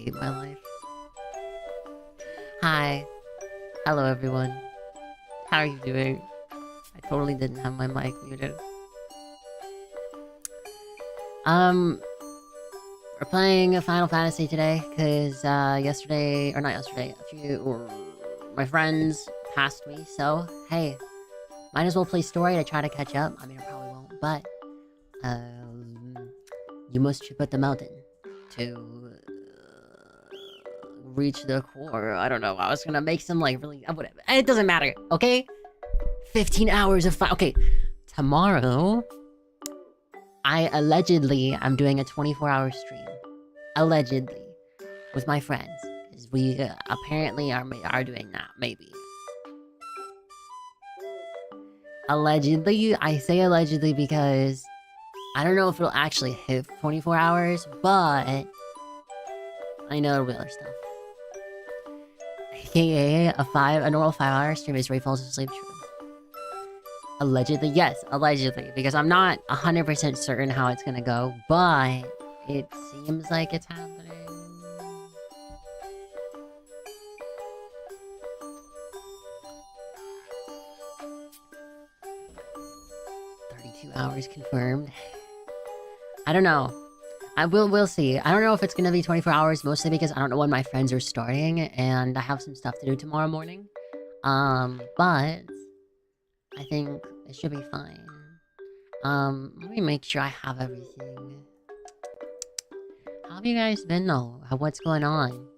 hate my life. Hi. Hello, everyone. How are you doing? I totally didn't have my mic muted. We're playing Final Fantasy today, because, yesterday, or not yesterday, my friends passed me, so, hey, might as well play story to try to catch up. I mean, I probably won't, but, you must trip at the mountain to reach the core. I don't know. I was gonna make some, like, really... whatever. It doesn't matter, okay? 15 hours of fun. Okay, tomorrow, I'm doing a 24-hour stream. Allegedly. With my friends. Because we apparently are doing that, maybe. Allegedly, I say allegedly because I don't know if it'll actually hit 24 hours, but I know it'll be other stuff. AKA a normal 5-hour stream is Ray falls asleep true. Allegedly, yes, allegedly, because I'm not 100% certain how it's gonna go, but it seems like it's happening. Hours confirmed. I don't know. We'll see. I don't know if it's gonna be 24 hours, mostly because I don't know when my friends are starting, and I have some stuff to do tomorrow morning. But I think it should be fine. Let me make sure I have everything. How have you guys been though? What's going on?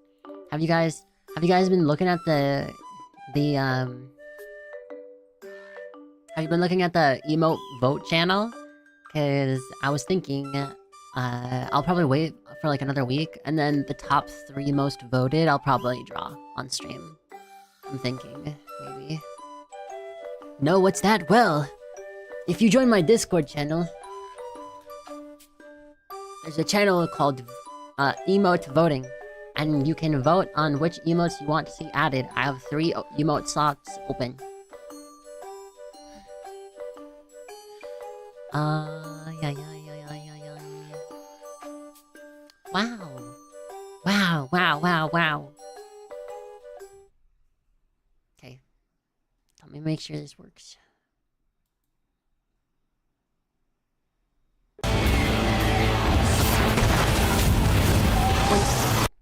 Have you guys been looking at the have you been looking at the emote vote channel? Cause I was thinking, I'll probably wait for like another week, and then the top 3 most voted, I'll probably draw on stream. I'm thinking, maybe. No, what's that? Well, if you join my Discord channel, there's a channel called Emote Voting, and you can vote on which emotes you want to see added. I have 3 emote slots open. Yeah. Wow. Okay. Let me make sure this works.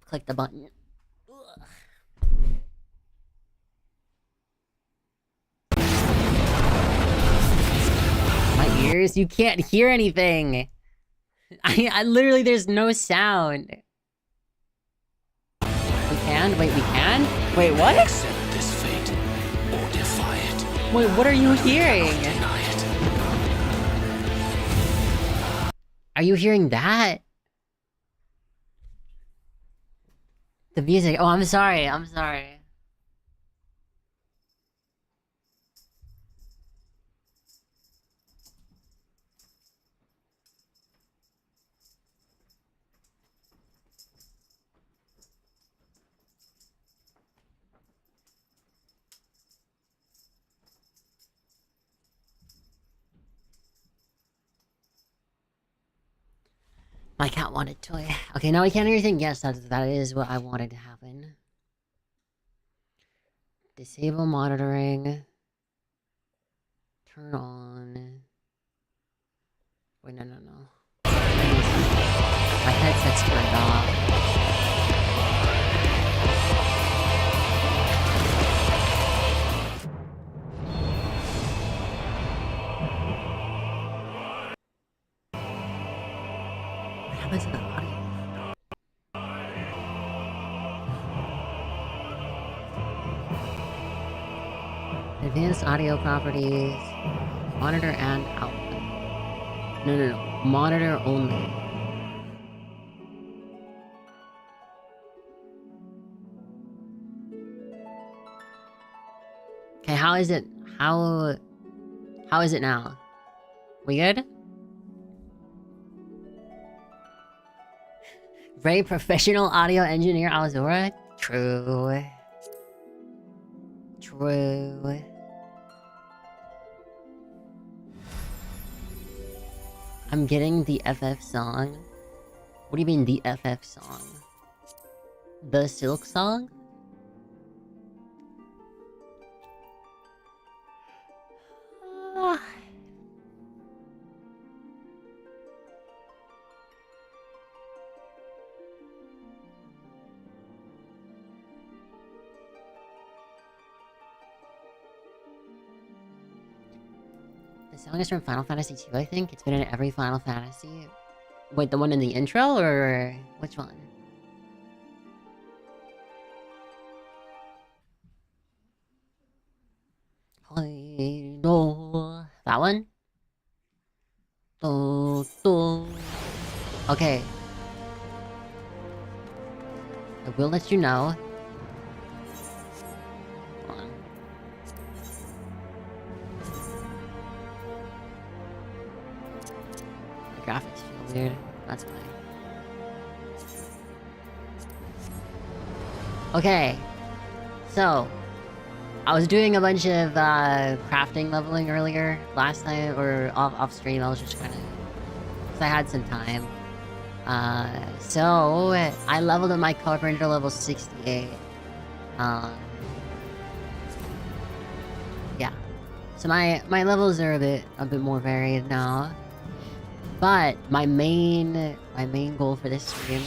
Click the button. My ears? You can't hear anything! I literally, there's no sound. We can? Wait, we can? Wait, what? Accept this fate or defy it. Wait, what are you hearing? Deny it. Are you hearing that? The music. Oh, I'm sorry. My cat wanted toy. Okay, now we can't hear anything. Yes, that is what I wanted to happen. Disable monitoring. Turn on. Wait, no. My headset's turned off. What happens to the audio? Advanced audio properties. Monitor and output. No. Monitor only. Okay, how is it? How is it now? We good? Very professional audio engineer, Alzora? True. I'm getting the FF song. What do you mean, the FF song? The Silk Song? Ah. The song is from Final Fantasy II, I think. It's been in every Final Fantasy. Wait, the one in the intro, or which one? That one? Okay. I will let you know. Hold on. The graphics feel weird. That's why. Okay. So, I was doing a bunch of crafting leveling earlier last night, or off stream. I was just kind of, because I had some time. So I leveled up my carpenter level 68. Yeah. So my levels are a bit more varied now. But my main goal for this stream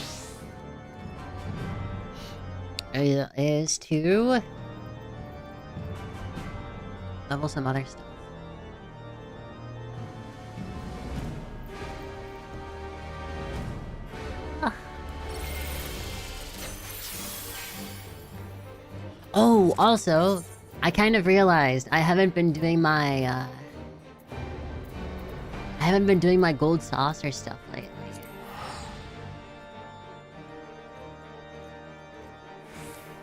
is to level some other stuff. Oh, also, I kind of realized I haven't been doing my gold saucer stuff lately.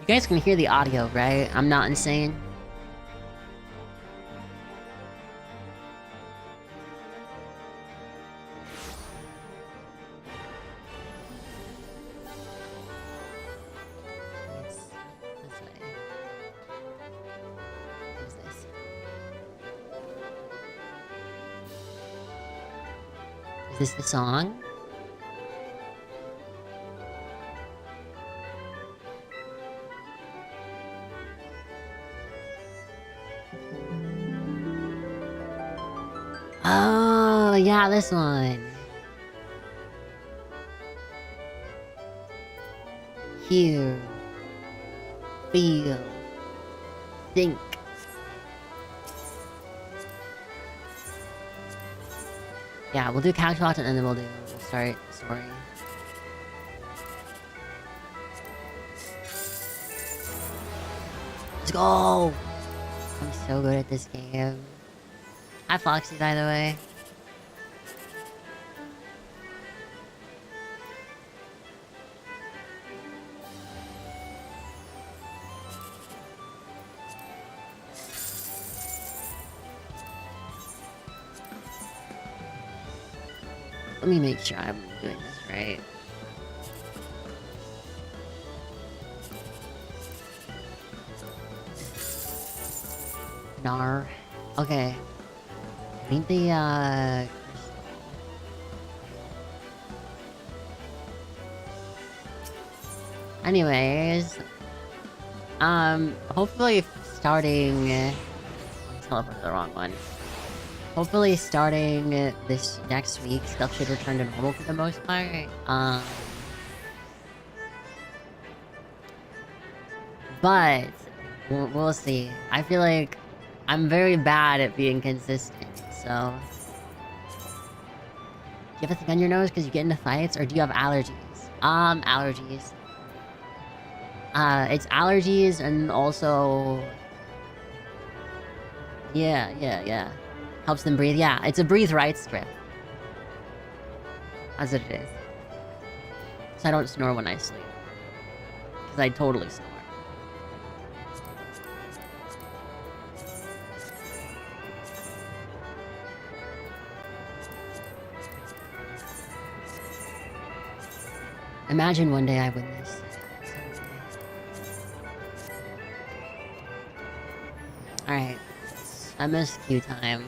You guys can hear the audio, right? I'm not insane. Is this the song? Oh, yeah, this one. Hear, feel, think. Yeah, we'll do couch watch and then we'll start story. Let's go! I'm so good at this game. Hi Foxy, by the way. Let me make sure I'm doing this right. Nar. Okay. I need the, anyways. Hopefully starting... I teleported the wrong one. Hopefully starting this next week, stuff should return to normal for the most part. But we'll see. I feel like I'm very bad at being consistent, so... Do you have a thing on your nose because you get into fights, or do you have allergies? Allergies. It's allergies and also... Yeah. Helps them breathe. Yeah, it's a breathe right strip. As it is. So I don't snore when I sleep. Because I totally snore. Imagine one day I win this. Alright. MSQ time.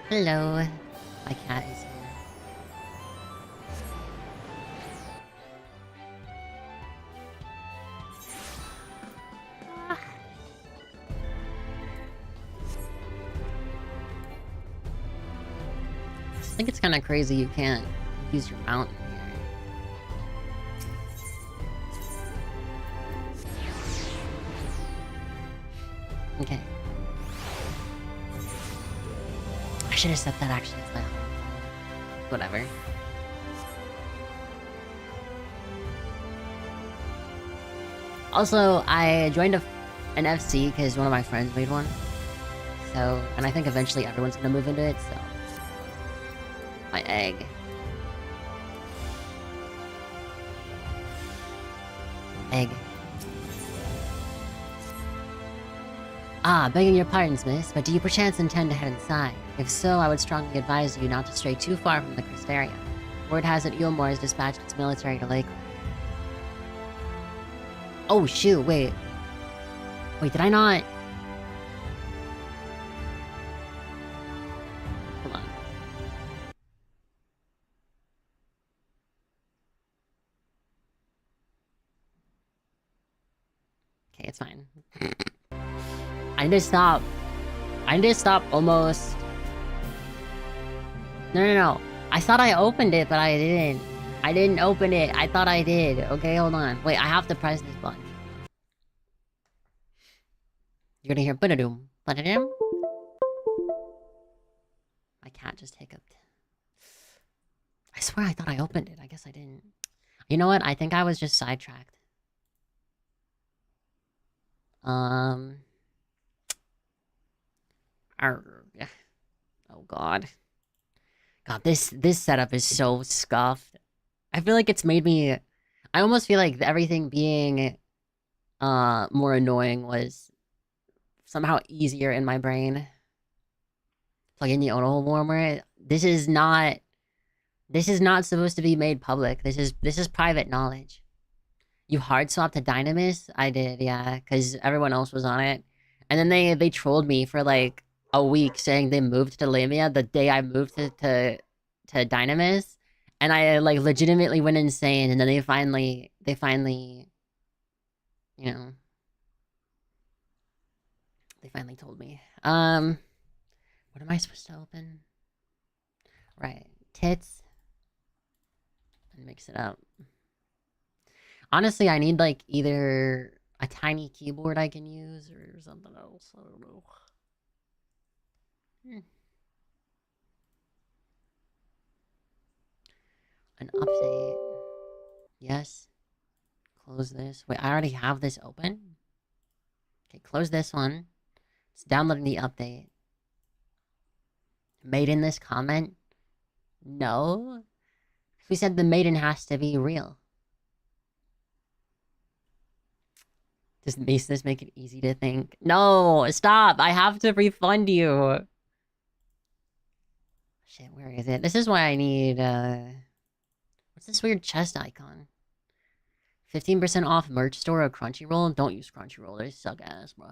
Hello. My cat is here. think it's kind of crazy you can't use your mountain here. Okay. I should have set that actually as my home. Whatever. Also, I joined an FC because one of my friends made one. So, and I think eventually everyone's gonna move into it, so. My egg. Egg. Ah, begging your pardons, miss, but do you perchance intend to head inside? If so, I would strongly advise you not to stray too far from the Cristeria. Word has it Eulmore has dispatched its military to Lakeland. Oh, shoot, wait. Wait, did I not? Hold on. Okay, it's fine. I need to stop. I need to stop almost. No. I thought I opened it, but I didn't. I didn't open it. I thought I did. Okay, hold on. Wait, I have to press this button. You're gonna hear ba-da-doom. Ba-da-doom. My cat just hiccuped. I swear I thought I opened it. I guess I didn't. You know what? I think I was just sidetracked. Oh god. God, this setup is so scuffed. I feel like it's made me... I almost feel like everything being more annoying was somehow easier in my brain. Plug in the auto warmer. This is not supposed to be made public. This is private knowledge. You hard swapped to Dynamis? I did, yeah, because everyone else was on it. And then they trolled me for like a week saying they moved to Lamia the day I moved to Dynamis. And I like legitimately went insane, and then they finally, you know, they finally told me. What am I supposed to open? Right, tits. And mix it up. Honestly, I need like either a tiny keyboard I can use or something else. I don't know. An update. Yes. Close this. Wait, I already have this open? Okay, close this one. It's downloading the update. Made in this comment? No. We said the maiden has to be real. Does this make it easy to think? No, stop! I have to refund you! Shit, where is it? This is why I need, what's this weird chest icon? 15% off merch store or Crunchyroll? Don't use Crunchyroll, they suck ass, bro.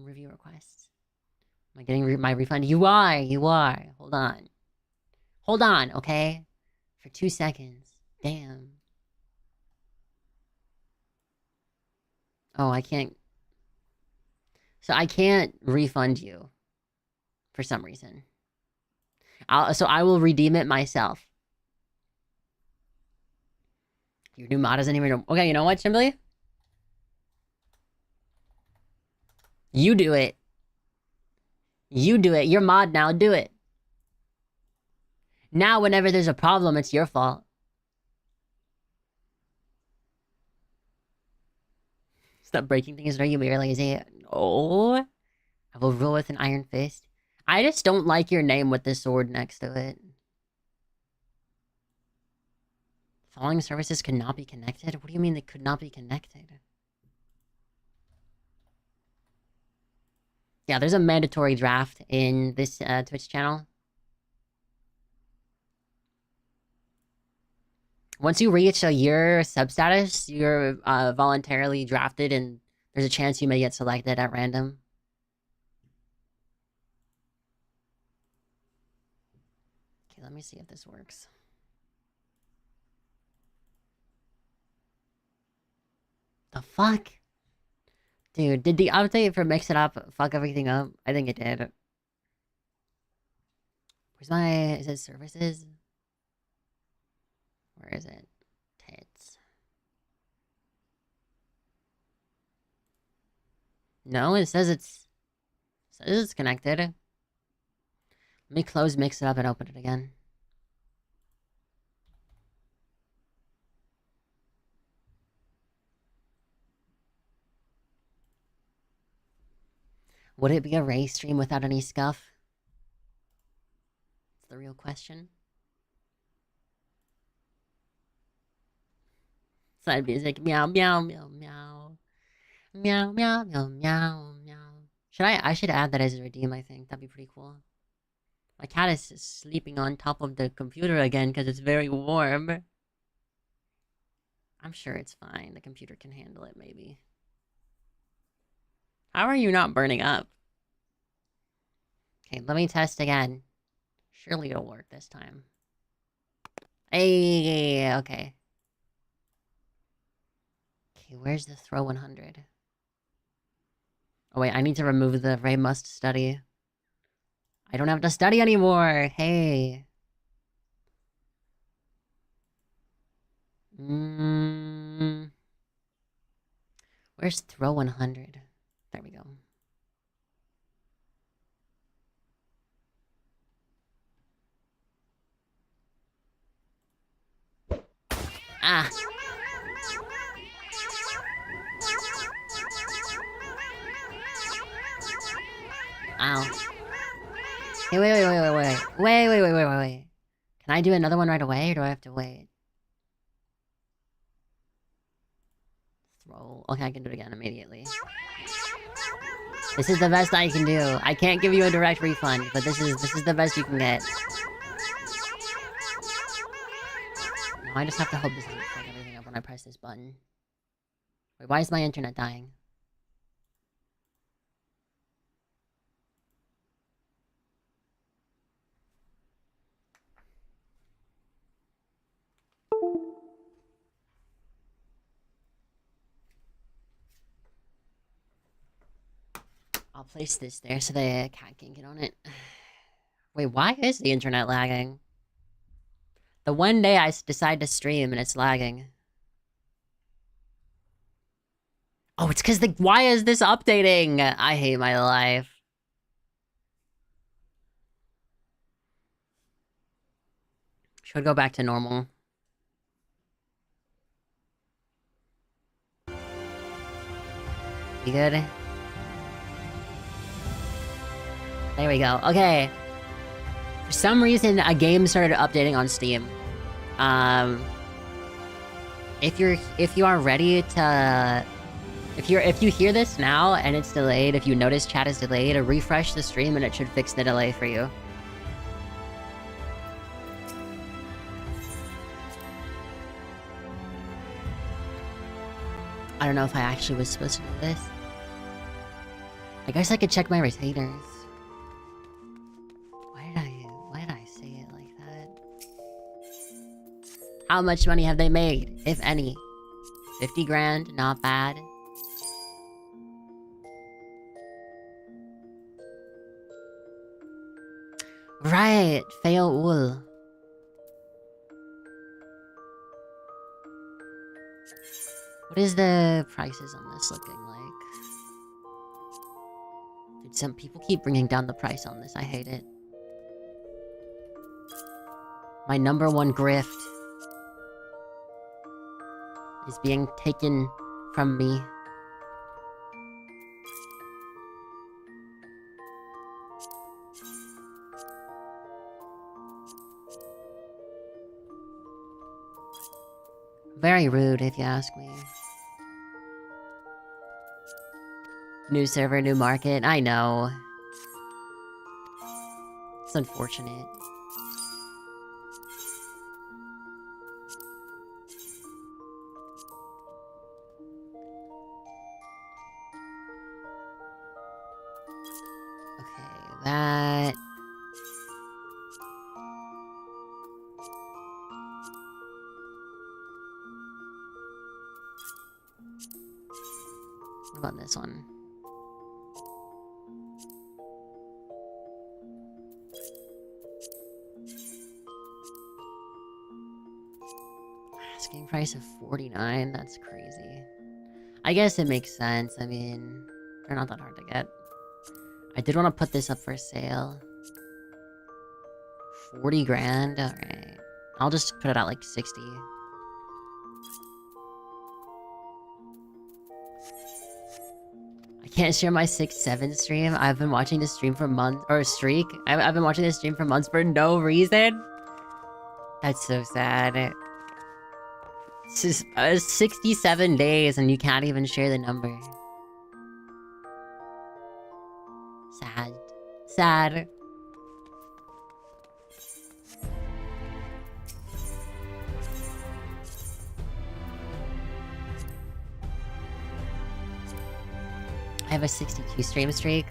Review requests. Am I getting my refund? You are! Hold on. Hold on, okay? For 2 seconds. Damn. Oh, I can't... So I can't refund you. For some reason. So I will redeem it myself. Your new mod isn't even... Okay, you know what, Chimbley? You do it. You do it. You're mod now. Do it. Now, whenever there's a problem, it's your fault. Stop breaking things. Are you merely lazy? Oh. I will rule with an iron fist. I just don't like your name with the sword next to it. Following services could not be connected? What do you mean they could not be connected? Yeah, there's a mandatory draft in this Twitch channel. Once you reach a year sub status, you're voluntarily drafted, and there's a chance you may get selected at random. Okay, let me see if this works. The fuck? Dude, did the update for Mix It Up fuck everything up? I think it did. Where's my... Is it services? Where is it? Tits. No, it says it's connected. Let me close Mix It Up and open it again. Would it be a Ray stream without any scuff? That's the real question. Side music, meow, meow, meow, meow. Meow, meow, meow, meow, meow. I should add that as a redeem, I think. That'd be pretty cool. My cat is sleeping on top of the computer again because it's very warm. I'm sure it's fine. The computer can handle it, maybe. How are you not burning up? Okay, let me test again. Surely it'll work this time. Hey, okay. Okay, where's the throw 100? Oh wait, I need to remove the Ray must study. I don't have to study anymore. Hey. Where's throw 100? There we go. Ah. Ow. Hey, wait. Can I do another one right away, or do I have to wait? Throw. Okay, I can do it again immediately. This is the best I can do. I can't give you a direct refund, but this is the best you can get. No, I just have to hope this doesn't fuck everything up when I press this button. Wait, why is my internet dying? I'll place this there so the cat can get on it. Wait, why is the internet lagging? The one day I decide to stream and it's lagging. Oh, it's because why is this updating? I hate my life. Should go back to normal. You good? There we go. Okay. For some reason, a game started updating on Steam. If you are ready to, if you hear this now and it's delayed, if you notice chat is delayed, refresh the stream and it should fix the delay for you. I don't know if I actually was supposed to do this. I guess I could check my retainers. Why did I say it like that? How much money have they made, if any? 50 grand, not bad. Right, fail wool. What is the prices on this looking like? Dude, some people keep bringing down the price on this. I hate it. My #1 grift is being taken from me. Very rude, if you ask me. New server, new market. I know. It's unfortunate. Okay, that... What about this one? Asking price of 49. That's crazy. I guess it makes sense. I mean, they're not that hard to get. I did want to put this up for sale. 40 grand? Alright. I'll just put it at like 60. I can't share my 6-7 stream. I've been watching this stream for months, or streak. I've been watching this stream for months for no reason. That's so sad. It's just 67 days and you can't even share the number. Sad. Sad. I have a 62 stream streak.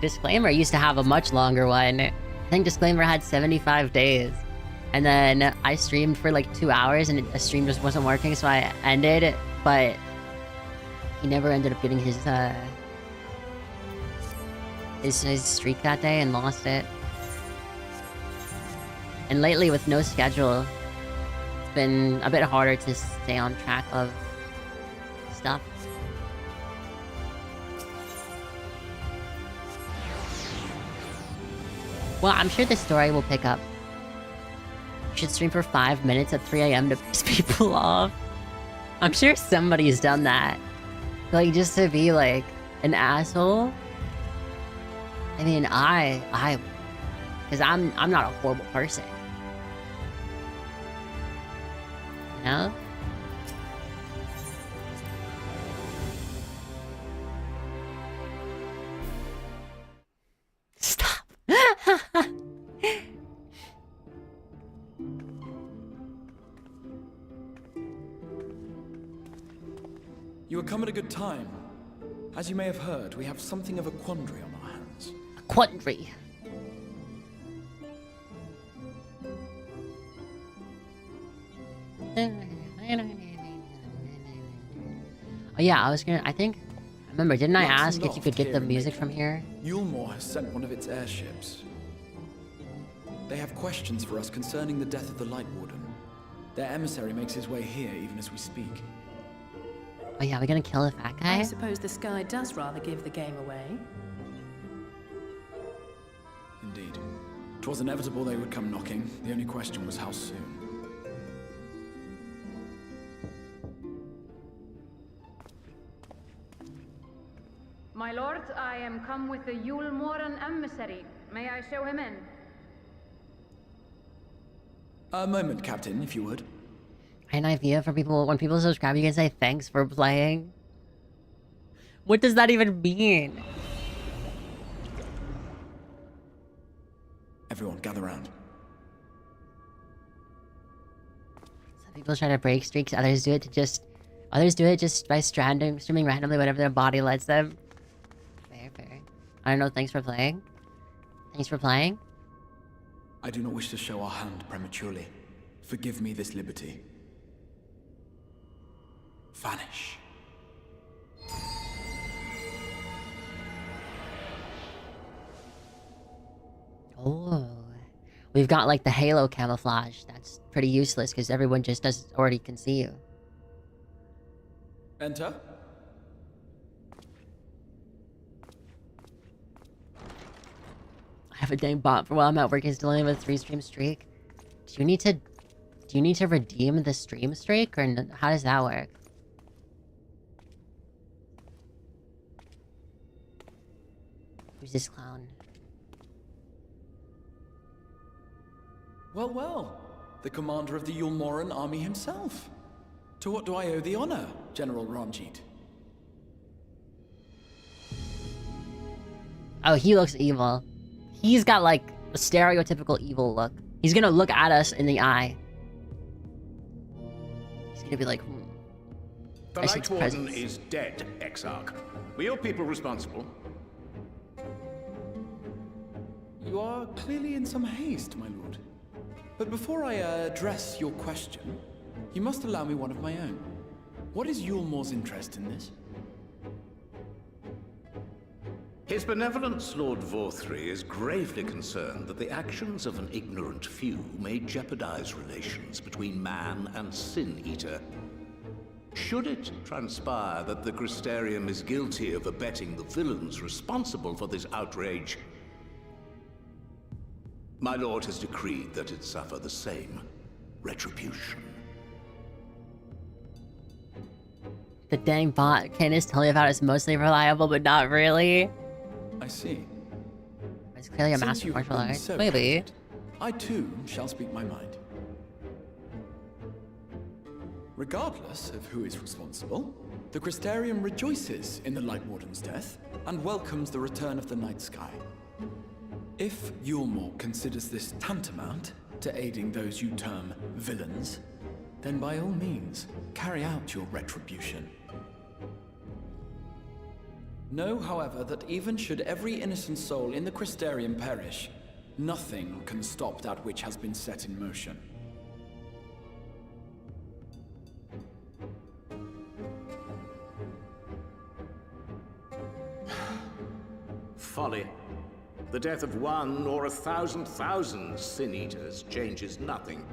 Disclaimer used to have a much longer one. I think Disclaimer had 75 days. And then I streamed for like 2 hours and the stream just wasn't working, so I ended. But he never ended up getting his streak that day and lost it. And lately, with no schedule, it's been a bit harder to stay on track of stuff. Well, I'm sure the story will pick up. You should stream for 5 minutes at 3 AM to piss people off. I'm sure somebody's done that. Like, just to be, like, an asshole. I mean, because I'm not a horrible person. You know? Stop. You have come at a good time. As you may have heard, we have something of a quandary on our hands. A quandary. Oh yeah, I remember, didn't I ask if you could get the music from here? Yulmore has sent one of its airships. They have questions for us concerning the death of the Light Warden. Their emissary makes his way here even as we speak. Oh yeah, we're gonna kill the fat guy? I suppose the sky does rather give the game away. Indeed. 'Twas inevitable they would come knocking. The only question was how soon. My lord, I am come with the Yulmoran emissary. May I show him in? A moment, Captain, if you would. An idea for people, when people subscribe, you can say thanks for playing. What does that even mean? Everyone, gather round. Some people try to break streaks, others do it just by streaming randomly whatever their body lets them. Fair. I don't know, thanks for playing. Thanks for playing. I do not wish to show our hand prematurely. Forgive me this liberty. Vanish. Oh. We've got like the halo camouflage. That's pretty useless because everyone just already can see you. Enter. I have a dang bot for while I'm at work is dealing with a 3-stream streak. Do you need to redeem the stream streak, or how does that work? Who's this clown? Well, well. The commander of the Yulmoran army himself. To what do I owe the honor, General Ranjit? Oh, he looks evil. He's got like a stereotypical evil look. He's gonna look at us in the eye. He's gonna be like, The Light Warden is dead, Exarch. Were your people responsible? You are clearly in some haste, my lord. But before I address your question, you must allow me one of my own. What is Yulmore's interest in this? His Benevolence, Lord Vorthry, is gravely concerned that the actions of an ignorant few may jeopardize relations between man and Sin Eater. Should it transpire that the Crystarium is guilty of abetting the villains responsible for this outrage, my lord has decreed that it suffer the same retribution. The dang bot Candace told you about is mostly reliable, but not really. I see. It's clearly a Since master you have martial been arts. so Maybe. candid, I too shall speak my mind. Regardless of who is responsible, the Crystarium rejoices in the Light Warden's death and welcomes the return of the night sky. If Yulmore considers this tantamount to aiding those you term villains, then by all means, carry out your retribution. Know, however, that even should every innocent soul in the Crystarium perish, nothing can stop that which has been set in motion. Folly. The death of one or 1,000 Sin Eaters changes nothing.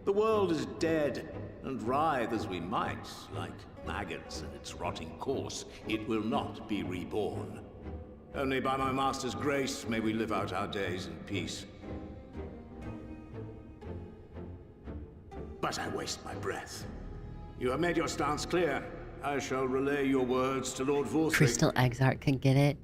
The world is dead, and writhe as we might, like maggots in its rotting course, it will not be reborn. Only by my master's grace may we live out our days in peace. But I waste my breath. You have made your stance clear. I shall relay your words to Lord Vorthry. Crystal Exarch can get it.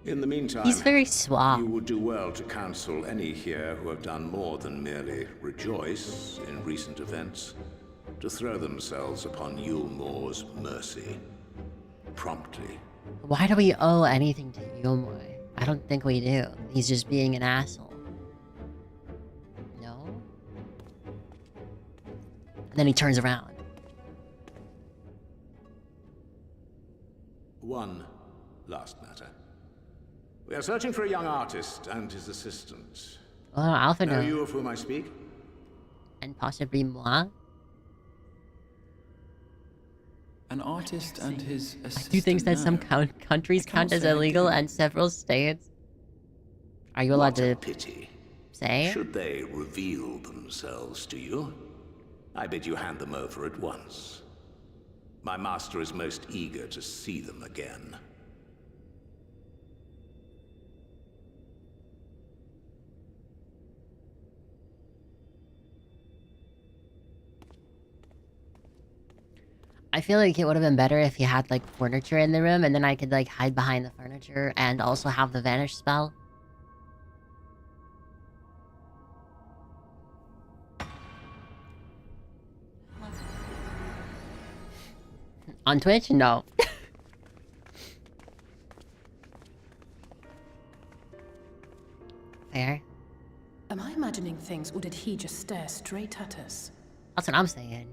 In the meantime, He's very suave. you would do well to counsel any here who have done more than merely rejoice in recent events, to throw themselves upon Yulmore's mercy. Promptly. Why do we owe anything to Yulmore? I don't think we do. He's just being an asshole. No? And then he turns around. One last matter. We are searching for a young artist and his assistant. Oh, Alpha Know knows. you of whom I speak? And possibly moi. An artist and his assistant. Do things that some no. countries I can't count as say I illegal do. and several states? Are you allowed What a to pity. say? Should they reveal themselves to you, I bid you hand them over at once. My master is most eager to see them again. I feel like it would have been better if he had like furniture in the room and then I could like hide behind the furniture and also have the vanish spell. On Twitch? No. Fair. Am I imagining things, or did he just stare straight at us? That's what I'm saying.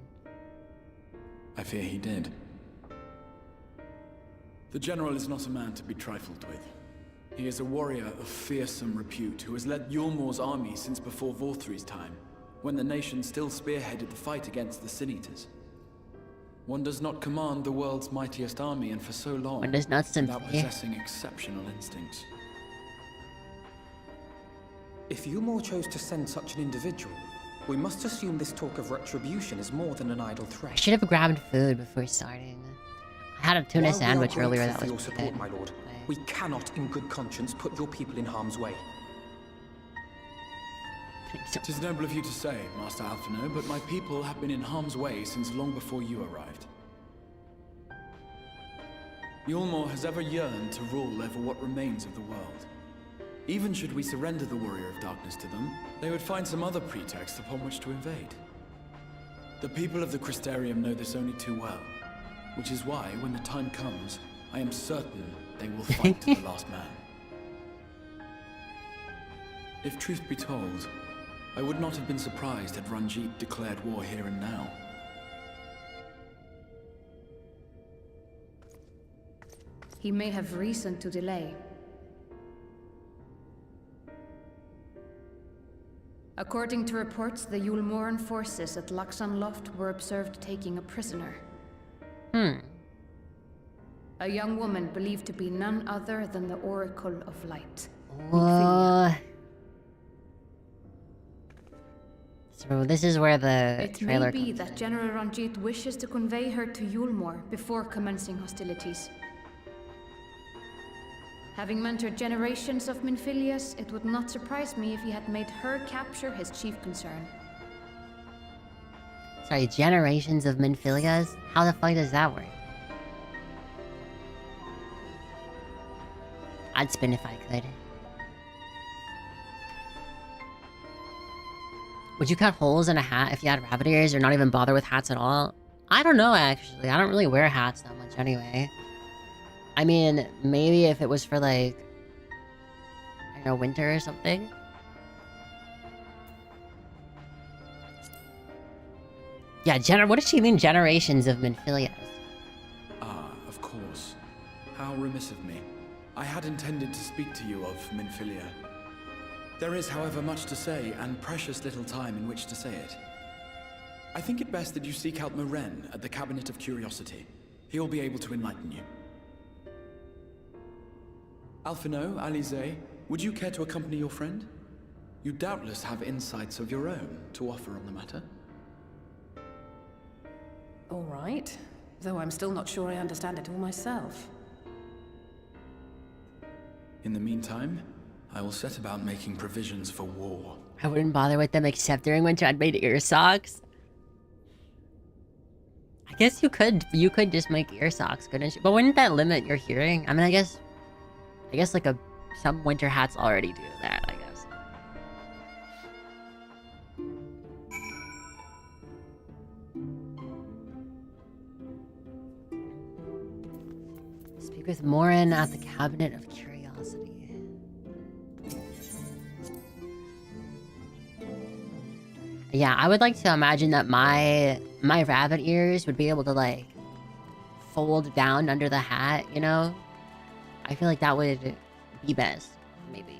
I fear he did. The General is not a man to be trifled with. He is a warrior of fearsome repute who has led Yulmore's army since before Vorthry's time, when the nation still spearheaded the fight against the Sin Eaters. One does not command the world's mightiest army, and for so long, One does not without simply. possessing exceptional instincts. If Yulmore chose to send such an individual, we must assume this talk of retribution is more than an idle I threat. should have grabbed food before starting. I had a tuna While we are sandwich earlier grateful that for was your pretty support, good. my lord, we cannot, in good conscience, put your people in harm's way. It is noble of you to say, Master Alphino, but my people have been in harm's way since long before you arrived. Yulmore has ever yearned to rule over what remains of the world. Even should we surrender the Warrior of Darkness to them, they would find some other pretext upon which to invade. The people of the Crystarium know this only too well, which is why, when the time comes, I am certain they will fight to the last man. If truth be told, I would not have been surprised had Ranjit declared war here and now. He may have reason to delay. According to reports, the Yulmoran forces at Laxan Loft were observed taking a prisoner. A young woman believed to be none other than the Oracle of Light. So this is where the It trailer may be comes that in. General Ranjit wishes to convey her to Yulmore before commencing hostilities. Having mentored generations of Minfilias, it would not surprise me if he had made her capture his chief concern. Sorry, generations of Minfilias? How the fuck does that work? I'd spin if I could. Would you cut holes in a hat if you had rabbit ears or not even bother with hats at all? I don't know, actually. I don't really wear hats that much anyway. I mean, maybe if it was for, like, I don't know, winter or something. Yeah, what does she mean, generations of Minfilias? Ah, of course. How remiss of me. I had intended to speak to you of Minfilia. There is, however, much to say, and precious little time in which to say it. I think it best that you seek out Maren at the Cabinet of Curiosity. He will be able to enlighten you. Alphino, Alize, would you care to accompany your friend? You doubtless have insights of your own to offer on the matter. All right. Though I'm still not sure I understand it all myself. In the meantime, I will set about making provisions for war. I wouldn't bother with them except during winter. I'd made ear socks. I guess you could just make ear socks, couldn't you? But wouldn't that limit your hearing? I mean, I guess like some winter hats already do that, I guess. Speak with Morin at the Cabinet of Curiosity. Yeah, I would like to imagine that my rabbit ears would be able to, like, fold down under the hat, you know? I feel like that would be best, maybe.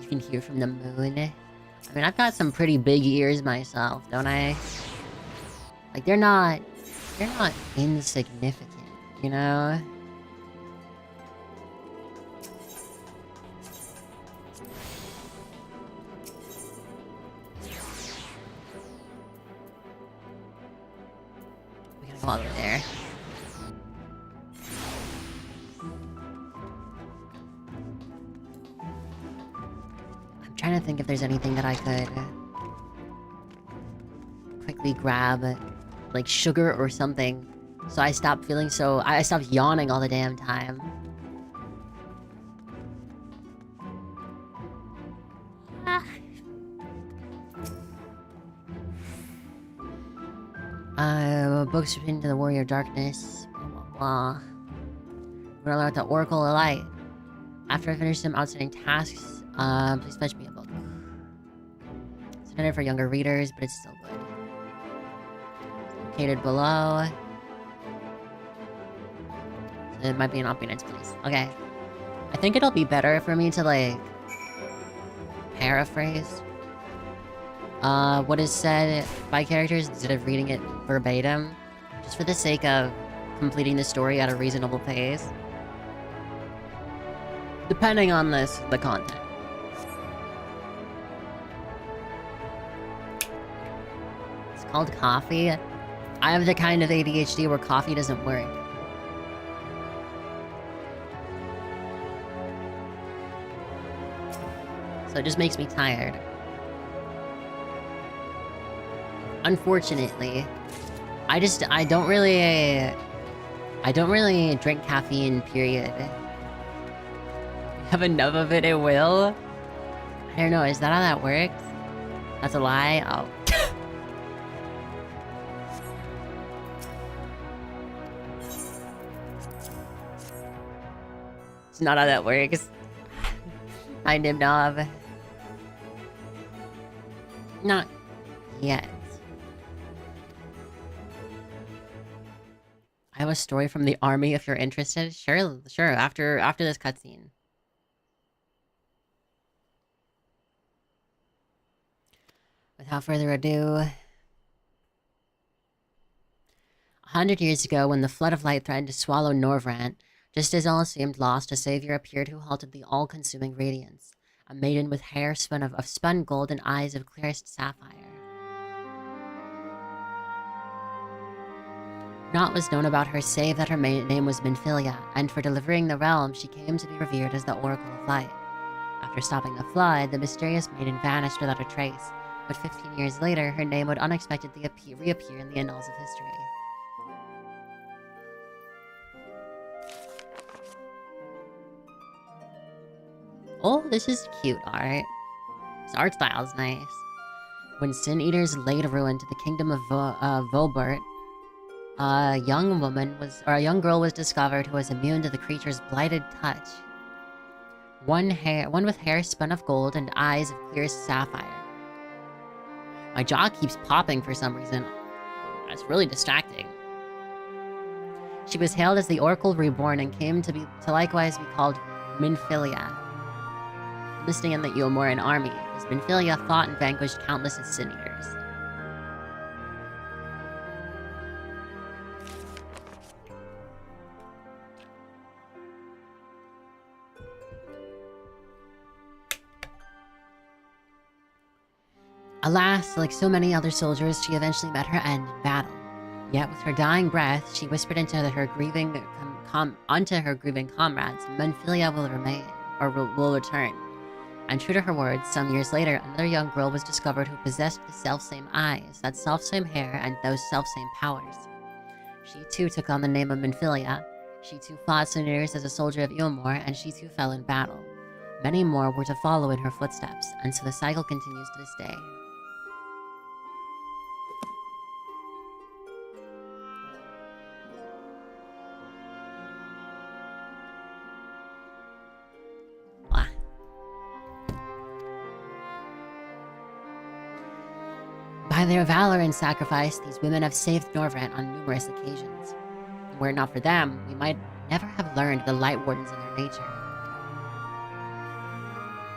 You can hear from the moon. I mean, I've got some pretty big ears myself, don't I? Like, they're not insignificant, you know? We gotta go all the way there. I'm trying to think if there's anything that I could quickly grab, like sugar or something, so I stop I stop yawning all the damn time. Books into the Warrior of Darkness, blah blah blah. We're gonna learn the Oracle of Light. After I finish some outstanding tasks, please fetch me a book. It's intended for younger readers, but it's still good. It's located below. So it might be an opulence, please. Okay. I think it'll be better for me to, like, paraphrase what is said by characters instead of reading it verbatim, just for the sake of completing the story at a reasonable pace. Depending on the content. It's called coffee. I have the kind of ADHD where coffee doesn't work. So it just makes me tired. Unfortunately, I don't really drink caffeine, period. Have enough of it, it will. I don't know, is that how that works? That's a lie? Oh. It's not how that works. Find him, knob. Not yet. I have a story from the army if you're interested. Sure, after this cutscene. Without further ado, 100 years ago, when the flood of light threatened to swallow Norvrant, just as all seemed lost, a savior appeared who halted the all-consuming radiance. A maiden with hair spun of spun gold and eyes of clearest sapphire. Naught was known about her save that her name was Minfilia, and for delivering the realm, she came to be revered as the Oracle of Light. After stopping the flood, the mysterious maiden vanished without a trace, but 15 years later, her name would unexpectedly reappear in the annals of history. Oh, this is cute art. This art style is nice. When Sin Eaters laid ruin to the kingdom of Volbert, a young girl was discovered who was immune to the creature's blighted touch. One with hair spun of gold and eyes of clearest sapphire. My jaw keeps popping for some reason. That's really distracting. She was hailed as the Oracle Reborn and came to likewise be called Minfilia. Enlisting in the Eomoran army, as Minfilia fought and vanquished countless Sin Eaters. Alas, like so many other soldiers, she eventually met her end in battle. Yet with her dying breath, she whispered into her grieving comrades, Minfilia will remain, or will return. And true to her words, some years later, another young girl was discovered who possessed the selfsame eyes, that selfsame hair, and those selfsame powers. She too took on the name of Minfilia. She too fought Sin Eaters as a soldier of Eomor, and she too fell in battle. Many more were to follow in her footsteps, and so the cycle continues to this day. By their valor and sacrifice, these women have saved Norvrant on numerous occasions. Were it not for them, we might never have learned the Light Wardens and their nature.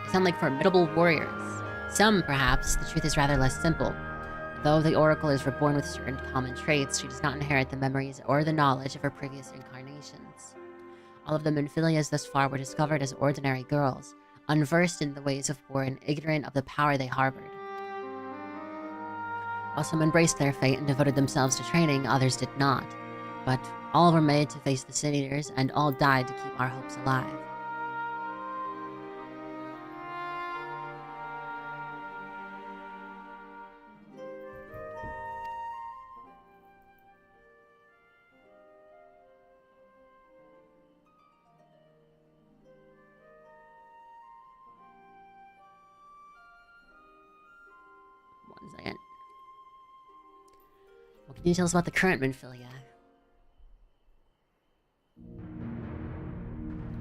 They sound like formidable warriors. Some, perhaps, the truth is rather less simple. Though the Oracle is reborn with certain common traits, she does not inherit the memories or the knowledge of her previous incarnations. All of the Minfilias thus far were discovered as ordinary girls, unversed in the ways of war and ignorant of the power they harbored. While some embraced their fate and devoted themselves to training, others did not. But all were made to face the Sin Eaters, and all died to keep our hopes alive. One second. What can you tell us about the current Minfilia?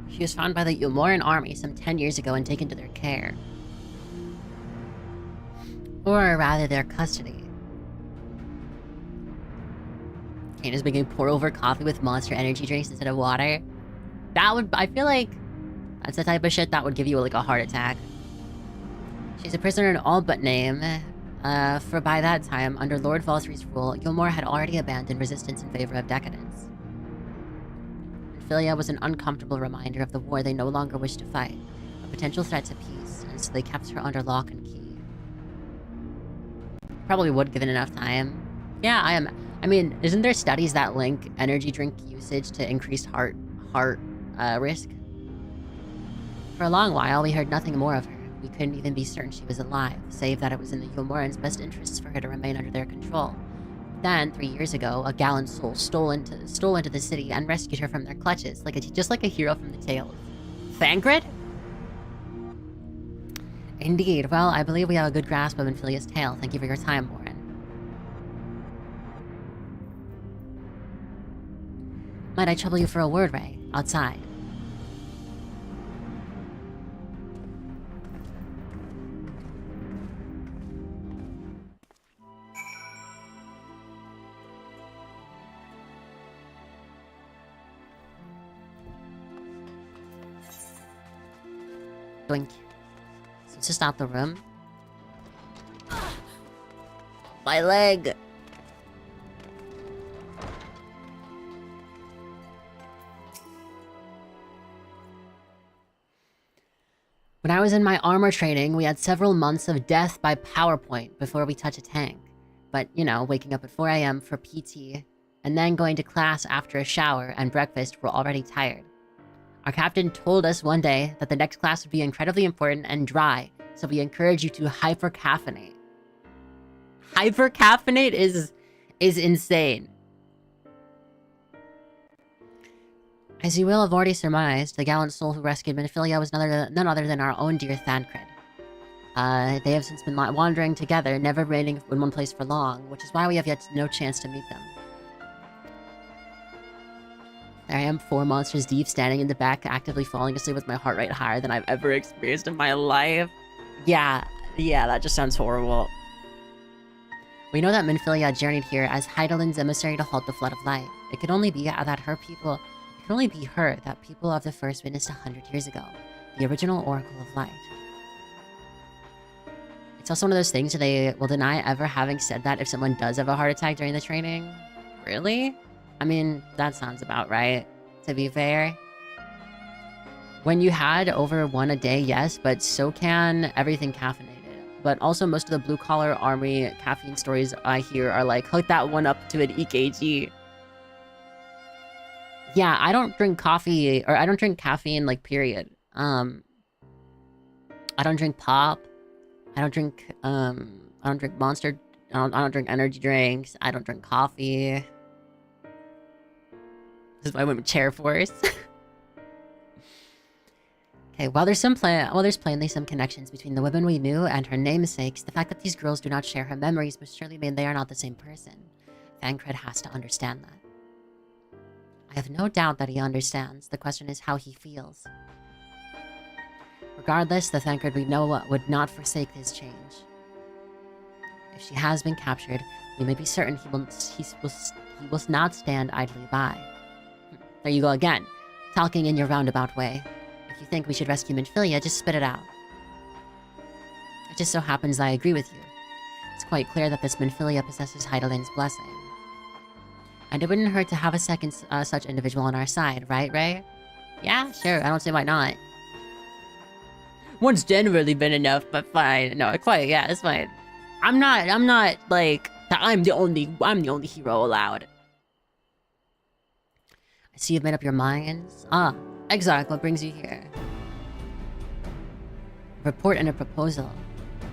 She was found by the Eomoran army some 10 years ago and taken to their care. Or rather, their custody. Kane is making pour-over coffee with Monster energy drinks instead of water. That would... I feel like that's the type of shit that would give you, like, a heart attack. She's a prisoner in all but name. For by that time, under Lord Valtry's rule, Eomor had already abandoned resistance in favor of decadence. Minfilia was an uncomfortable reminder of the war they no longer wished to fight, a potential threat to peace, and so they kept her under lock and key. Probably would given enough time. Yeah, I mean, isn't there studies that link energy drink usage to increased heart risk? For a long while, we heard nothing more of her. We couldn't even be certain she was alive, save that it was in the Eomorans' best interests for her to remain under their control. Then, 3 years ago, a gallant soul stole into the city and rescued her from their clutches, just like a hero from the tales. Thangrid? Indeed. Well, I believe we have a good grasp of Minfilia's tale. Thank you for your time, Warren. Might I trouble you for a word, Ray? Outside. Doink. So it's just out the room. My leg! When I was in my armor training, we had several months of death by PowerPoint before we touch a tank. But, you know, waking up at 4 a.m. for PT, and then going to class after a shower and breakfast, we're already tired. Our captain told us one day that the next class would be incredibly important and dry, so we encourage you to hypercaffeinate. Hypercaffeinate is insane. As you will have already surmised, the gallant soul who rescued Minfilia was none other than our own dear Thancred. They have since been wandering together, never remaining in one place for long, which is why we have yet no chance to meet them. There I am, 4 monsters deep, standing in the back, actively falling asleep with my heart rate higher than I've ever experienced in my life. Yeah, that just sounds horrible. We know that Minfilia journeyed here as Heidelin's emissary to halt the flood of light. It could only be that her people of the First witnessed 100 years ago, the original Oracle of Light. It's also one of those things where they will deny ever having said that if someone does have a heart attack during the training. Really? I mean, that sounds about right, to be fair. When you had over 1 a day, yes, but so can everything caffeinated. But also most of the blue-collar army caffeine stories I hear are like, hook that one up to an EKG. Yeah, I don't drink coffee, or I don't drink caffeine, like, period. I don't drink pop. I don't drink Monster. I don't drink energy drinks. I don't drink coffee. This is why I went with Chair Force. Okay, while there's plainly some connections between the women we knew and her namesakes, the fact that these girls do not share her memories must surely mean they are not the same person. Thancred has to understand that. I have no doubt that he understands. The question is how he feels. Regardless, the Thancred we know would not forsake his change. If she has been captured, we may be certain he will not stand idly by. There you go again, talking in your roundabout way. If you think we should rescue Minfilia, just spit it out. It just so happens I agree with you. It's quite clear that this Minfilia possesses Heidelin's blessing. And it wouldn't hurt to have a second such individual on our side, right, Ray? Yeah, sure, I don't see why not. One's generally been enough, but fine. No, quite, yeah, it's fine. I'm not, like, I'm the only hero allowed. I see you've made up your minds. Ah, Exarch, what brings you here? Report and a proposal.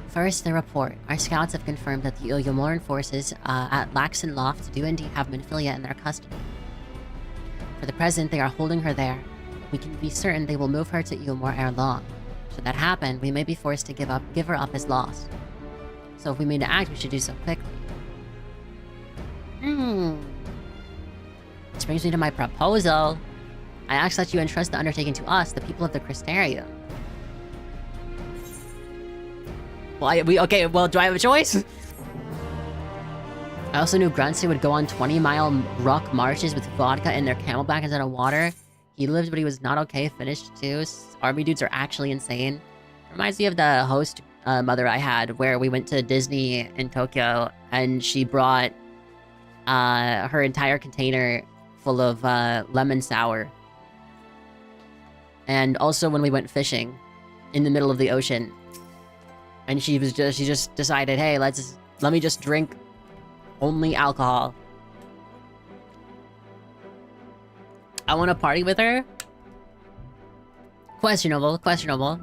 First, the report. Our scouts have confirmed that the Ilyomoran forces at Laxon Loft do indeed have Minfilia in their custody. For the present, they are holding her there. But we can be certain they will move her to Ilmor ere long. Should that happen, we may be forced to give her up as lost. So if we mean to act, we should do so quickly. Which brings me to my proposal. I ask that you entrust the undertaking to us, the people of the Crystarium. Okay, well, do I have a choice? I also knew Gruntsy would go on 20-mile ruck marches with vodka in their camelback instead of water. He lived, but he was not okay, finished too. Army dudes are actually insane. Reminds me of the host mother I had, where we went to Disney in Tokyo, and she brought her entire container full of lemon sour. And also when we went fishing in the middle of the ocean. And she just decided, hey, let me just drink only alcohol. I want to party with her? Questionable.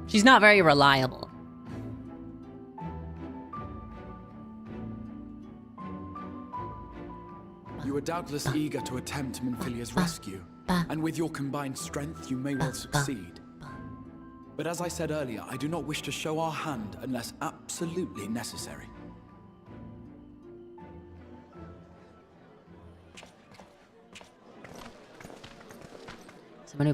She's not very reliable. You are doubtless eager to attempt Minfilia's rescue, and with your combined strength, you may well succeed. But as I said earlier, I do not wish to show our hand unless absolutely necessary. Someone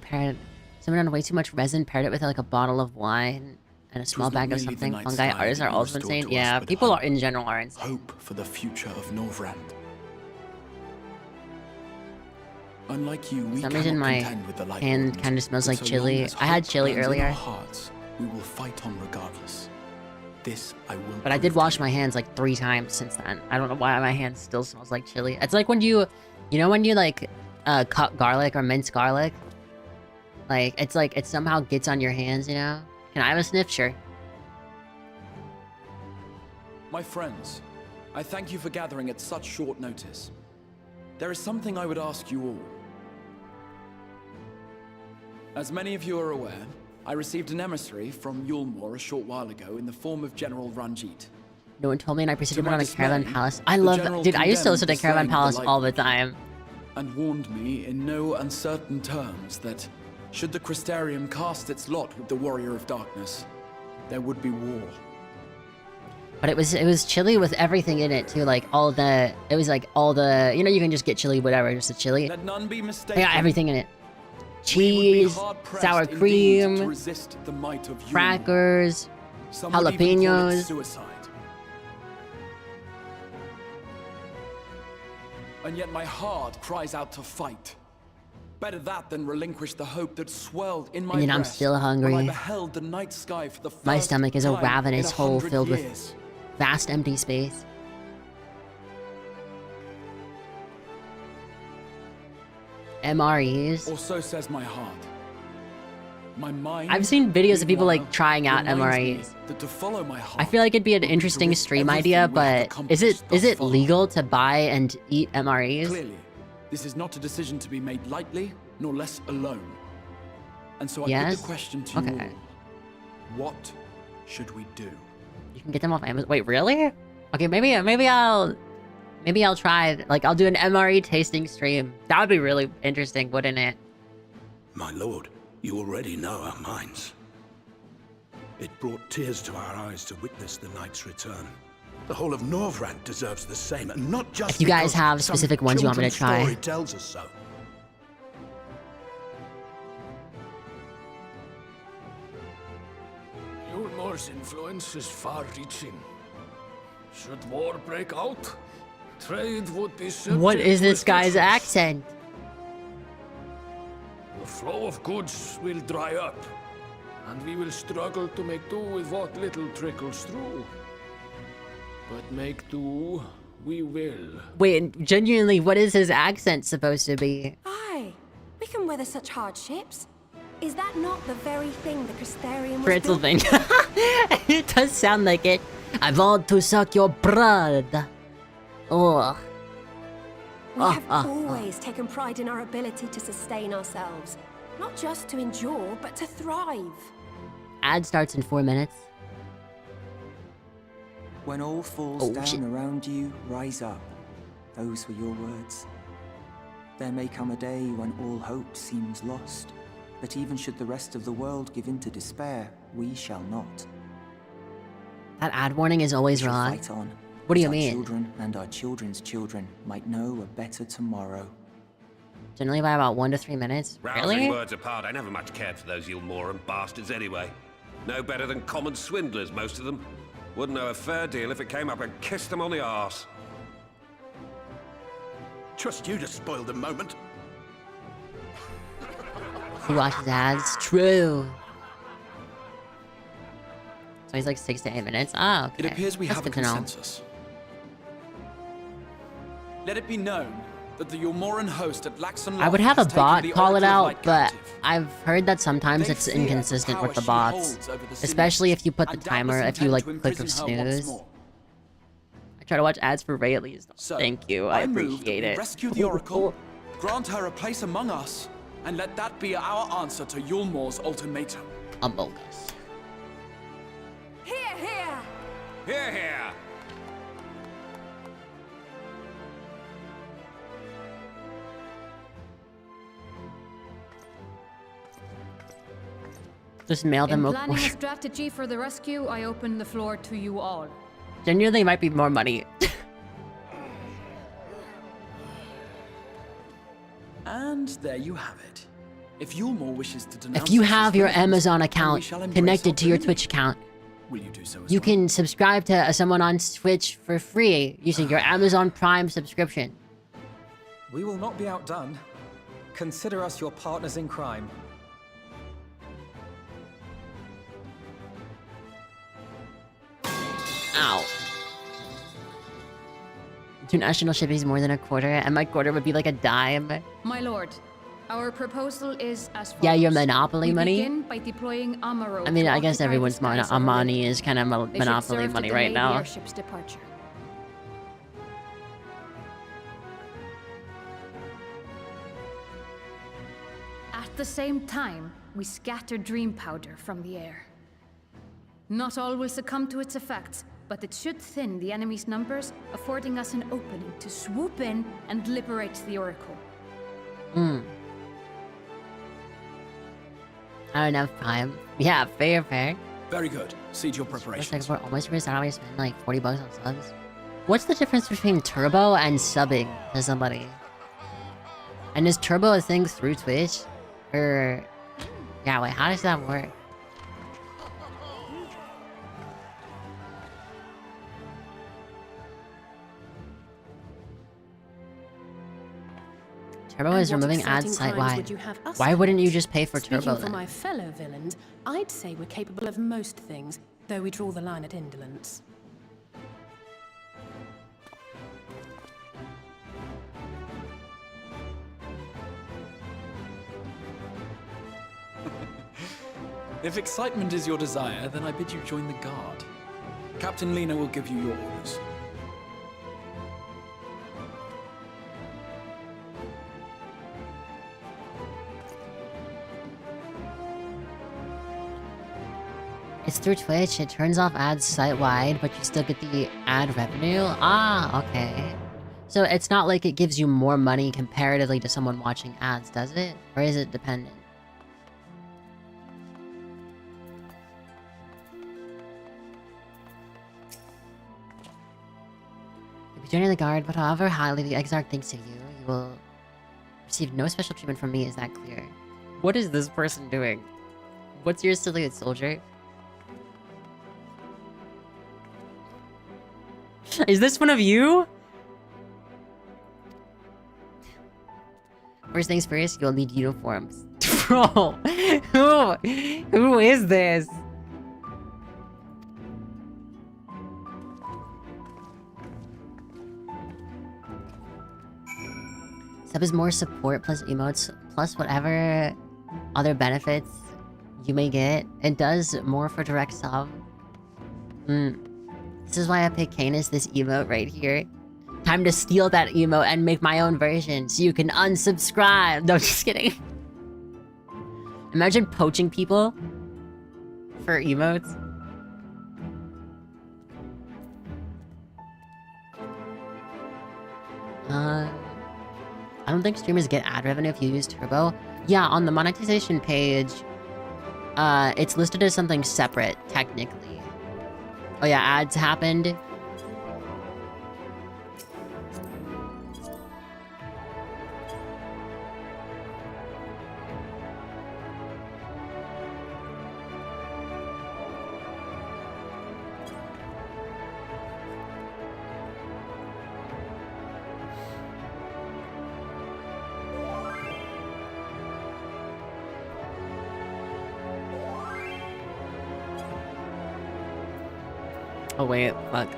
on way too much resin paired it with like a bottle of wine and a small bag of something. Fungi artists are also insane. Yeah, people in general are insane. Hope for the future of Norvrand. Unlike you, we for some reason my hand kind of smells like chili. I had chili earlier. Hearts, we will fight on regardless. This I will. But I did wash my hands like 3 times since then. I don't know why my hand still smells like chili. It's like when you know when you like cut garlic or mince garlic, Like, it somehow gets on your hands, you know? Can I have a sniff? Sure. My friends, I thank you for gathering at such short notice. There is something I would ask you all. As many of you are aware, I received an emissary from Yulmore a short while ago in the form of General Ranjit. No one told me and I proceeded To my on a Caravan dismay, Palace. I the love general dude, I used to listen to condemned the Caravan slaying of the Palace all the Light time. And warned me in no uncertain terms that, should the Crystarium cast its lot with the Warrior of Darkness, there would be war. But it was chili with everything in it too, like all the you know, you can just get chili whatever, just a chili. Let none be mistaken. Yeah, everything in it. We would be Cheese, hard-pressed sour indeed to cream, resist the might of Yulmore. crackers, Some would even call it jalapenos. suicide. And yet my heart cries out to fight. Better that than relinquish the hope that swelled in my And yet I'm breast still when hungry. I beheld the night sky for the first My stomach is a time ravenous in hole 100 filled with years. vast empty space. MREs. Or so says my heart. My mind. I've seen videos of people like meanwhile, trying out reminds me MREs. that to follow my heart I feel like it'd be an would to interesting risk stream everything idea, we have but accomplished is thus it far. legal to buy and eat MREs? Clearly, this is not a decision to be made lightly, nor less alone. And so I put Yes? the question to you Okay. all. What should we do? You can get them off Amazon. Wait, really? Okay, maybe I'll try it. Like, I'll do an MRE tasting stream. That would be really interesting, wouldn't it? My lord, you already know our minds. It brought tears to our eyes to witness the knight's return. The whole of Norvrand deserves the same, and not just If you guys because have some specific ones you want me to children's try. story tells us so. Yulmore's influence is far-reaching. Should war break out, trade would be subject What is to this guy's restrictions. accent? The flow of goods will dry up, and we will struggle to make do with what little trickles through. But make do, we will. Wait, genuinely, what is his accent supposed to be? Aye, we can weather such hardships. Is that not the very thing the Crystarium was built? Transylvania. It does sound like it. I want to suck your blood. Ugh. We have always taken pride in our ability to sustain ourselves. Not just to endure, but to thrive. Ad starts in 4 minutes. When all falls Oh, down shit. around you, rise up. Those were your words. There may come a day when all hope seems lost, but even should the rest of the world give in to despair, we shall not. That ad warning is always We shall wrong. fight on. What do that you our mean? Children and our children's children might know a better tomorrow. Generally by about 1 to 3 minutes. Rousing Really? words apart, I never much cared for those Yulmoran bastards anyway. No better than common swindlers, most of them. Wouldn't know a fair deal if it came up and kissed them on the arse. Trust you to spoil the moment. He watches ads. True. So he's like 6 to 8 minutes. Ah, okay. It appears we That's have a good to know. consensus. Let it be known that the Yulmoran host at Laxon I would have a has taken bot the call it Oracle of out, Light but captive. I've heard that sometimes They it's fear the inconsistent with power the she bots. holds over the Especially if you put the and timer, doubtless if you like intend to click or imprison her once snooze. more. I try to watch ads for Ray at least. So, Thank you, I move that appreciate we it. Rescue the Oracle, grant her a place among us, and let that be our answer to Yulmore's ultimatum. Among Us. Here, here! Here, here! Just mail them In a planning a strategy for the rescue, I open the floor to you all. Genuinely might be more money. And there you have it. If Yulmore wishes to denounce If you us as have your villains, Amazon then we account shall embrace connected to your our Twitch account, Will you do so as you well? can subscribe to someone on Twitch for free using your Amazon Prime subscription. We will not be outdone. Consider us your partners in crime. Ow. International shipping is more than a quarter, and my quarter would be like a dime. My lord, Our proposal is as follows. Yeah, your monopoly we money. Begin by deploying Amaro I mean, to I guess occupy the everyone's skies over money Leyte. is kind of They should monopoly serve to money right delay the now. airship's departure. At the same time, we scatter dream powder from the air. Not all will succumb to its effects, but it should thin the enemy's numbers, affording us an opening to swoop in and liberate the Oracle. Not enough time. Yeah, fair. Very good. See to your Looks preparations. like we're almost ready to already spend like 40 bucks on subs. What's the difference between turbo and subbing to somebody? And is turbo a thing through Twitch? Or... Yeah, wait, how does that work? Turbo is removing ads site-wide. Why wouldn't you just pay for turbo Speaking for then? my fellow villains, I'd say we're capable of most things, though we draw the line at indolence. If excitement is your desire, then I bid you join the guard. Captain Lena will give you your orders. It's through Twitch, it turns off ads site-wide, but you still get the ad revenue? Ah, okay. So it's not like it gives you more money comparatively to someone watching ads, does it? Or is it dependent? You'll be joining the guard, but however highly the Exarch thinks of you, you will receive no special treatment from me, is that clear? What is this person doing? What's your silly soldier? Is this one of you? First things first, you'll need uniforms. Bro, who is this? Sub is more support plus emotes plus whatever other benefits you may get. It does more for direct sub. This is why I picked Canis this emote right here. Time to steal that emote and make my own version so you can unsubscribe. No, just kidding. Imagine poaching people for emotes. I don't think streamers get ad revenue if you use Turbo. Yeah, on the monetization page, it's listed as something separate, technically. Oh yeah, ads happened. Oh wait, fuck.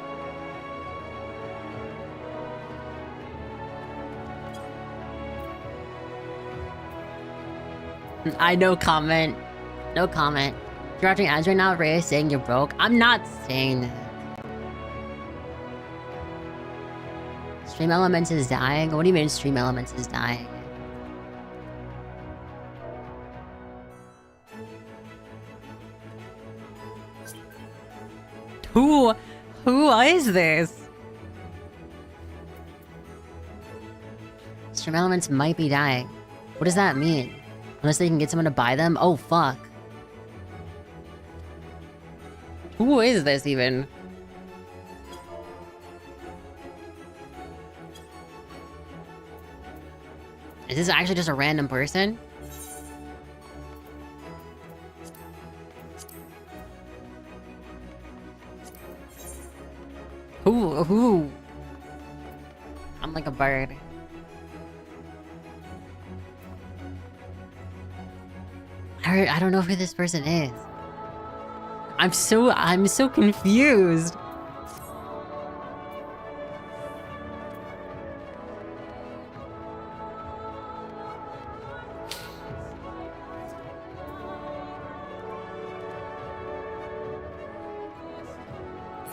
I no comment. No comment. If you're watching ads right now, Ray is saying you're broke. I'm not saying that. Stream Elements is dying? What do you mean Stream Elements is dying? Who is this? Stream Elements might be dying. What does that mean? Unless they can get someone to buy them? Oh, fuck. Who is this, even? Is this actually just a random person? Who? I'm like a bird. I don't know who this person is. I'm so confused.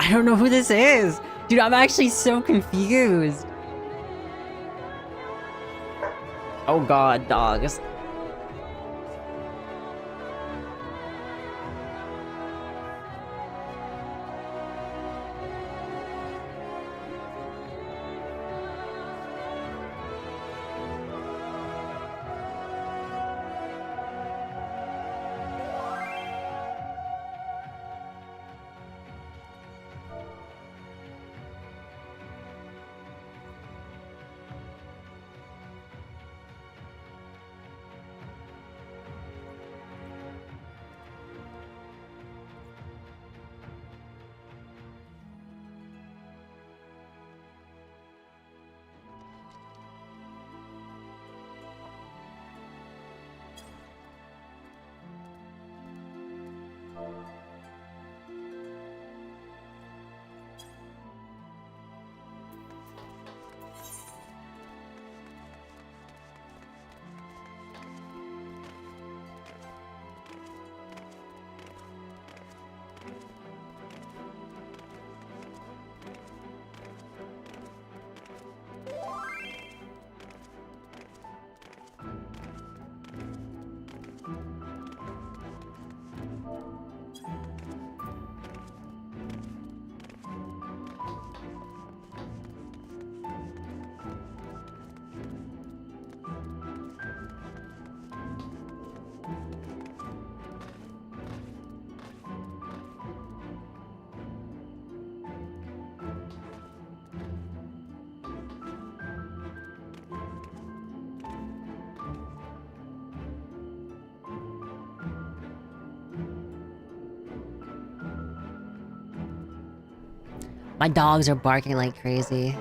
I don't know who this is. Dude, I'm actually so confused. Oh god, dogs. My dogs are barking like crazy.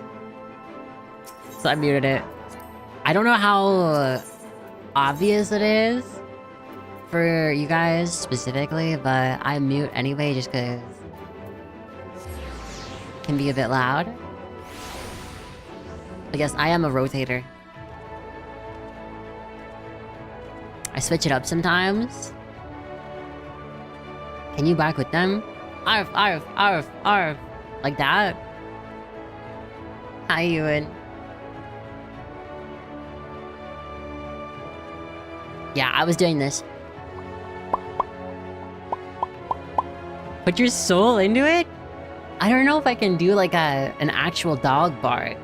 So I muted it. I don't know how obvious it is for you guys specifically, but I mute anyway just because it can be a bit loud. I guess I am a rotator. I switch it up sometimes. Can you bark with them? Arf, arf, arf, arf. Like that? How you doing? Yeah, I was doing this. Put your soul into it? I don't know if I can do like an actual dog bark.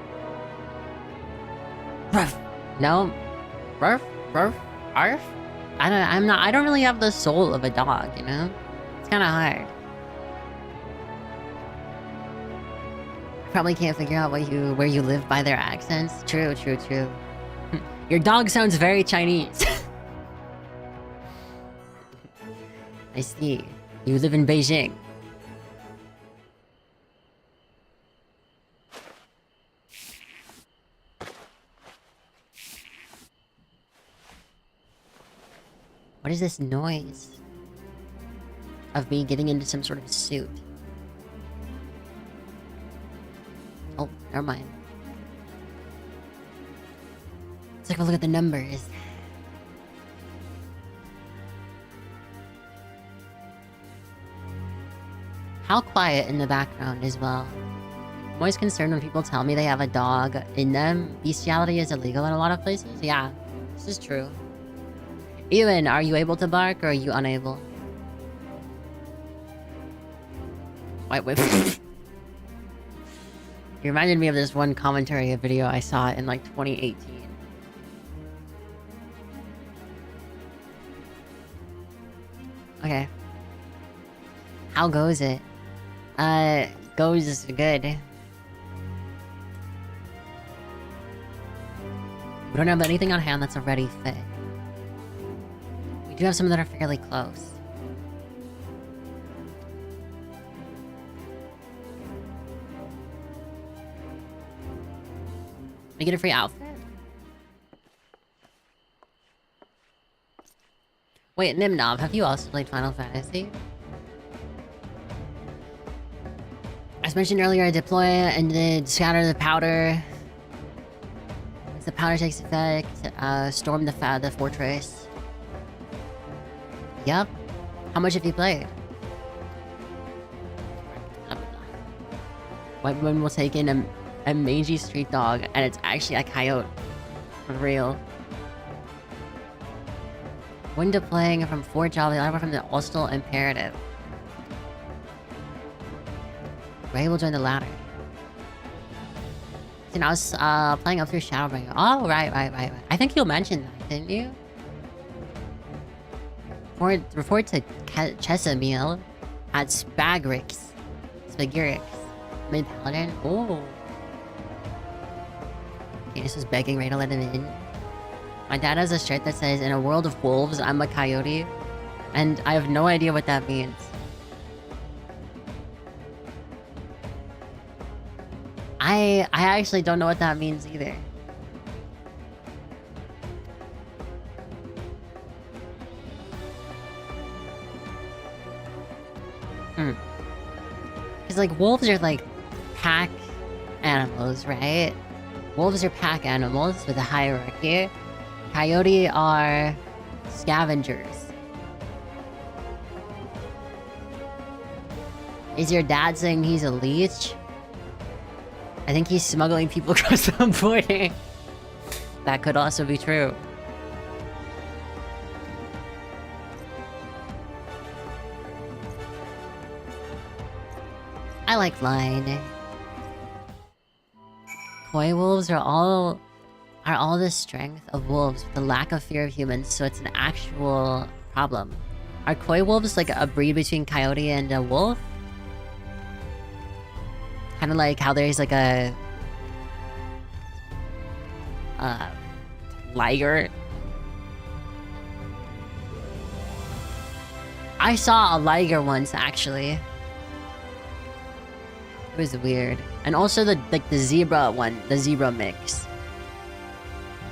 Ruff. No. Ruff, ruff, arf. I don't really have the soul of a dog, you know? It's kinda hard. Probably can't figure out where you live by their accents. True, true, true. Your dog sounds very Chinese. I see. You live in Beijing. What is this noise? Of me getting into some sort of suit. Oh, never mind. Let's take a look at the numbers. How quiet in the background as well. I'm always concerned when people tell me they have a dog in them. Bestiality is illegal in a lot of places. Yeah, this is true. Ewan, are you able to bark or are you unable? Wait. You reminded me of this one commentary video I saw in like 2018. Okay. How goes it? Goes good. We don't have anything on hand that's already fit. We do have some that are fairly close. You get a free outfit? Wait, Nimnov, have you also played Final Fantasy? As mentioned earlier, deploy and then scatter the powder. As the powder takes effect, storm the fortress. Yup. How much have you played? White women will take in a mangy street dog, and it's actually a coyote. For real. When deploying from Fort Jolly, I from the Ostal Imperative. Ray will join the latter. And I was playing up through Shadowbringer. Oh, right. I think you mentioned that, didn't you? Report to Chesamil at Spagrix. Mid Paladin. Oh. Canis was begging Ray to let him in. My dad has a shirt that says, "In a world of wolves, I'm a coyote." And I have no idea what that means. I actually don't know what that means either. Because, like, wolves are, like, pack animals, right? Wolves are pack animals with a hierarchy. Coyote are scavengers. Is your dad saying he's a leech? I think he's smuggling people across the border. That could also be true. I like flying. Koi wolves are all the strength of wolves with the lack of fear of humans, so it's an actual problem. Are koi wolves like a breed between coyote and a wolf? Kind of like how there's like a liger. I saw a liger once, actually. It was weird. And also the zebra one, the zebra mix.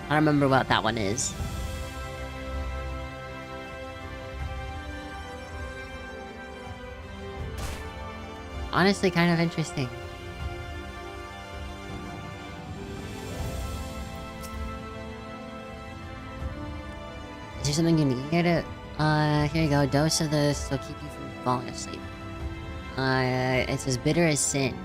I don't remember what that one is. Honestly, kind of interesting. Is there something you need? Here you go. Dose of this will keep you from falling asleep. It's as bitter as sin.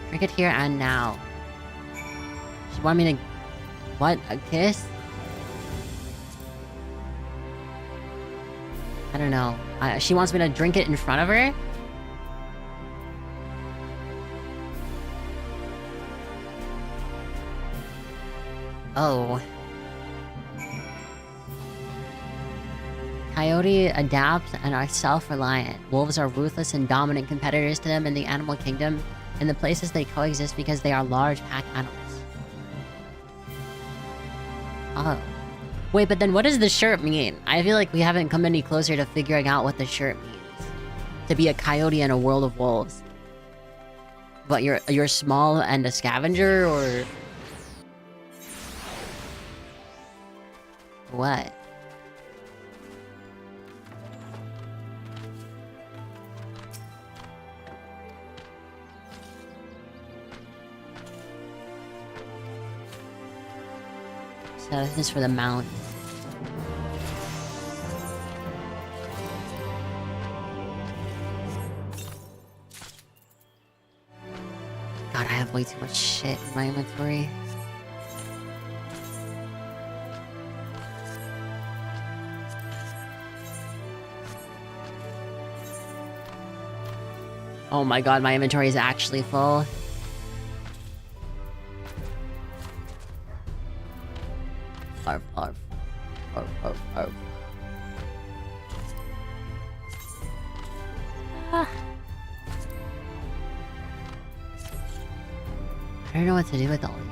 Drink it here and now. She want me to... What? A kiss? I don't know. She wants me to drink it in front of her? Oh. Coyote adapt and are self-reliant. Wolves are ruthless and dominant competitors to them in the animal kingdom, in the places they coexist because they are large pack animals. Oh. Wait, but then what does the shirt mean? I feel like we haven't come any closer to figuring out what the shirt means. To be a coyote in a world of wolves. But you're small and a scavenger, or... What? So this is for the mount. God, I have way too much shit in my inventory. Oh my god, my inventory is actually full. Arf, arf. Arf, arf, arf. Ah. I don't know what to do with all these.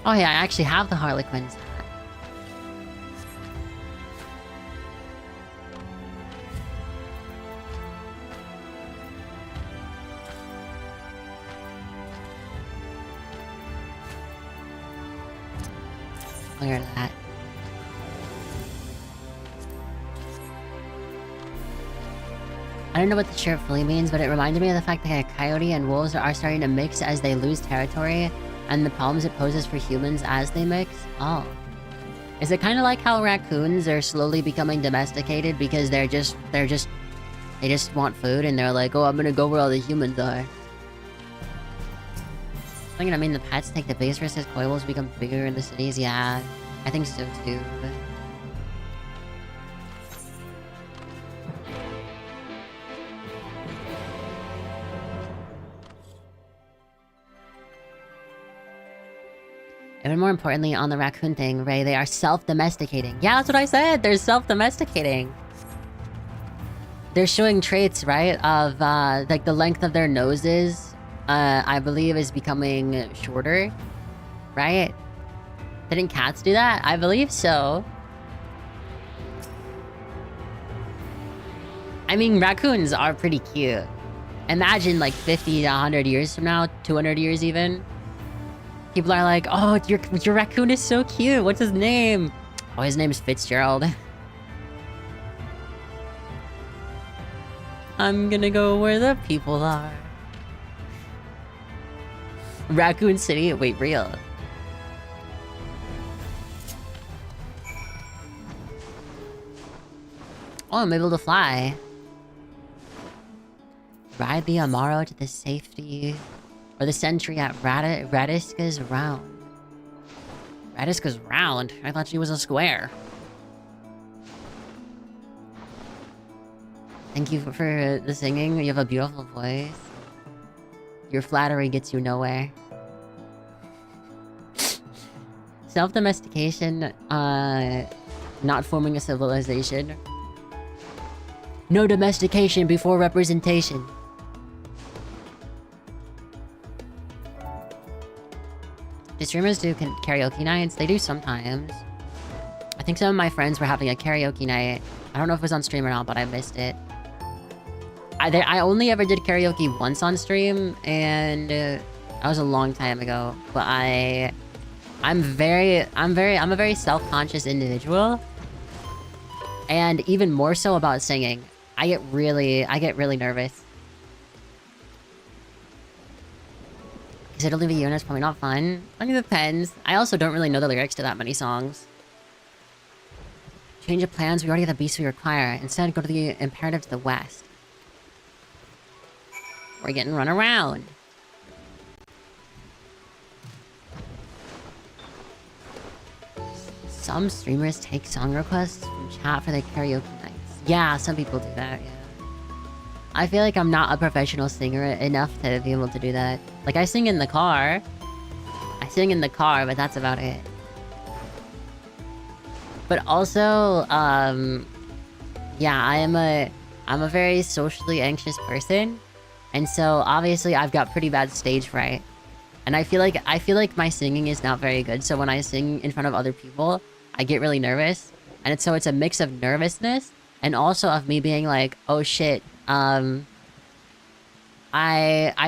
Oh yeah, I actually have the Harlequins hat. Clear that. I don't know what the shirt fully means, but it reminded me of the fact that coyote and wolves are starting to mix as they lose territory, and the problems it poses for humans as they mix. Oh. Is it kind of like how raccoons are slowly becoming domesticated because they just want food and they're like, oh, I'm gonna go where all the humans are. I mean, the pets take the biggest risk as koi wolves become bigger in the cities. Yeah, I think so too. But... Even more importantly, on the raccoon thing, Ray, they are self-domesticating. Yeah, that's what I said! They're self-domesticating! They're showing traits, right, of, like, the length of their noses, I believe is becoming shorter. Right? Didn't cats do that? I believe so. I mean, raccoons are pretty cute. Imagine, like, 50 to 100 years from now, 200 years even. People are like, oh, your raccoon is so cute. What's his name? Oh, his name is Fitzgerald. I'm gonna go where the people are. Raccoon City? Wait, real? Oh, I'm able to fly. Ride the Amaro to the safety... Or the sentry at Radiska's Round. Radiska's Round? I thought she was a square. Thank you for the singing. You have a beautiful voice. Your flattery gets you nowhere. Self-domestication, not forming a civilization. No domestication before representation. Do streamers do karaoke nights? They do sometimes. I think some of my friends were having a karaoke night. I don't know if it was on stream or not, but I missed it. I only ever did karaoke once on stream, and that was a long time ago. But I'm a very self-conscious individual, and even more so about singing. I get really nervous. Is Italy v. Unit's probably not fun? I mean, it depends. I also don't really know the lyrics to that many songs. Change of plans, we already have the beast we require. Instead, go to the imperative to the west. We're getting run around. Some streamers take song requests from chat for their karaoke nights. Yeah, some people do that, yeah. I feel like I'm not a professional singer enough to be able to do that. Like, I sing in the car. But that's about it. But also, yeah, I'm a very socially anxious person. And so, obviously, I've got pretty bad stage fright. And I feel like my singing is not very good, so when I sing in front of other people, I get really nervous. And it's a mix of nervousness, and also of me being like, oh shit, I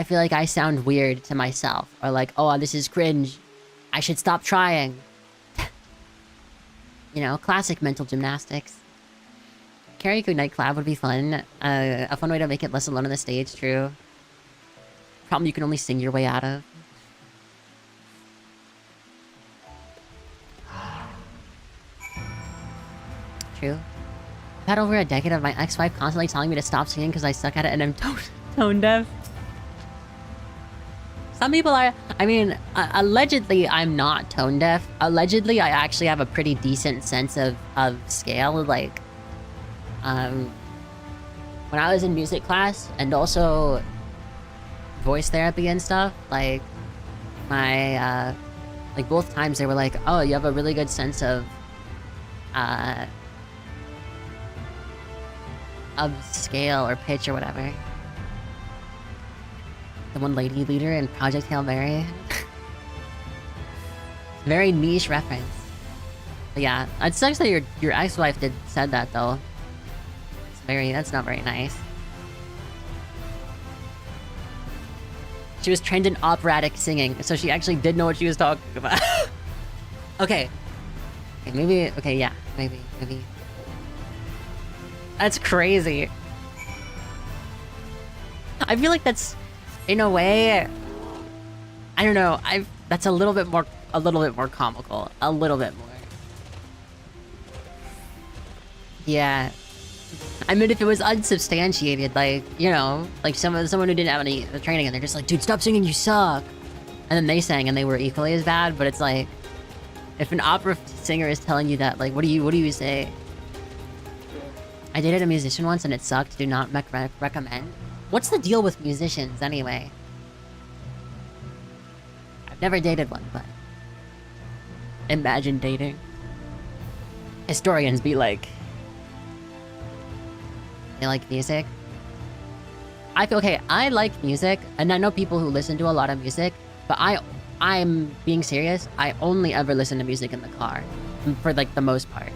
feel like I sound weird to myself. Or like, oh, this is cringe. I should stop trying. You know, classic mental gymnastics. Karaoke night collab would be fun. A fun way to make it less alone on the stage, true. Problem you can only sing your way out of. True. I've had over a decade of my ex-wife constantly telling me to stop singing because I suck at it and I'm tone deaf. Some people are... I mean, allegedly I'm not tone deaf. Allegedly I actually have a pretty decent sense of scale. Like, when I was in music class and also voice therapy and stuff, like, my, like, both times they were like, oh, you have a really good sense of scale or pitch or whatever. The one lady leader in Project Hail Mary. Very niche reference. But yeah, it sucks that your ex-wife said that though. That's not very nice. She was trained in operatic singing, so she actually did know what she was talking about. Okay. Okay, maybe, okay, yeah, maybe. That's crazy. I feel like that's, in a way, I don't know, that's a little bit more comical. A little bit more. Yeah. I mean, if it was unsubstantiated, like, you know, like someone who didn't have any training and they're just like, dude, stop singing, you suck. And then they sang and they were equally as bad, but it's like, if an opera singer is telling you that, like, what do you say? I dated a musician once and it sucked. Do not recommend. What's the deal with musicians anyway? I've never dated one, but imagine dating. Historians be like, they like music. I feel okay. I like music, and I know people who listen to a lot of music, but I'm being serious. I only ever listen to music in the car, for like the most part.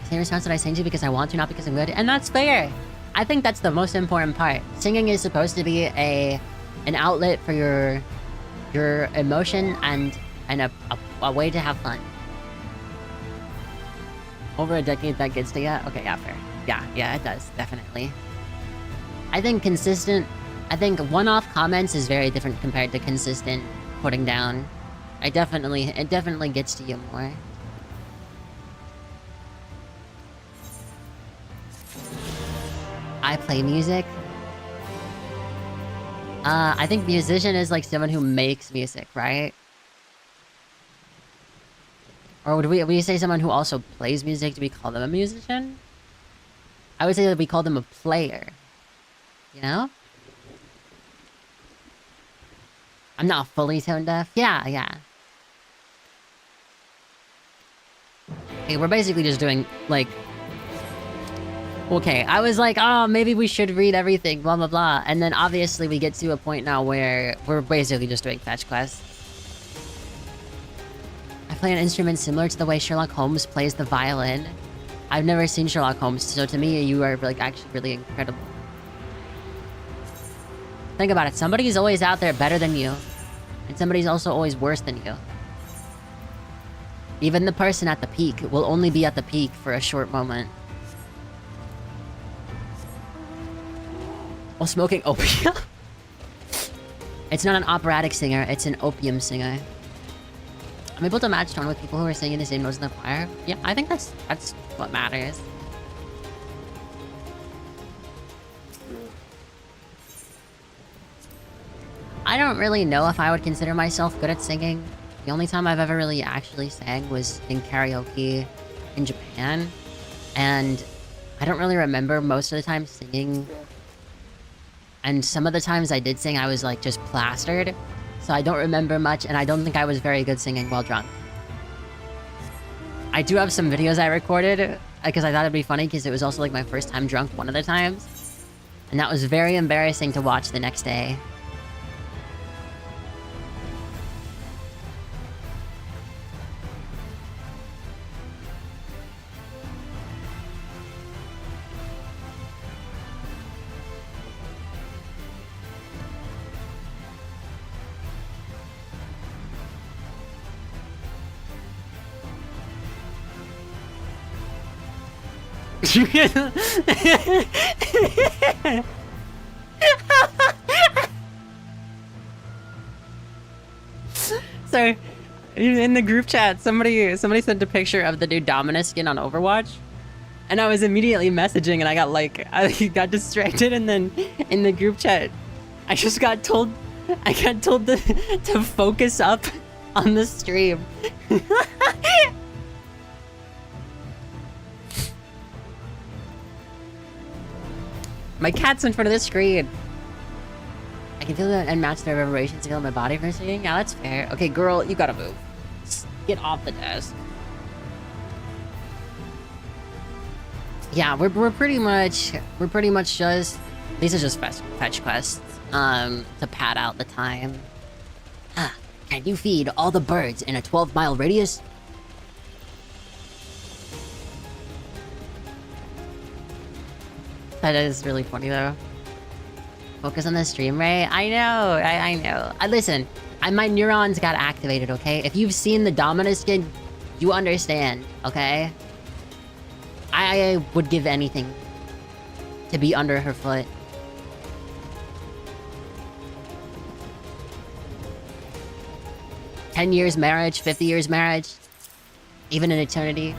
Same response that I sing to because I want to, not because I'm good, and that's fair. I think that's the most important part. Singing is supposed to be an outlet for your emotion and a way to have fun. Over a decade that gets to you? Okay, yeah, fair. Yeah, it does, definitely. I think one-off comments is very different compared to consistent putting down. It definitely gets to you more. I play music. I think musician is like someone who makes music, right? Or would we say someone who also plays music? Do we call them a musician? I would say that we call them a player. You know? I'm not fully tone deaf. Yeah. Okay, we're basically just doing, like... Okay, I was like, oh, maybe we should read everything, blah, blah, blah. And then obviously we get to a point now where we're basically just doing fetch quests. I play an instrument similar to the way Sherlock Holmes plays the violin. I've never seen Sherlock Holmes, so to me, you are like actually really incredible. Think about it, somebody's always out there better than you. And somebody's also always worse than you. Even the person at the peak will only be at the peak for a short moment. While smoking opium? It's not an operatic singer, it's an opium singer. I'm able to match tone with people who are singing the same notes in the choir. Yeah, I think that's what matters. I don't really know if I would consider myself good at singing. The only time I've ever really actually sang was in karaoke in Japan. And I don't really remember most of the time singing. And some of the times I did sing, I was like just plastered. So I don't remember much, and I don't think I was very good singing while drunk. I do have some videos I recorded, because I thought it'd be funny, because it was also like my first time drunk one of the times. And that was very embarrassing to watch the next day. So, in the group chat, somebody sent a picture of the dude Dominus skin on Overwatch, and I was immediately messaging, and I got distracted, and then in the group chat, I got told to focus up on the stream. My cat's in front of the screen. I can feel the unmatched reverberations feel in my body for singing. Yeah, that's fair. Okay, girl, you gotta move. Just get off the desk. Yeah, we're pretty much just, these are just fetch quests to pad out the time. Can you feed all the birds in a 12-mile radius? That is really funny though. Focus on the stream, right? I know. Listen, My neurons got activated, okay? If you've seen the Dominus skin, you understand, okay? I would give anything to be under her foot. $10 marriage, 50 years marriage, even an eternity.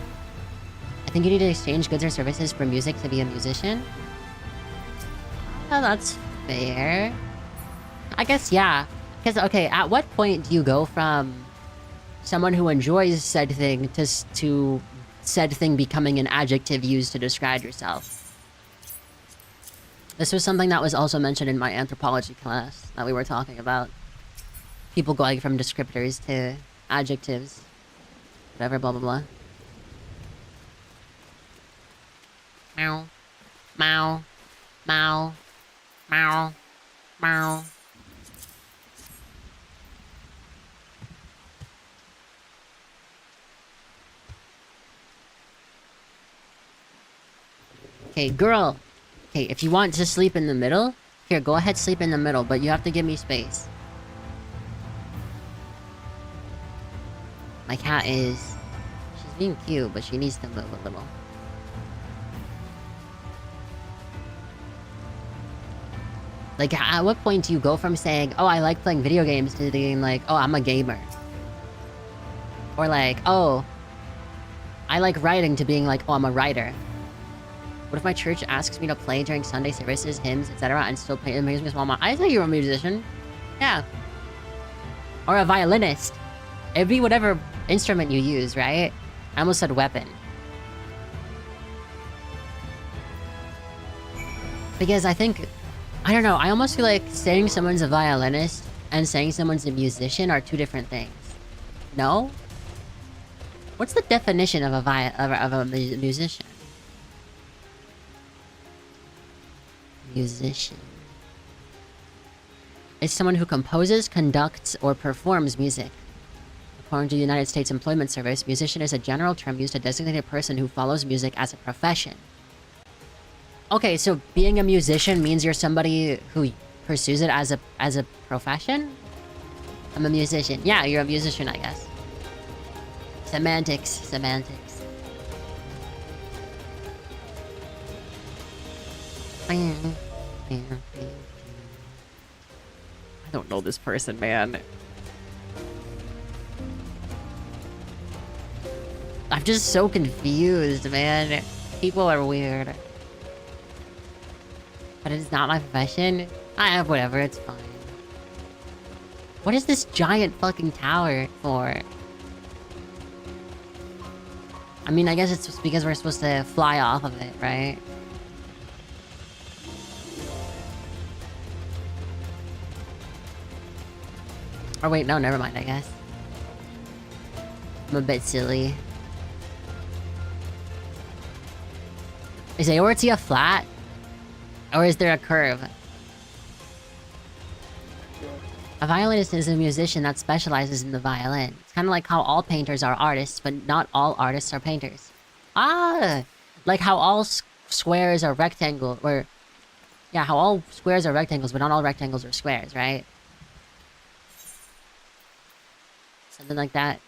I think you need to exchange goods or services for music to be a musician. Oh, that's fair. I guess, yeah. Because, okay, at what point do you go from someone who enjoys said thing to said thing becoming an adjective used to describe yourself? This was something that was also mentioned in my anthropology class that we were talking about. People going from descriptors to adjectives. Whatever, blah, blah, blah. Meow. Meow. Meow. Meow. Meow. Okay, girl. Okay, if you want to sleep in the middle, here, go ahead, sleep in the middle, but you have to give me space. My cat is... she's being cute, but she needs to move a little. Like, at what point do you go from saying, oh, I like playing video games, to being like, oh, I'm a gamer? Or like, oh, I like writing, to being like, oh, I'm a writer. What if my church asks me to play during Sunday services, hymns, etc., and still play? It makes me small. I think you're a musician. Yeah. Or a violinist. It'd be whatever instrument you use, right? I almost said weapon. Because I think... I don't know, I almost feel like saying someone's a violinist and saying someone's a musician are two different things. No? What's the definition of a musician? Musician is someone who composes, conducts, or performs music. According to the United States Employment Service, musician is a general term used to designate a person who follows music as a profession. Okay, so being a musician means you're somebody who pursues it as a profession? I'm a musician. Yeah, you're a musician, I guess. Semantics, semantics. I don't know this person, man. I'm just so confused, man. People are weird. But it's not my profession? I have whatever, it's fine. What is this giant fucking tower for? I mean, I guess it's just because we're supposed to fly off of it, right? Or wait, no, never mind, I guess. I'm a bit silly. Is aortia flat? Or is there a curve? A violinist is a musician that specializes in the violin. It's kind of like how all painters are artists, but not all artists are painters. Ah! Like how all squares are rectangles, or... yeah, how all squares are rectangles, but not all rectangles are squares, right? Something like that.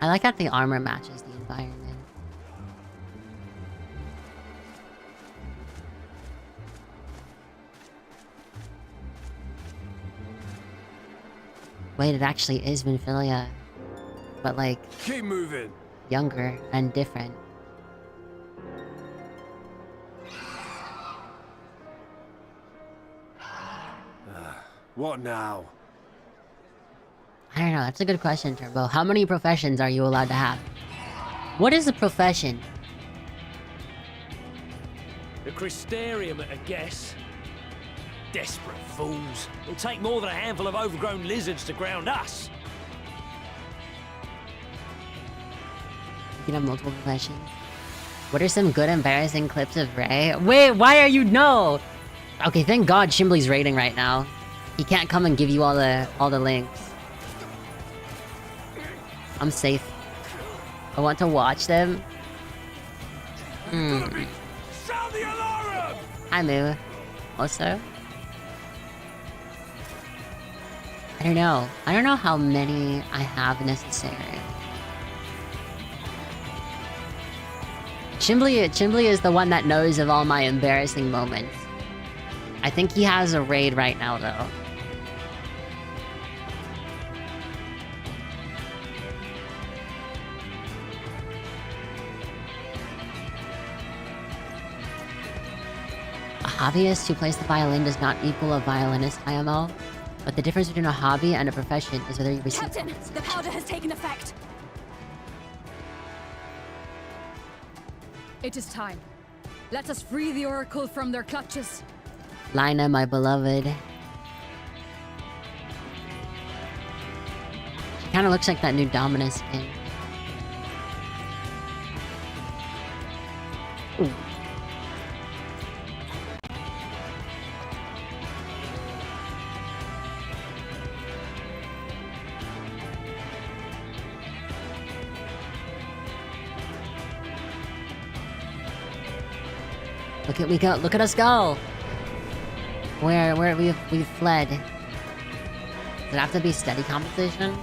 I like that the armor matches the environment. Wait, it actually is Minfilia. But like... keep moving. Younger and different. What now? I don't know, that's a good question, Turbo. How many professions are you allowed to have? What is a profession? The Crystarium, I guess. Desperate fools. It'll take more than a handful of overgrown lizards to ground us. You can have multiple professions. What are some good embarrassing clips of Ray? Wait, why are you... no! Okay, thank God Shimbly's raiding right now. He can't come and give you all the links. I'm safe. I want to watch them. Sound the alarm! Hi, Moo. Also, I don't know. I don't know how many I have necessary. Chimbly is the one that knows of all my embarrassing moments. I think he has a raid right now, though. A hobbyist who plays the violin does not equal a violinist, IMO. But the difference between a hobby and a profession is whether you receive... Captain, the powder has taken effect. It is time. Let us free the Oracle from their clutches. Lina, my beloved. She kind of looks like that new Dominus skin. Ooh. Look at us go! Where we've fled. Does it have to be steady competition?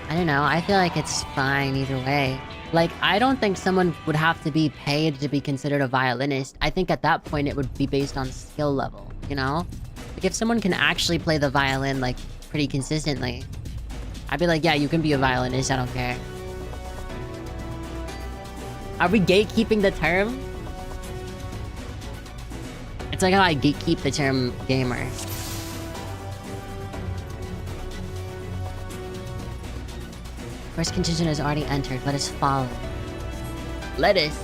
I don't know, I feel like it's fine either way. Like, I don't think someone would have to be paid to be considered a violinist. I think at that point it would be based on skill level, you know? Like, if someone can actually play the violin, like, pretty consistently, I'd be like, yeah, you can be a violinist, I don't care. Are we gatekeeping the term? It's like how I gatekeep the term gamer. First contingent has already entered. Let us follow. Let us.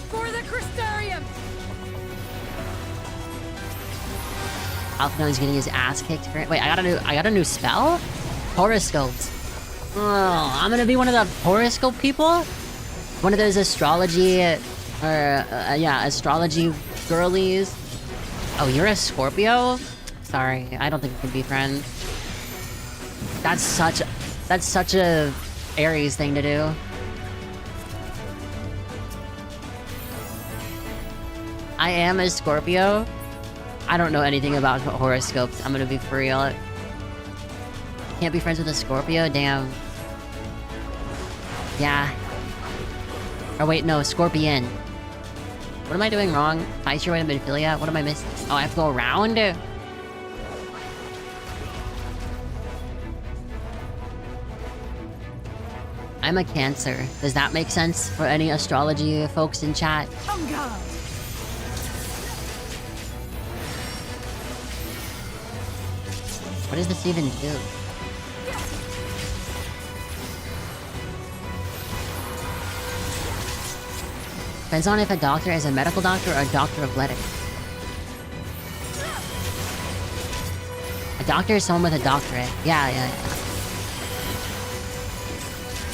For the Crystarium! Alphino's getting his ass kicked. Wait, I got a new spell? Horoscopes. Oh, I'm gonna be one of the horoscope people? One of those astrology, astrology girlies. Oh, you're a Scorpio? Sorry, I don't think we can be friends. That's such a Aries thing to do. I am a Scorpio. I don't know anything about horoscopes. I'm gonna be for real. Can't be friends with a Scorpio? Damn. Yeah. Or wait, no, Scorpion. What am I doing wrong? Fight your way to Midphilia? What am I missing? Oh, I have to go around? I'm a Cancer. Does that make sense for any astrology folks in chat? On guard! What does this even do? Depends on if a doctor is a medical doctor or a doctor of letters. A doctor is someone with a doctorate. Yeah.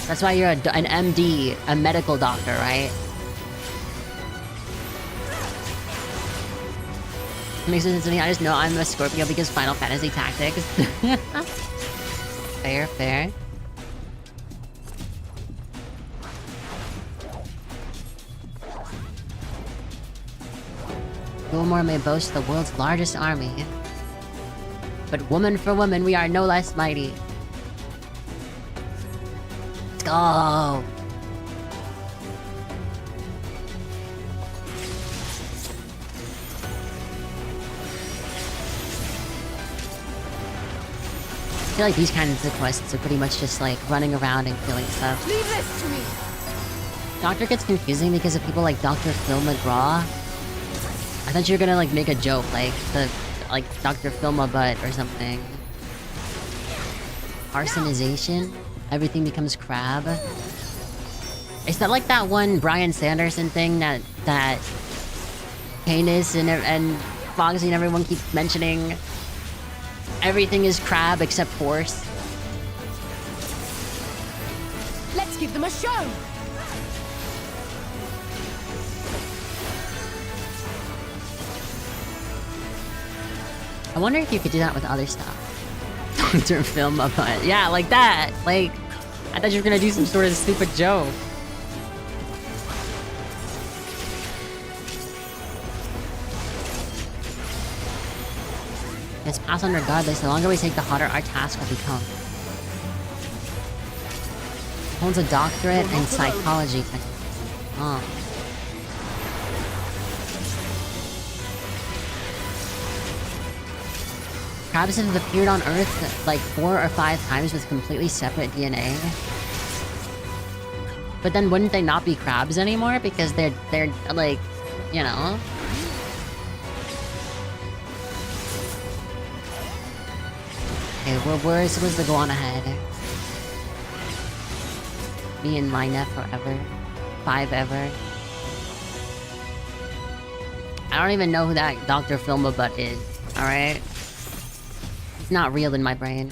That's why you're an MD, a medical doctor, right? Makes sense to me. I just know I'm a Scorpio because Final Fantasy Tactics. Fair. Gilmore may boast the world's largest army. But woman for woman, we are no less mighty. Let's go! I feel like these kinds of quests are pretty much just like running around and killing stuff. Leave this to me! Doctor gets confusing because of people like Dr. Phil McGraw. I thought you were gonna like make a joke like Dr. Phil my butt or something. Arsonization? Everything becomes crab? Is that like that one Brian Sanderson thing that Canis and Foxy and everyone keeps mentioning? Everything is crab except force. Let's give them a show! I wonder if you could do that with other stuff. Dr. Film up on it. Yeah, like that. Like, I thought you were gonna do some sort of stupid joke. It's passed on regardless. The longer we take, the harder our task will become. Holds a doctorate in psychology. Oh. Crabs have appeared on Earth like 4 or 5 times with completely separate DNA. But then wouldn't they not be crabs anymore? Because they're like, you know. Okay, well, where is supposed to go on ahead? Me and my net forever. 5 ever. I don't even know who that Dr. Filmabutt is, alright? He's not real in my brain.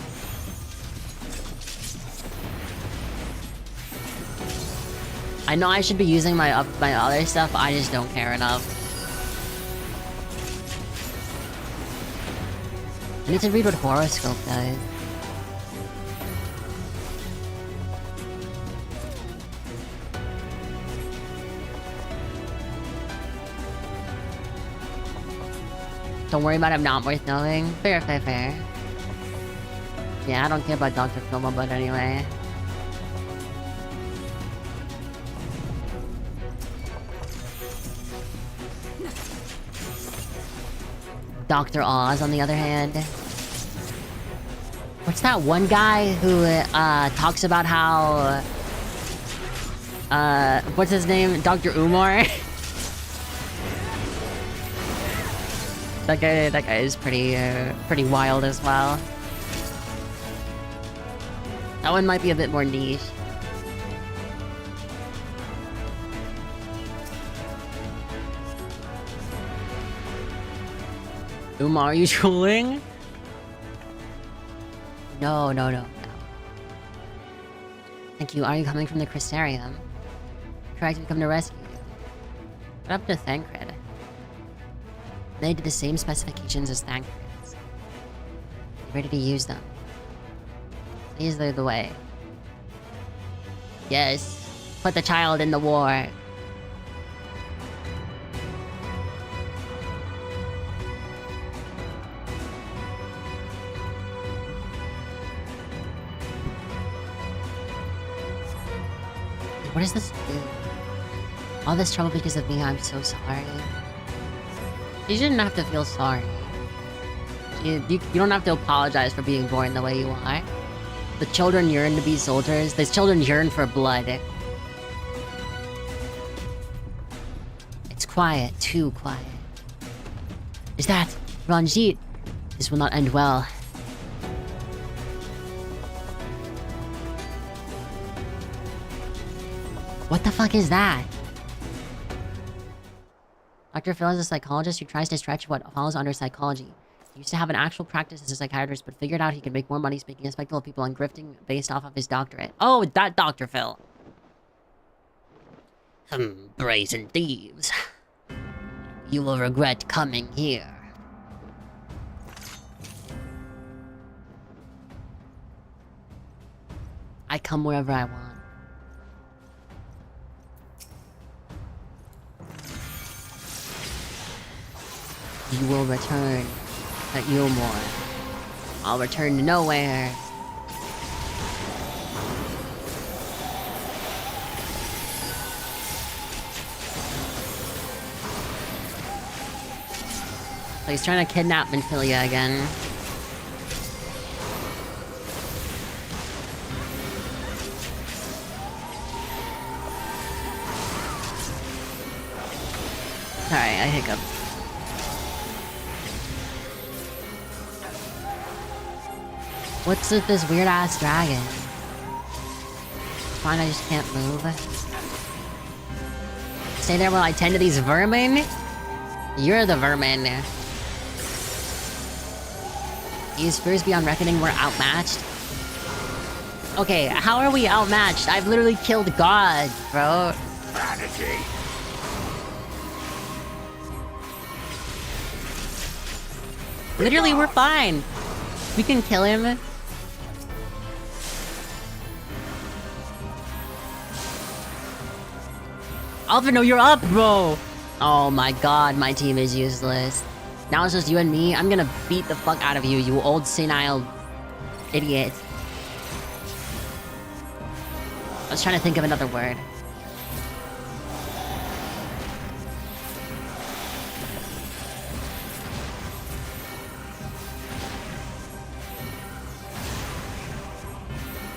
I know I should be using my other stuff, I just don't care enough. I need to read what horoscope does. Don't worry about him not worth knowing. Fair, fair, fair. Yeah, I don't care about Dr. Filmabutt anyway. Dr. Oz, on the other hand. What's that one guy who, talks about how... what's his name? Dr. Umar? That guy is pretty wild as well. That one might be a bit more niche. Umar, are you trolling? No. Thank you. Are you coming from the Crystarium? Trying to come to rescue you. What up to Thancred? They did the same specifications as Thancred's. You ready to use them? Please lead the way. Yes. Put the child in the war. What does this do? All this trouble because of me, I'm so sorry. You shouldn't have to feel sorry. You don't have to apologize for being born the way you are. The children yearn to be soldiers. These children yearn for blood. It's quiet, too quiet. Is that Ranjit? This will not end well. What the fuck is that? Dr. Phil is a psychologist who tries to stretch what follows under psychology. He used to have an actual practice as a psychiatrist, but figured out he could make more money speaking a spectacle of people and grifting based off of his doctorate. Oh, that Dr. Phil. Brazen thieves. You will regret coming here. I come wherever I want. You will return at Yulmore. I'll return to nowhere. So he's trying to kidnap Minfilia again. Sorry, I hiccuped. What's with this weird-ass dragon? Fine, I just can't move. Stay there while I tend to these vermin? You're the vermin. These spheres beyond reckoning were outmatched. Okay, how are we outmatched? I've literally killed God, bro. Vanity. Literally, we're fine. We can kill him. Alvino, you're up, bro! Oh my god, my team is useless. Now it's just you and me. I'm gonna beat the fuck out of you, you old senile idiot. I was trying to think of another word.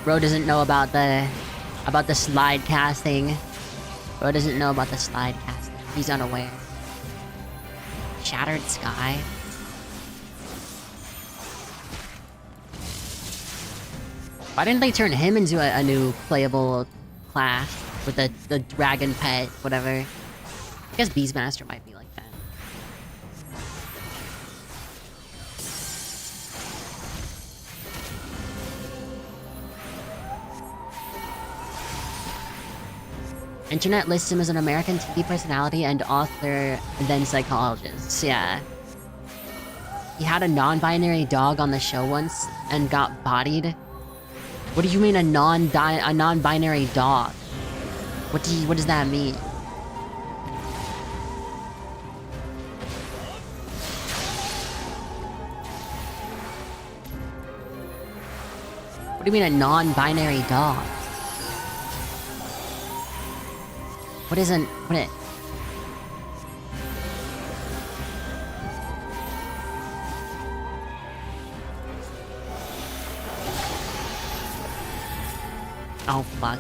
Bro doesn't know about the slide casting. Bro doesn't know about the slide casting. He's unaware. Shattered sky. Why didn't they turn him into a new playable class with the dragon pet, whatever? I guess Beastmaster might be like that. Internet lists him as an American TV personality and author, then psychologist. Yeah. He had a non-binary dog on the show once and got bodied. What do you mean a non-binary dog? What does that mean? What do you mean a non-binary dog? What isn't... What it... Oh, fuck.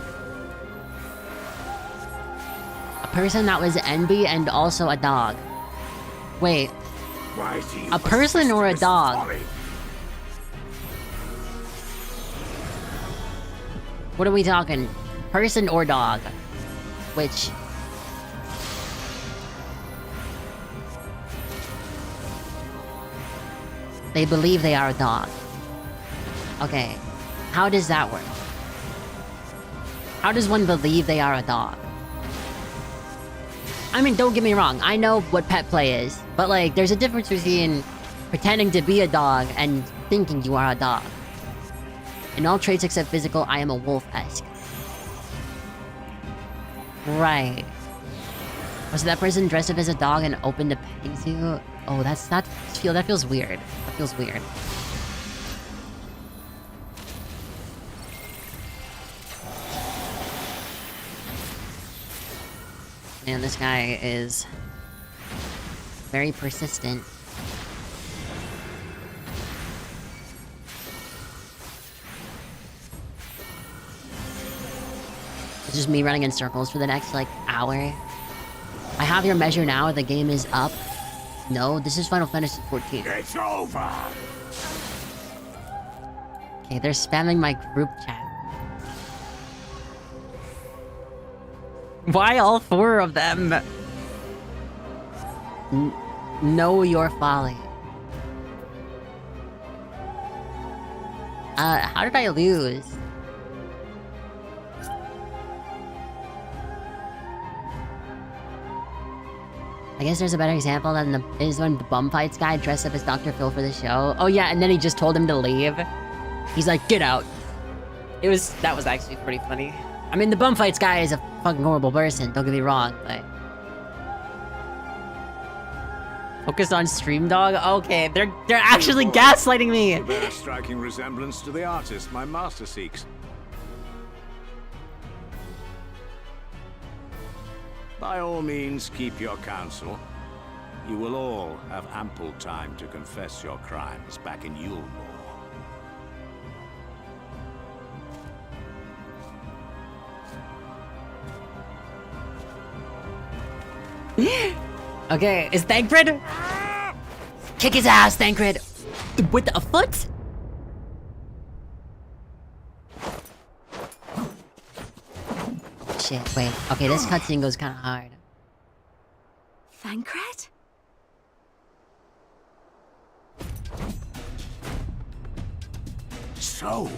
A person that was envy and also a dog. Wait. A person or a dog? What are we talking? Person or dog? Which... They believe they are a dog. Okay. How does that work? How does one believe they are a dog? I mean, don't get me wrong. I know what pet play is. But, like, there's a difference between pretending to be a dog and thinking you are a dog. In all traits except physical, I am a wolf-esque. Right. Was that person dressed up as a dog and opened a petting zoo? Oh, that feels weird. That feels weird. Man, this guy is very persistent. It's just me running in circles for the next, like, hour. I have your measure now, the game is up. No, this is Final Fantasy XIV. It's over! Okay, they're spamming my group chat. Why all four of them? Know your folly. How did I lose? I guess there's a better example than is when the bum fights guy dressed up as Dr. Phil for the show. Oh yeah, and then he just told him to leave. He's like, get out. That was actually pretty funny. I mean, the bum fights guy is a fucking horrible person, don't get me wrong, but... Focus on stream dog? Okay, they're actually gaslighting me! You bear a striking resemblance to the artist my master seeks. By all means, keep your counsel. You will all have ample time to confess your crimes back in Yulmore. Okay, is Thancred? Kick his ass, Thancred! With a foot? Shit, wait. Okay, this cutscene goes kinda hard. Thancred? So,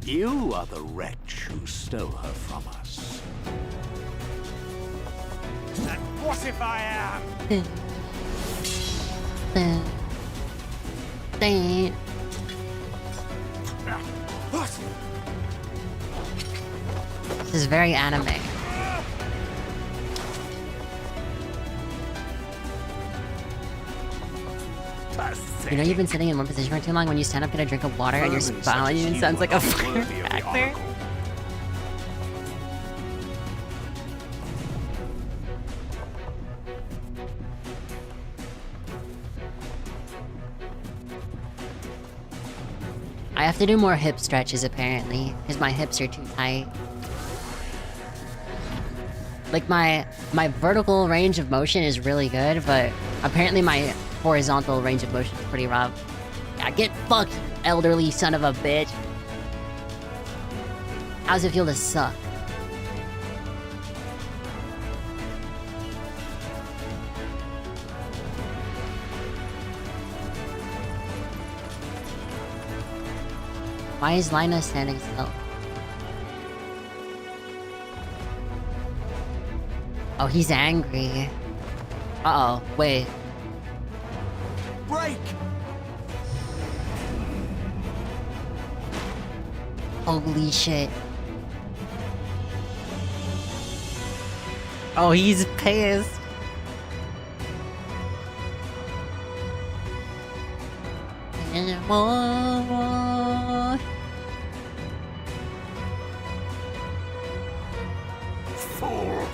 you are the wretch who stole her from us. And what if I am? Dang. What? This is very anime. You know you've been sitting in one position for too long when you stand up, get a drink of water, and your spine sounds like a firecracker. I have to do more hip stretches apparently, because my hips are too tight. Like my vertical range of motion is really good, but apparently my horizontal range of motion is pretty rough. Yeah, get fucked, elderly son of a bitch. How's it feel to suck? Why is Lina standing still? Oh, he's angry. Uh-oh, wait. Break! Holy shit. Oh, he's pissed. Fool!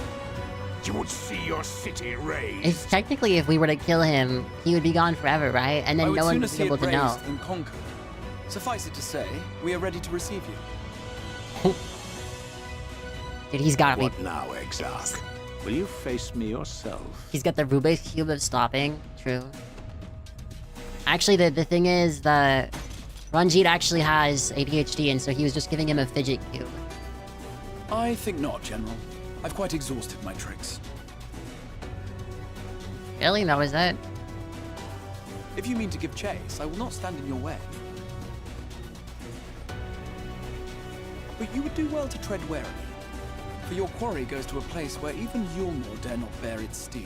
You would see your city razed. It's technically, if we were to kill him, he would be gone forever, right? And then no one would be able to know. And conquered. Suffice it to say, we are ready to receive you. Dude, he's gotta What be... now, Exarch? Will you face me yourself? He's got the Rubik's Cube of stopping. True. Actually, the thing is that Ranjit actually has ADHD, and so he was just giving him a fidget cube. I think not, General. I've quite exhausted my tricks. Really? That was it? If you mean to give chase, I will not stand in your way. But you would do well to tread warily, for your quarry goes to a place where even Yulmor dare not bear its steel.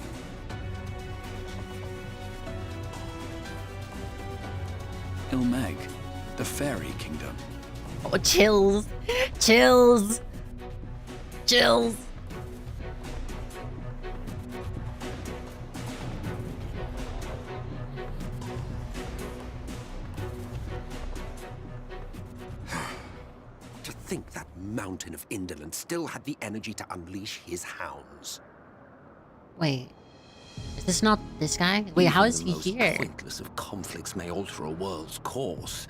Ilmeg, the fairy kingdom. Oh, chills. Chills. Chills. To think that mountain of indolence still had the energy to unleash his hounds. Wait. Is this not this guy? Wait, how is he here? The most pointless of conflicts may alter a world's course.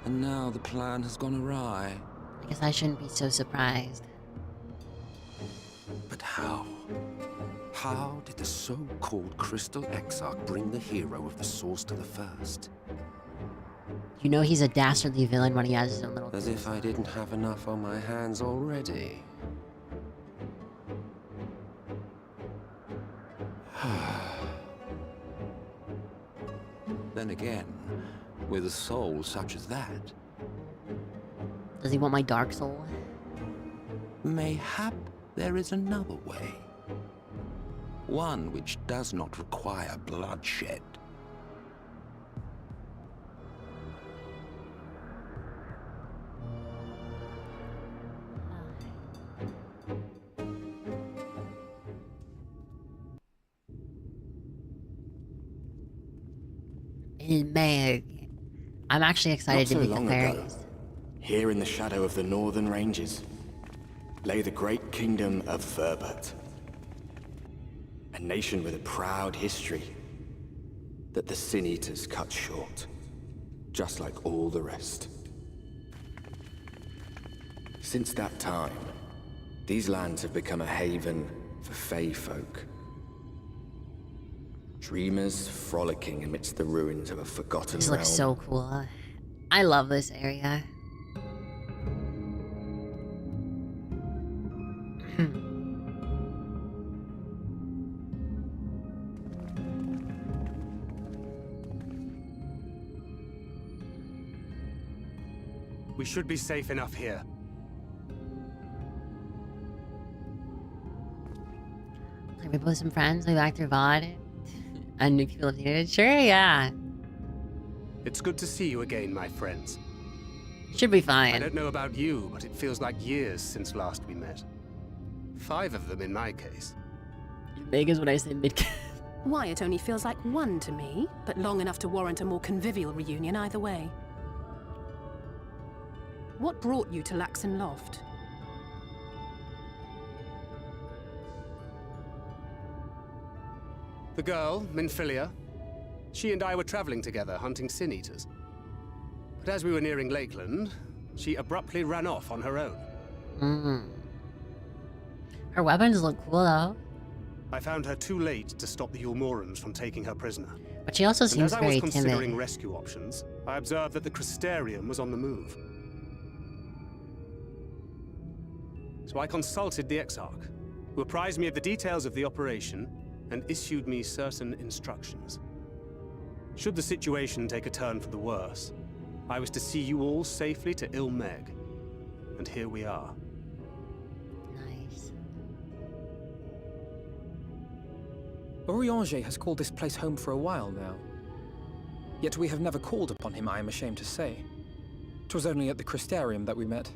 And now the plan has gone awry. I guess I shouldn't be so surprised. But how? How did the so-called Crystal Exarch bring the hero of the Source to the First? You know he's a dastardly villain when he has his own little... As if I didn't have enough on my hands already. Then again, with a soul such as that... Does he want my dark soul? Mayhap there is another way. One which does not require bloodshed. Meg. I'm actually excited to meet the fairies. Here in the shadow of the northern ranges lay the great kingdom of Verbert. A nation with a proud history that the Sin Eaters cut short, just like all the rest. Since that time, these lands have become a haven for Fey folk. Dreamers frolicking amidst the ruins of a forgotten This realm. looks so cool. I love this area. We should be safe enough here. Can we put some friends? We back through VOD? And new people if needed? Sure, yeah. It's good to see you again, my friends. Should be I fine. don't know about you, but it feels like years since last we met. 5 of them in my case. Big is what I say mid. Why, it only feels like one to me, but long enough to warrant a more convivial reunion either way. What brought you to Laxon Loft? The girl, Minfilia, she and I were traveling together, hunting sin eaters. But as we were nearing Lakeland, she abruptly ran off on her own. Her weapons look cool though. I found her too late to stop the Ulmorans from taking her prisoner. But she also seems as I very was considering timid. rescue options, I observed that the Crystarium was on the move. So I consulted the Exarch, who apprised me of the details of the operation and issued me certain instructions. Should the situation take a turn for the worse, I was to see you all safely to Ilmeg. And here we are. Nice. Orianger has called this place home for a while now. Yet we have never called upon him, I am ashamed to say. 'Twas only at the Crystarium that we met.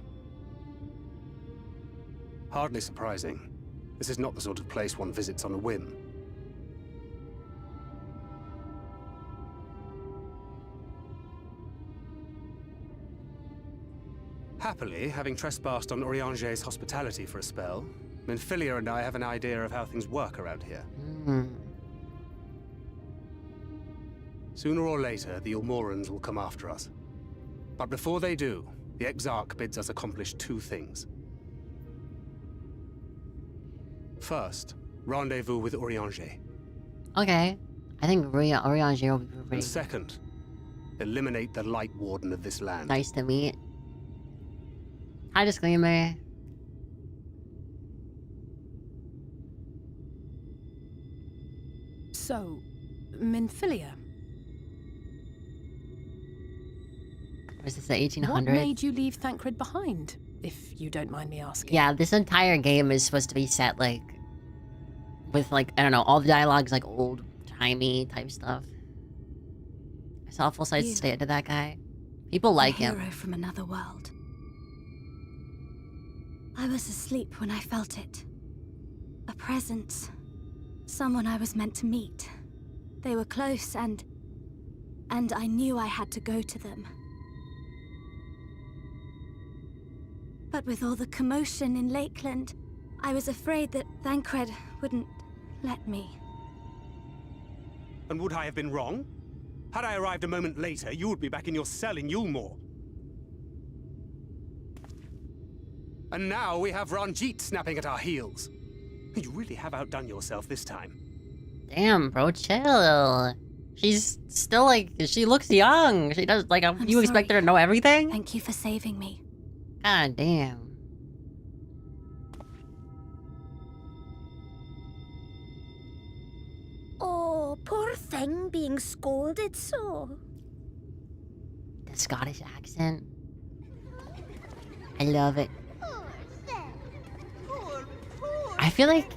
Hardly surprising. This is not the sort of place one visits on a whim. Happily, having trespassed on Orianger's hospitality for a spell, Minfilia and I have an idea of how things work around here. Sooner or later, the Ulmorans will come after us. But before they do, the Exarch bids us accomplish 2 things. First, rendezvous with Orianger. Okay. I think Orianger will be pretty And second, eliminate the Light Warden of this land. nice to meet. Hi, disclaimer. So, Minfilia, Was this the 1800s? what made you leave Thancred behind, if you don't mind me asking? Yeah, this entire game is supposed to be set, like, with, like, I don't know, all the dialogue's, like, old-timey type stuff. I saw a full-size You. state to that guy. People like a him. hero from another world. I was asleep when I felt it. A presence. Someone I was meant to meet. They were close and I knew I had to go to them. But with all the commotion in Lakeland, I was afraid that Thancred wouldn't let me. And would I have been wrong? Had I arrived a moment later, you would be back in your cell in Yulmore. And now we have Ranjit snapping at our heels. You really have outdone yourself this time. Damn, bro, chill. She's still, like, she looks young. She does, like, you expect her to know everything? Thank you for saving me. God damn. Oh, poor thing being scolded so. The Scottish accent. I love it. I feel like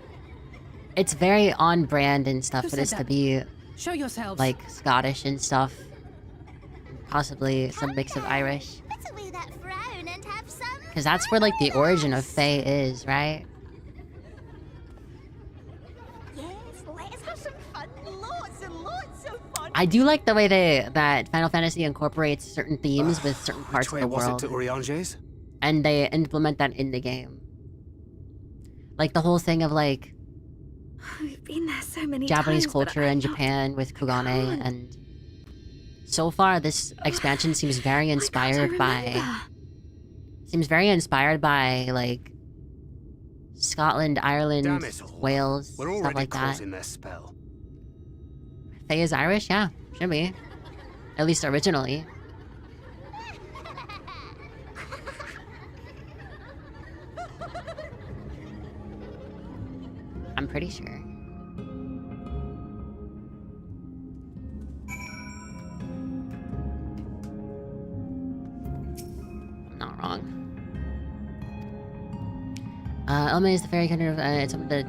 it's very on brand and stuff Who for said this to that? be Show yourselves. like Scottish and stuff. Possibly some mix of Irish. Better with that frown and have some. Because that's where like the origin of Fae is, right? Yes, let's have some fun. Lots and lots of fun. I do like the way that Final Fantasy incorporates certain themes with certain parts of Which way the was world. it to Orianger's? And they implement that in the game. Like the whole thing of like We've been there so many Japanese times, but culture I'm in not- Japan with Kugane, can't. and so far this expansion seems very inspired by like Scotland, Ireland, Damn it all. Wales, We're stuff already like caught that. in their spell. Faye is Irish, yeah, should be, at least originally. I'm pretty sure. I'm not wrong. Elma is the fairy queen of the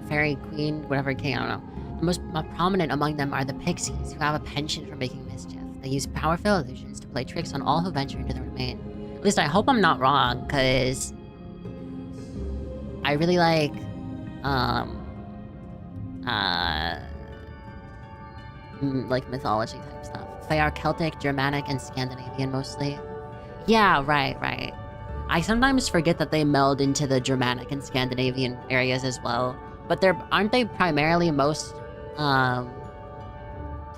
fairy queen, whatever king, I don't know. The most prominent among them are the pixies, who have a penchant for making mischief. They use powerful illusions to play tricks on all who venture into their domain. At least I hope I'm not wrong, because I really like, like mythology type stuff. They are Celtic, Germanic, and Scandinavian mostly. Yeah, right. I sometimes forget that they meld into the Germanic and Scandinavian areas as well. But aren't they primarily most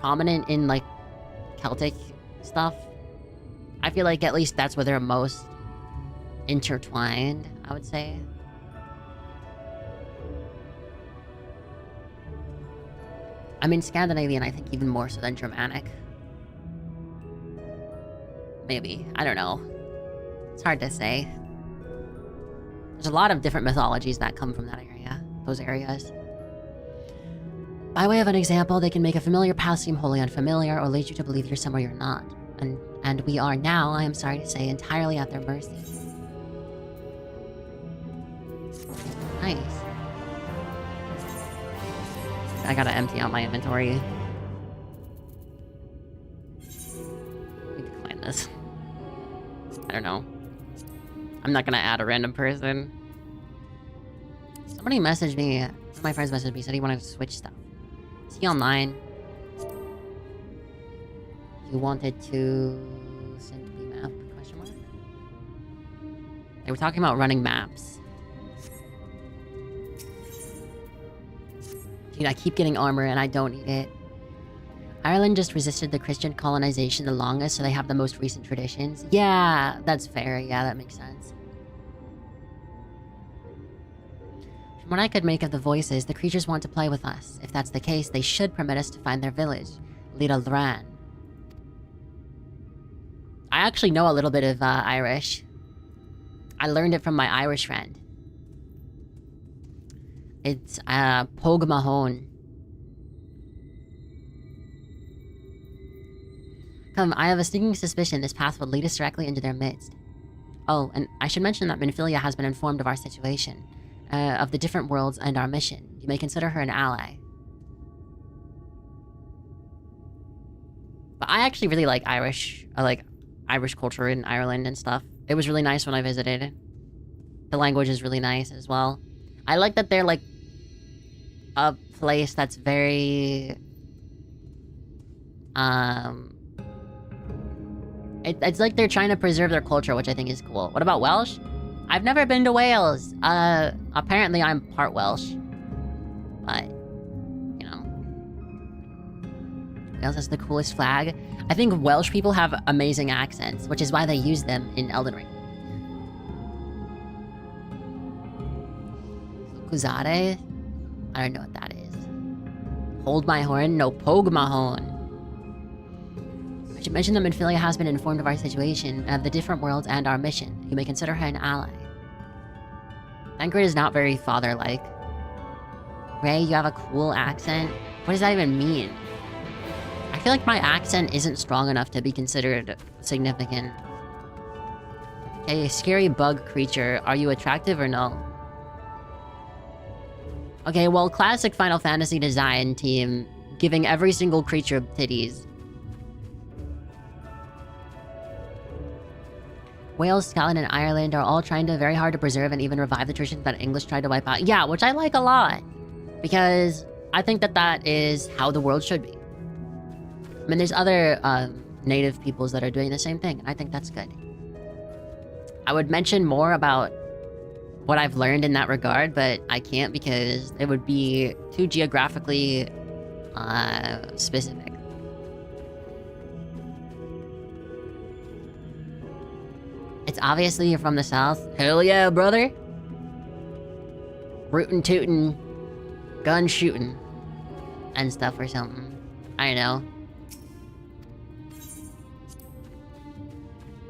prominent in like Celtic stuff? I feel like at least that's where they're most intertwined, I would say. I mean, Scandinavian, I think even more so than Germanic. Maybe. I don't know. It's hard to say. There's a lot of different mythologies that come from that area, those areas. By way of an example, they can make a familiar past seem wholly unfamiliar or lead you to believe you're somewhere you're not. And we are now, I am sorry to say, entirely at their mercy. Nice. I gotta empty out my inventory. Let me decline this. I don't know. I'm not gonna add a random person. Somebody messaged me, one of my friends messaged me, said he wanted to switch stuff. Is he online? You wanted to send me map? Question mark? They were talking about running maps. Dude, I keep getting armor and I don't need it. Ireland just resisted the Christian colonization the longest, so they have the most recent traditions. Yeah, that's fair. Yeah, that makes sense. From what I could make of the voices, the creatures want to play with us. If that's the case, they should permit us to find their village, Lida Lran. I actually know a little bit of Irish. I learned it from my Irish friend. It's Pog Mahone. Come, I have a sneaking suspicion this path will lead us directly into their midst. Oh, and I should mention that Minfilia has been informed of our situation, of the different worlds and our mission. You may consider her an ally. But I actually really like Irish. I like Irish culture in Ireland and stuff. It was really nice when I visited. The language is really nice as well. I like that they're like a place that's very it's like they're trying to preserve their culture, which I think is cool. What about Welsh? I've never been to Wales. Apparently I'm part Welsh. But, you know. Wales has the coolest flag. I think Welsh people have amazing accents, which is why they use them in Elden Ring. Kuzare? I don't know what that is. Hold my horn? No, pogue my horn. I should mention that Minfilia has been informed of our situation, of the different worlds and our mission. You may consider her an ally. Thancred is not very father-like. Ray, you have a cool accent? What does that even mean? I feel like my accent isn't strong enough to be considered significant. Okay, scary bug creature. Are you attractive or no? Okay, well, classic Final Fantasy design team, giving every single creature titties. Wales, Scotland, and Ireland are all trying very hard to preserve and even revive the traditions that English tried to wipe out. Yeah, which I like a lot. Because I think that that is how the world should be. I mean, there's other native peoples that are doing the same thing, and I think that's good. I would mention more about what I've learned in that regard, but I can't because it would be too geographically specific. It's obviously you're from the south. Hell yeah, brother. Rootin' tootin', gun shooting, and stuff or something. I don't know.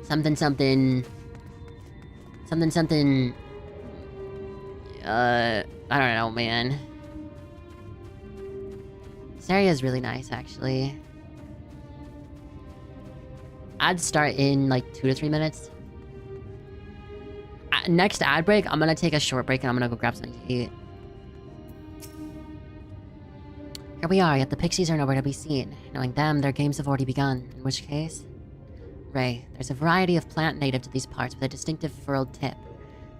Something. I don't know, man. This area is really nice, actually. I'd start in like 2 to 3 minutes. Next ad break, I'm gonna take a short break and I'm gonna go grab something to eat. Here we are, yet the pixies are nowhere to be seen. Knowing them, their games have already begun, in which case... Ray, there's a variety of plant native to these parts with a distinctive furrowed tip.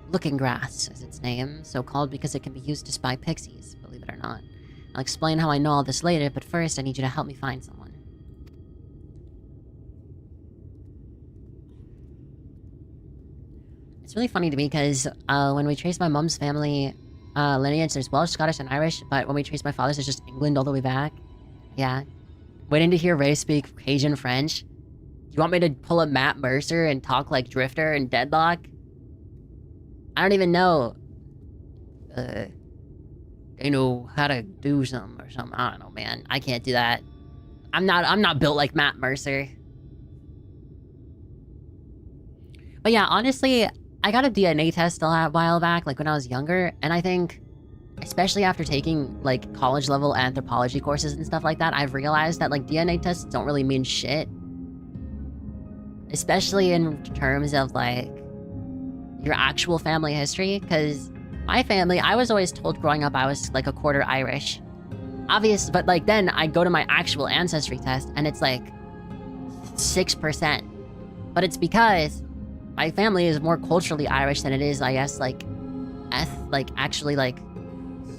Looking grass is its name, so called because it can be used to spy pixies, believe it or not. I'll explain how I know all this later, but first I need you to help me find someone. It's really funny to me because when we trace my mom's family lineage, there's Welsh, Scottish, and Irish, but when we trace my father's, there's just England all the way back. Yeah. Waiting to hear Ray speak Cajun French. You want me to pull a Matt Mercer and talk like Drifter and Deadlock? I don't even know. They know how to do something or something. I don't know, man. I can't do that. I'm not built like Matt Mercer. But yeah, honestly, I got a DNA test a while back, like when I was younger, and I think, especially after taking like college level anthropology courses and stuff like that, I've realized that like DNA tests don't really mean shit. Especially in terms of like your actual family history, because my family, I was always told growing up I was like a quarter Irish. Obvious, but like then I go to my actual ancestry test and it's like 6%. But it's because my family is more culturally Irish than it is, I guess, like actually like,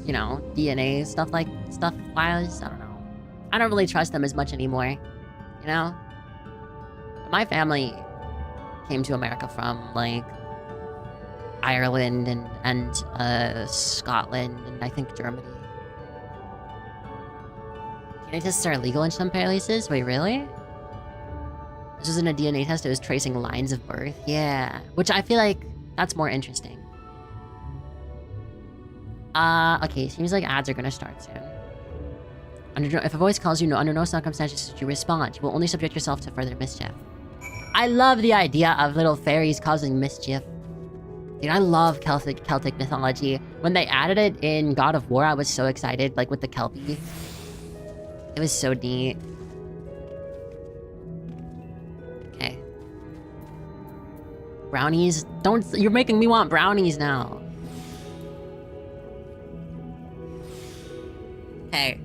you know, DNA stuff wise. I don't know. I don't really trust them as much anymore, you know? My family came to America from like Ireland and Scotland and I think Germany. DNA tests are illegal in some places? Wait, really? This wasn't a DNA test, it was tracing lines of birth? Yeah, which I feel like that's more interesting. Okay, seems like ads are gonna start soon. If a voice calls you, under no circumstances should you respond. You will only subject yourself to further mischief. I love the idea of little fairies causing mischief. Dude, I love Celtic mythology. When they added it in God of War, I was so excited, like with the Kelpie. It was so neat. Okay. Brownies? You're making me want brownies now. Okay.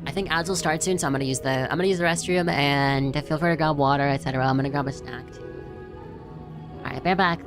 I think ads will start soon, so I'm gonna use the restroom and feel free to grab water, etc. I'm gonna grab a snack too. Alright, bear back.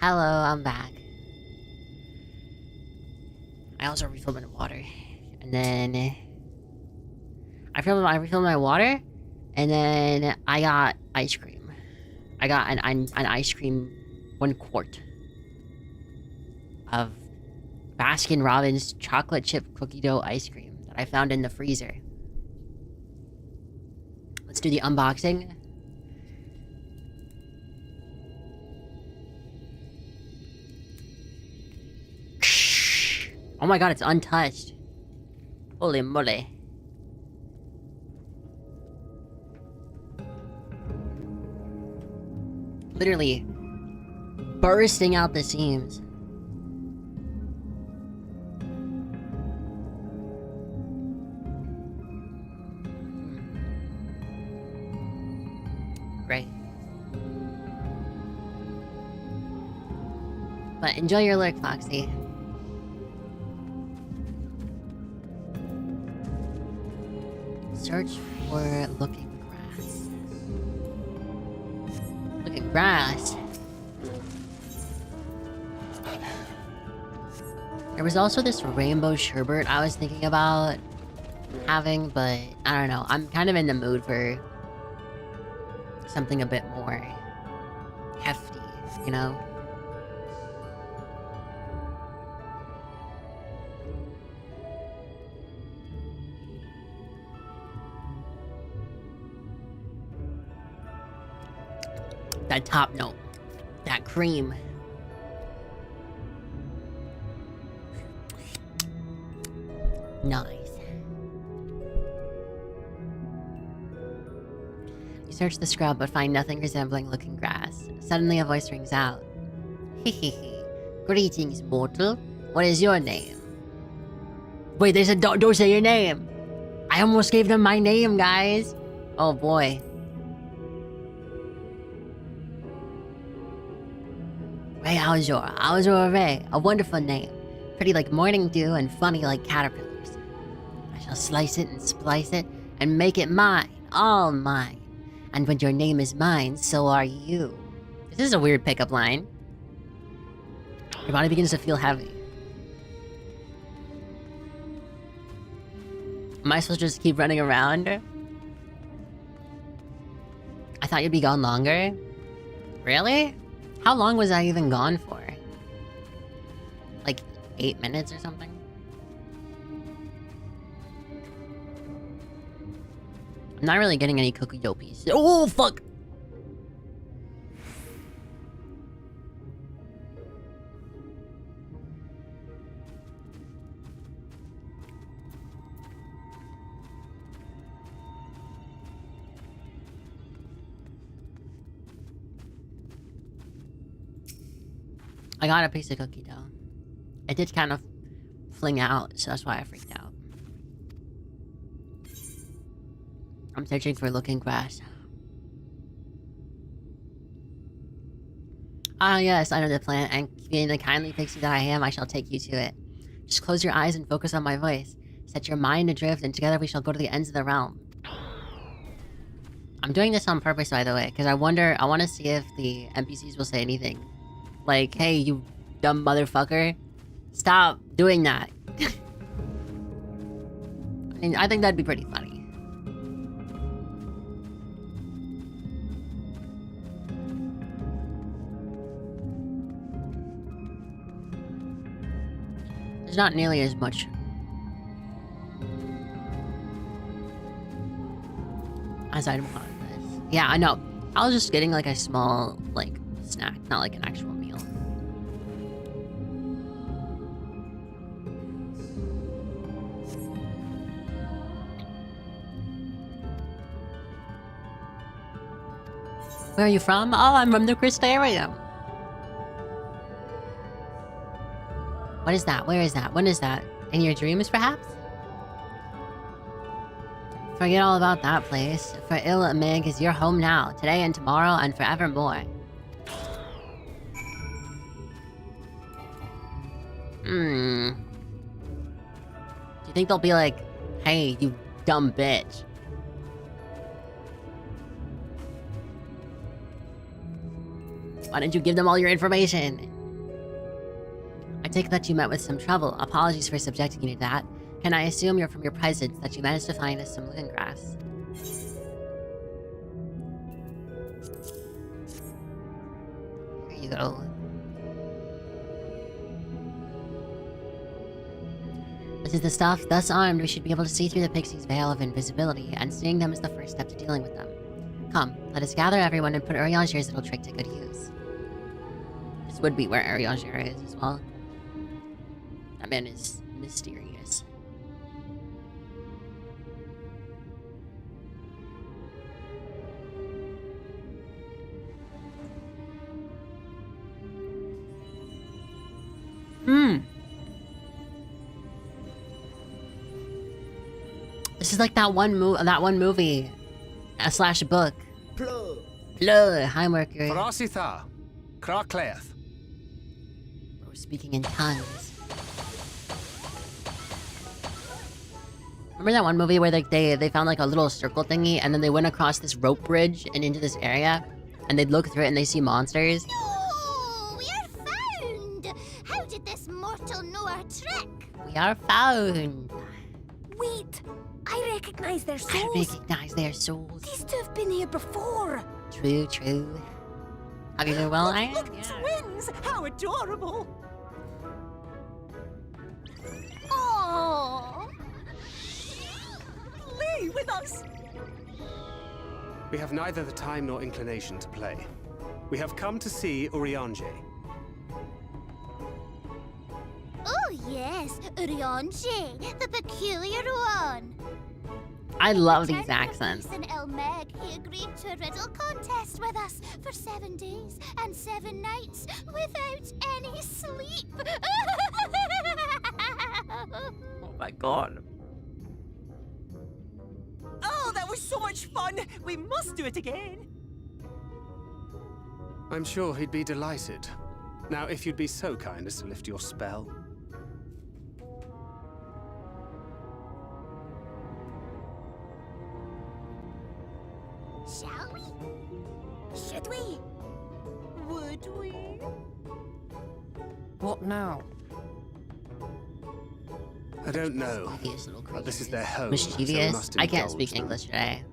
Hello, I'm back. I also refilled my water. And then... I refilled my water, and then I got ice cream. I got an ice cream, 1 quart of Baskin Robbins chocolate chip cookie dough ice cream that I found in the freezer. Let's do the unboxing. Oh my god, it's untouched. Holy moly. Literally bursting out the seams. Great. But enjoy your lurk, Foxy. Search for looking grass. Looking grass. There was also this rainbow sherbet I was thinking about having, but I don't know. I'm kind of in the mood for something a bit more hefty, you know? That top note. That cream. Nice. You search the scrub but find nothing resembling looking grass. Suddenly a voice rings out. Hehehe. Greetings, mortal. What is your name? Wait, they said don't say your name. I almost gave them my name, guys. Oh boy. Ray Alzor Ray, a wonderful name. Pretty like morning dew and funny like caterpillars. I shall slice it and splice it and make it mine, all mine. And when your name is mine, so are you. This is a weird pickup line. Your body begins to feel heavy. Am I supposed to just keep running around? I thought you'd be gone longer. Really? How long was I even gone for? Like 8 minutes or something? I'm not really getting any cookie dough pieces. Oh, fuck! I got a piece of cookie dough. It did kind of fling out, so that's why I freaked out. I'm searching for looking grass. Ah yes, I know the plan, and being the kindly pixie that I am, I shall take you to it. Just close your eyes and focus on my voice. Set your mind adrift, and together we shall go to the ends of the realm. I'm doing this on purpose, by the way, because I want to see if the NPCs will say anything. Like, hey, you dumb motherfucker. Stop doing that. I mean, I think that'd be pretty funny. There's not nearly as much. As I'd want this. Yeah, I know. I was just getting like a small, like, snack, not like an actual meal. Where are you from? Oh, I'm from the Crystarium. What is that? Where is that? When is that? In your dreams, perhaps? Forget all about that place. For Ilmig is your home now, today and tomorrow and forevermore. Do you think they'll be like, hey, you dumb bitch? Why didn't you give them all your information? take it that you met with some trouble. Apologies for subjecting you to that. Can I assume you're from your presence that you managed to find us some living grass? Here you go. This is the stuff. Thus armed, we should be able to see through the pixie's veil of invisibility, and seeing them is the first step to dealing with them. Come, let us gather everyone and put Urianger's little trick to good use. This would be where Urianger is as well. That man is mysterious. This is like that one movie, slash book. Plug. Hi, Mercury. Farasitha. Krakleath. We're speaking in tongues. Remember that one movie where like they found like a little circle thingy and then they went across this rope bridge and into this area and they'd look through it and they see monsters? No, we are found! How did this mortal know our trick? We are found. Wait, I recognize their souls. I recognize their souls. These two have been here before. True, true. Have you been well, I am? Look, twins! How adorable! Aww! Play with us! We have neither the time nor inclination to play. We have come to see Urianger. Oh yes, Urianger, the peculiar one. I love these accents. In El Meg, he agreed to a riddle contest with us for 7 days and 7 nights without any sleep. Oh my god. Oh, that was so much fun! We must do it again! I'm sure he'd be delighted. Now, if you'd be so kind as to lift your spell. Shall we? Should we? Would we? What now? I don't know. But this is their home. Mischievous? So we must I can't indulge speak them. English today.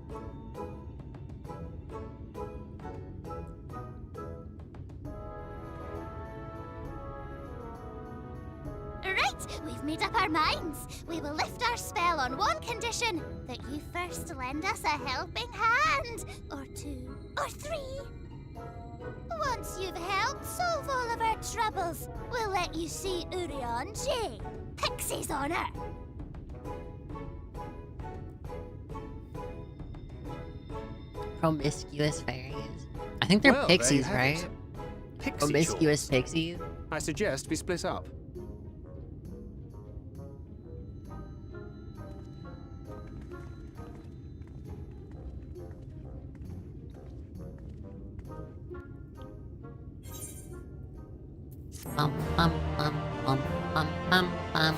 Right, we've made up our minds. We will lift our spell on one condition: that you first lend us a helping hand. Or 2, or 3. Once you've helped solve all of our troubles, we'll let you see Urianger. Pixie's honor. Promiscuous fairies. I think they're Well, there you pixies, have right? it. Pixie Promiscuous chores. pixies. I suggest we split up. Bum, bum, bum, bum, bum, bum, bum.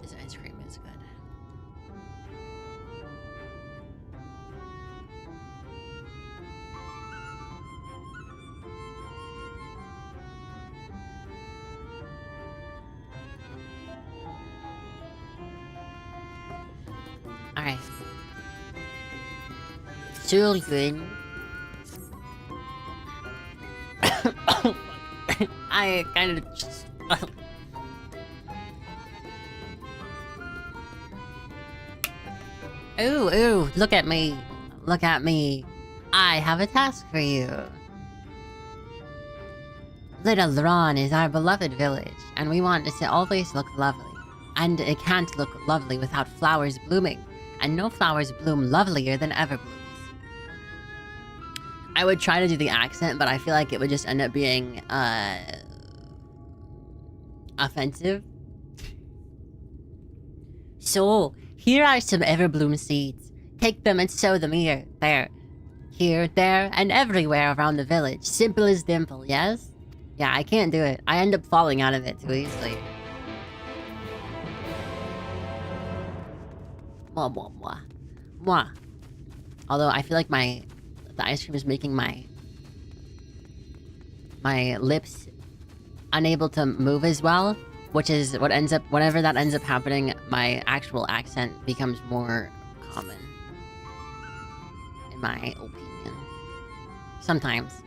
This ice cream is good. Alright. Children. I kind of just... Ooh, ooh, look at me. Look at me. I have a task for you. Little Ron is our beloved village, and we want it to always look lovely. And it can't look lovely without flowers blooming, and no flowers bloom lovelier than everblooms. I would try to do the accent, but I feel like it would just end up being, offensive. So, here are some everbloom seeds. Take them and sow them here, there, and everywhere around the village. Simple as dimple, yes? Yeah, I can't do it. I end up falling out of it too easily. Mwah, mwah, mwah. Mwah. Although I feel like the ice cream is making my my lips unable to move as well, which is what ends up, whenever that ends up happening, my actual accent becomes more common, in my opinion. Sometimes.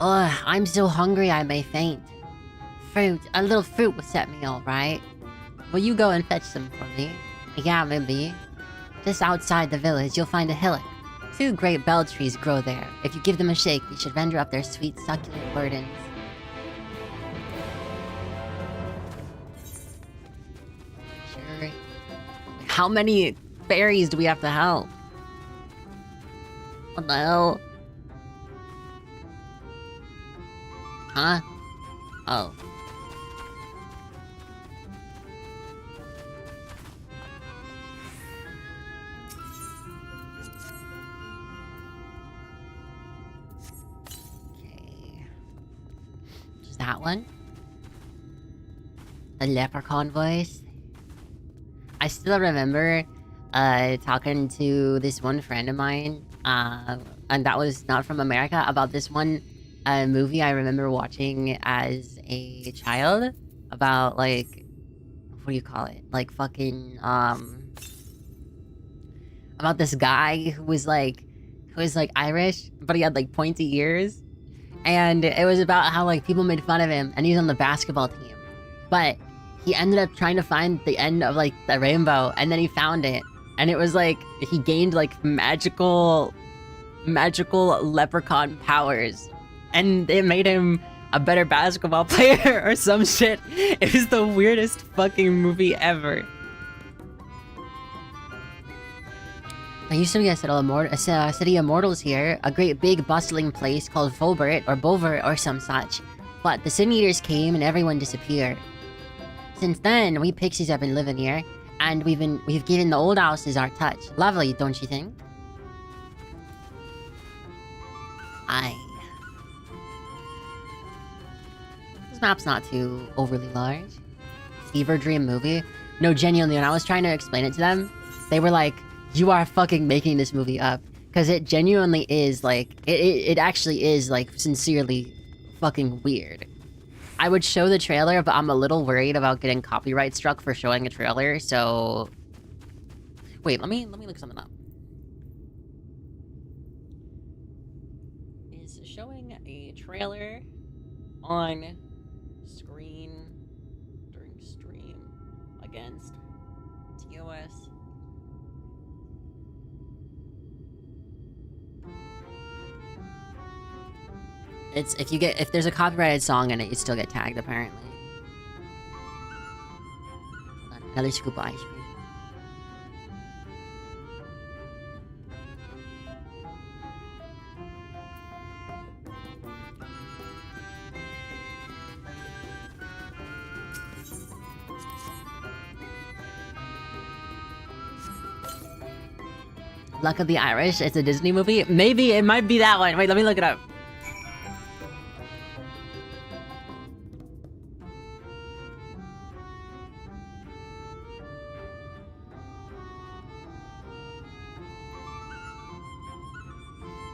Ugh, I'm so hungry I may faint. Fruit, a little fruit will set me all right. Will you go and fetch some for me? Yeah, maybe. Just outside the village, you'll find a hillock. 2 great bell trees grow there. If you give them a shake, they should render up their sweet, succulent burdens. Sure. How many berries do we have to help? What the hell? Huh? Oh. That one. The leprechaun voice. I still remember talking to this one friend of mine, and that was not from America, about this one movie I remember watching as a child about, like, what do you call it? Like fucking about this guy who was like Irish, but he had like pointy ears. And it was about how, like, people made fun of him, and he was on the basketball team. But he ended up trying to find the end of, like, the rainbow, and then he found it. And it was, like, he gained, like, magical leprechaun powers. And it made him a better basketball player or some shit. It was the weirdest fucking movie ever. There used to be a city of mortals here, a great big bustling place called Volbert or Bover or some such. But the Sin Eaters came and everyone disappeared. Since then, we pixies have been living here, and we've given the old houses our touch. Lovely, don't you think? Aye. This map's not too overly large. Fever Dream movie? No, genuinely, when I was trying to explain it to them, they were like, you are fucking making this movie up. Because it genuinely is, like, it actually is, like, sincerely fucking weird. I would show the trailer, but I'm a little worried about getting copyright struck for showing a trailer, so... Wait, let me look something up. Is showing a trailer on screen during stream against TOS? It's if there's a copyrighted song in it, you still get tagged apparently. Hold on, another scoop of ice cream. Luck of the Irish, it's a Disney movie? Maybe it might be that one. Wait, let me look it up.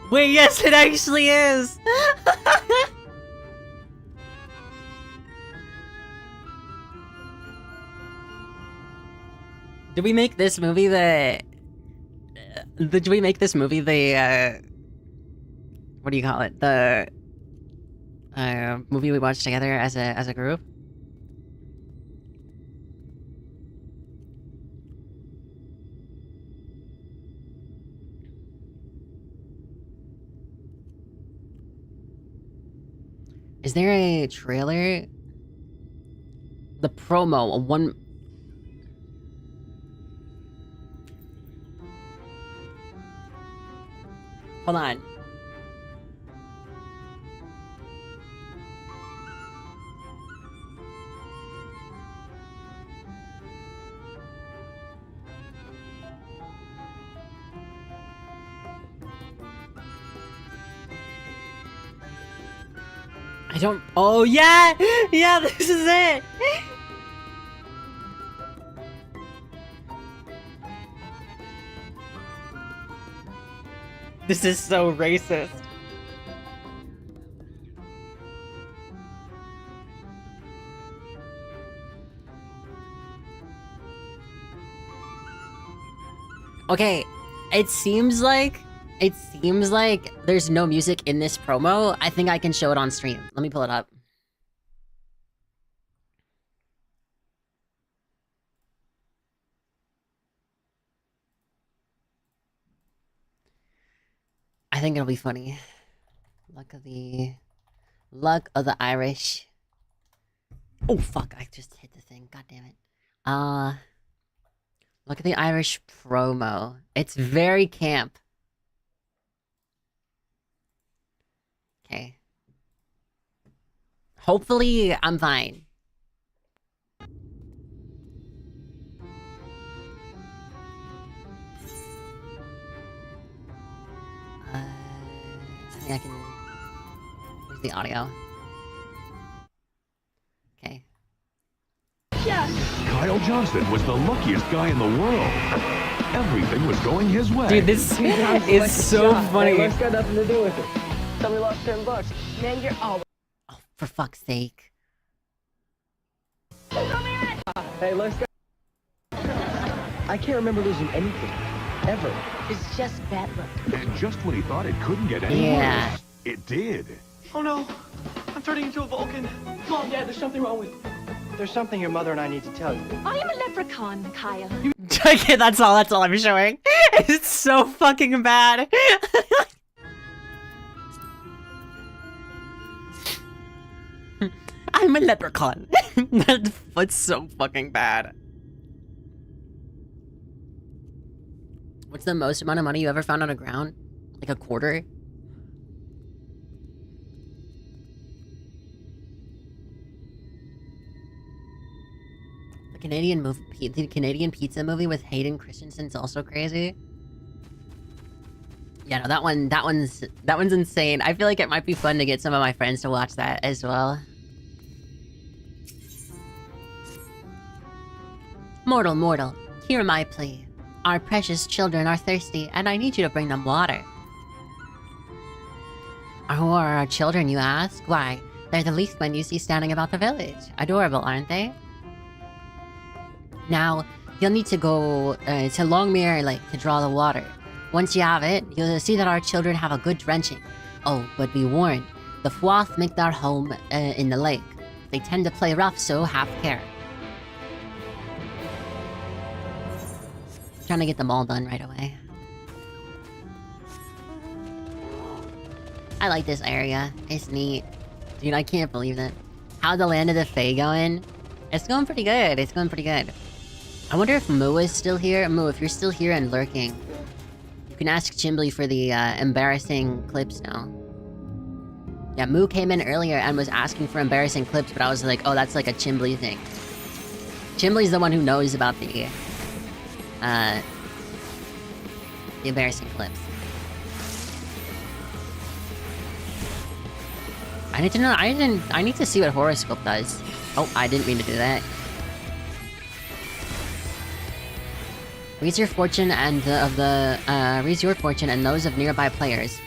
Wait, yes, it actually is! Did we make this movie the... Did we make this movie the, what do you call it? The, movie we watched together as a group? Is there a trailer? The promo, one... Hold on. I don't... Oh, yeah! Yeah, this is it! This is so racist. Okay, it seems like there's no music in this promo. I think I can show it on stream. Let me pull it up. I think it'll be funny. Luck of the Irish. Oh fuck, I just hit the thing. God damn it. Look at the Irish promo. It's very camp. Okay. Hopefully, I'm fine. I think I can... Where's the audio? Okay. Yes! Kyle Johnston was the luckiest guy in the world. Everything was going his way. Dude, this is so funny. Hey, Luck's got nothing to do with it. Somebody lost $10. Man, you're... Oh, for fuck's sake. hey, Luck's got... I can't remember losing anything. Ever. It's just bad luck. And just when he thought it couldn't get any worse, it did. Oh no, I'm turning into a Vulcan. Mom, Dad, there's something wrong with... There's something your mother and I need to tell you. I am a leprechaun, Kyle. Okay, that's all I'm showing. It's so fucking bad. I'm a leprechaun. That's so fucking bad. What's the most amount of money you ever found on the ground? Like a quarter? The Canadian pizza movie with Hayden Christensen's also crazy. Yeah, no, that one's insane. I feel like it might be fun to get some of my friends to watch that as well. Mortal, hear my plea. Our precious children are thirsty, and I need you to bring them water. Who are our children, you ask? Why, they're the least men you see standing about the village. Adorable, aren't they? Now, you'll need to go to Longmere Lake to draw the water. Once you have it, you'll see that our children have a good drenching. Oh, but be warned, the Fwath make their home in the lake. They tend to play rough, so have care. Trying to get them all done right away. I like this area. It's neat. Dude, I can't believe it. How's the Land of the Fae going? It's going pretty good. It's going pretty good. I wonder if Moo is still here. Moo, if you're still here and lurking, you can ask Chimbly for the embarrassing clips now. Yeah, Moo came in earlier and was asking for embarrassing clips, but I was like, oh, that's like a Chimbly thing. Chimbly's the one who knows about the embarrassing clips. I need to know. I need to see what horoscope does. Oh, I didn't mean to do that. Reads your fortune and reads your fortune and those of nearby players,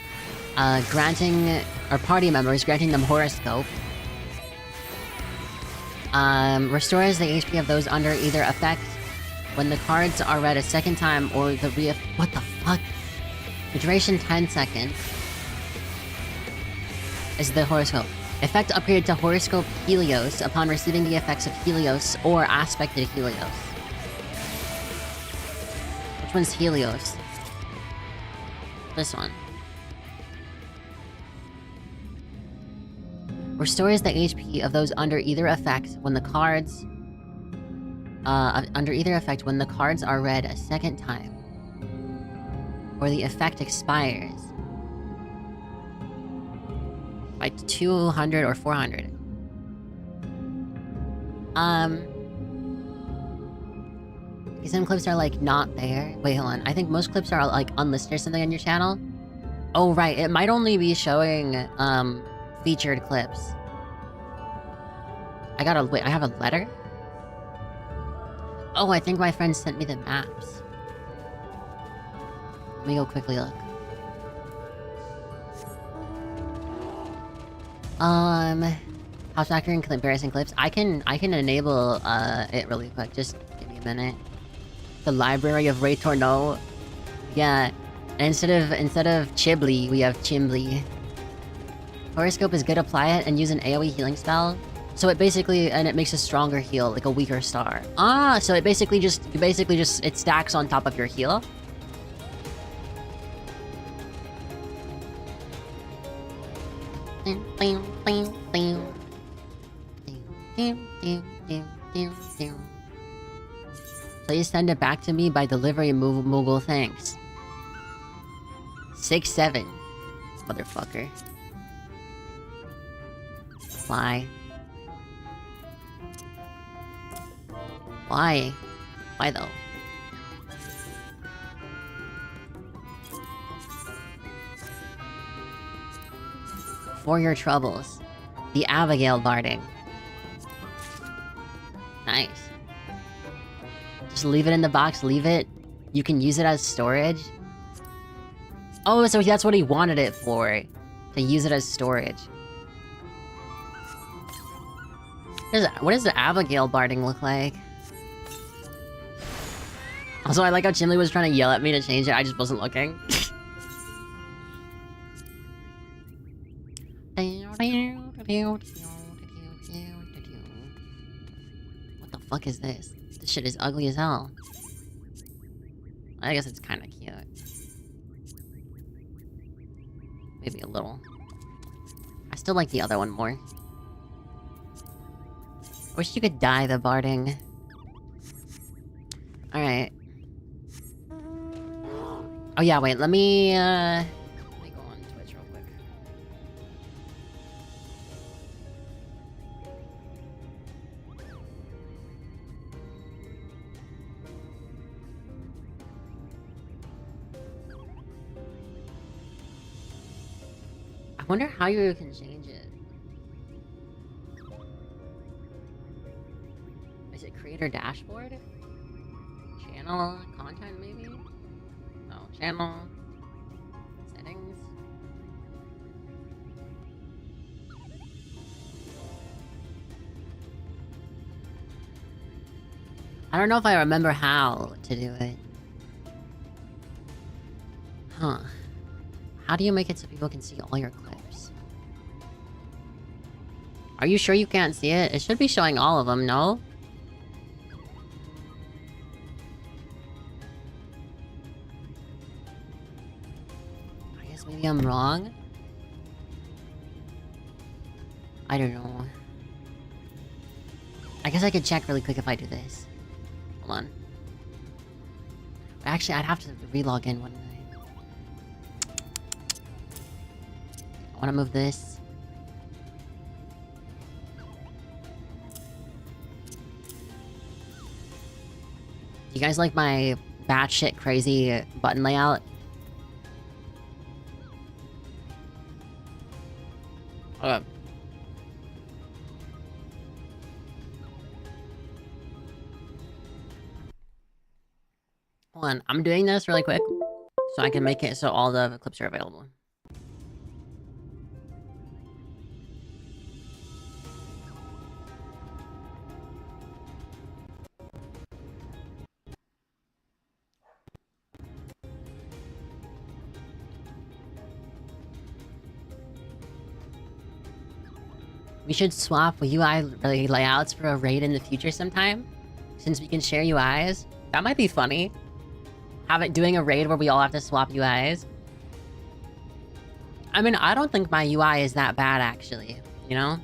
granting or party members, granting them horoscope. Restores the HP of those under either effect when the cards are read a second time, or the what the fuck? The duration 10 seconds is the horoscope. Effect upgraded to horoscope Helios upon receiving the effects of Helios or aspected Helios. Which one's Helios? This one. Restores the HP of those under either effect when the cards when the cards are read a second time, or the effect expires by 200 or 400. Some clips are like not there. Wait, hold on. I think most clips are like unlisted or something on your channel. Oh right, it might only be showing featured clips. I have a letter? Oh, I think my friend sent me the maps. Let me go quickly look. House factoring embarrassing clips. I can enable it really quick. Just give me a minute. The Library of Ray Tourneau. Yeah. And instead of Chibli, we have Chimbly. Horoscope is good, apply it, and use an AoE healing spell. So it basically, and it makes a stronger heal, like a weaker star. Ah, so it basically just, it stacks on top of your heal. Please send it back to me by delivery, Moogle, thanks. 6-7. Motherfucker. Why? Why? Why though? For your troubles. The Abigail barding. Nice. Just leave it in the box, leave it. You can use it as storage. Oh, so that's what he wanted it for. To use it as storage. What does the Abigail barding look like? Also, I like how Chimley was trying to yell at me to change it, I just wasn't looking. What the fuck is this? This shit is ugly as hell. I guess it's kinda cute. Maybe a little. I still like the other one more. Wish you could dye the barding. Alright. Oh yeah, wait, let me go on Twitch real quick. I wonder how you can change it. Is it creator dashboard? Channel content maybe? No, channel settings. I don't know if I remember how to do it. Huh. How do you make it so people can see all your clips? Are you sure you can't see it? It should be showing all of them, no? I guess maybe I'm wrong? I don't know. I guess I could check really quick if I do this. Hold on. Actually, I'd have to re-log in, wouldn't I? I wanna move this. Do you guys like my batshit crazy button layout? Okay. Hold on, I'm doing this really quick so I can make it so all the clips are available. We should swap UI layouts for a raid in the future sometime, since we can share UIs. That might be funny. Doing a raid where we all have to swap UIs. I mean, I don't think my UI is that bad, actually. You know?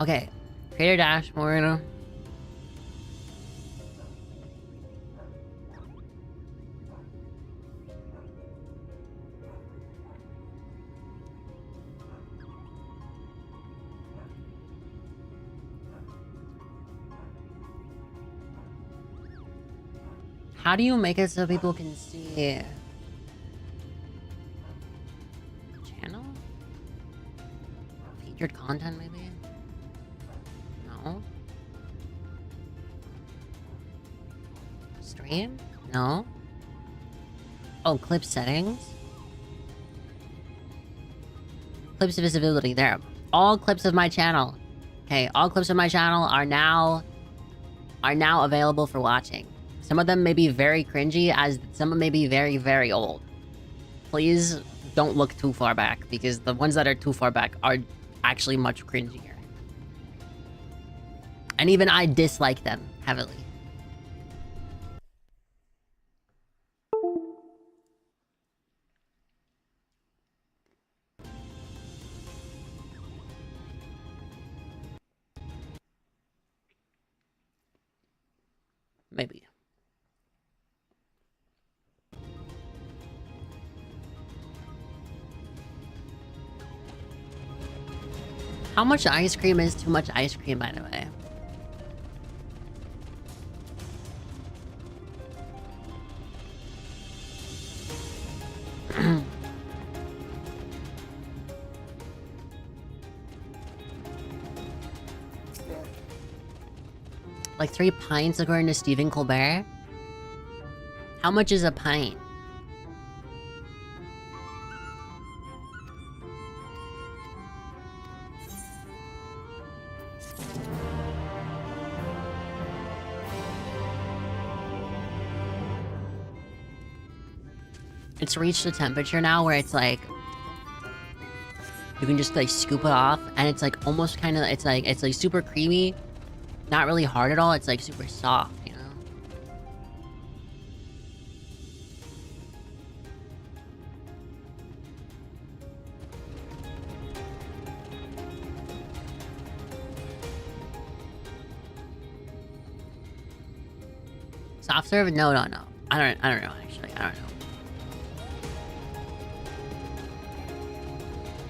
Okay. Creator dashboard. How do you make it so people can see? Channel? Featured content, maybe? No? Stream? No? Oh, clip settings? clips of visibility. There. All clips of my channel. Okay, all clips of my channel are now available for watching. Some of them may be very cringy, as some may be very, very old. Please don't look too far back, because the ones that are too far back are actually much cringier. And even I dislike them heavily. Maybe. How much ice cream is too much ice cream, by the way? Like 3 pints according to Stephen Colbert? How much is a pint? It's reached a temperature now where it's like you can just like scoop it off, and it's like almost kind of it's like super creamy, not really hard at all. It's like super soft, you know. Soft serve? No. I don't know actually. I don't know.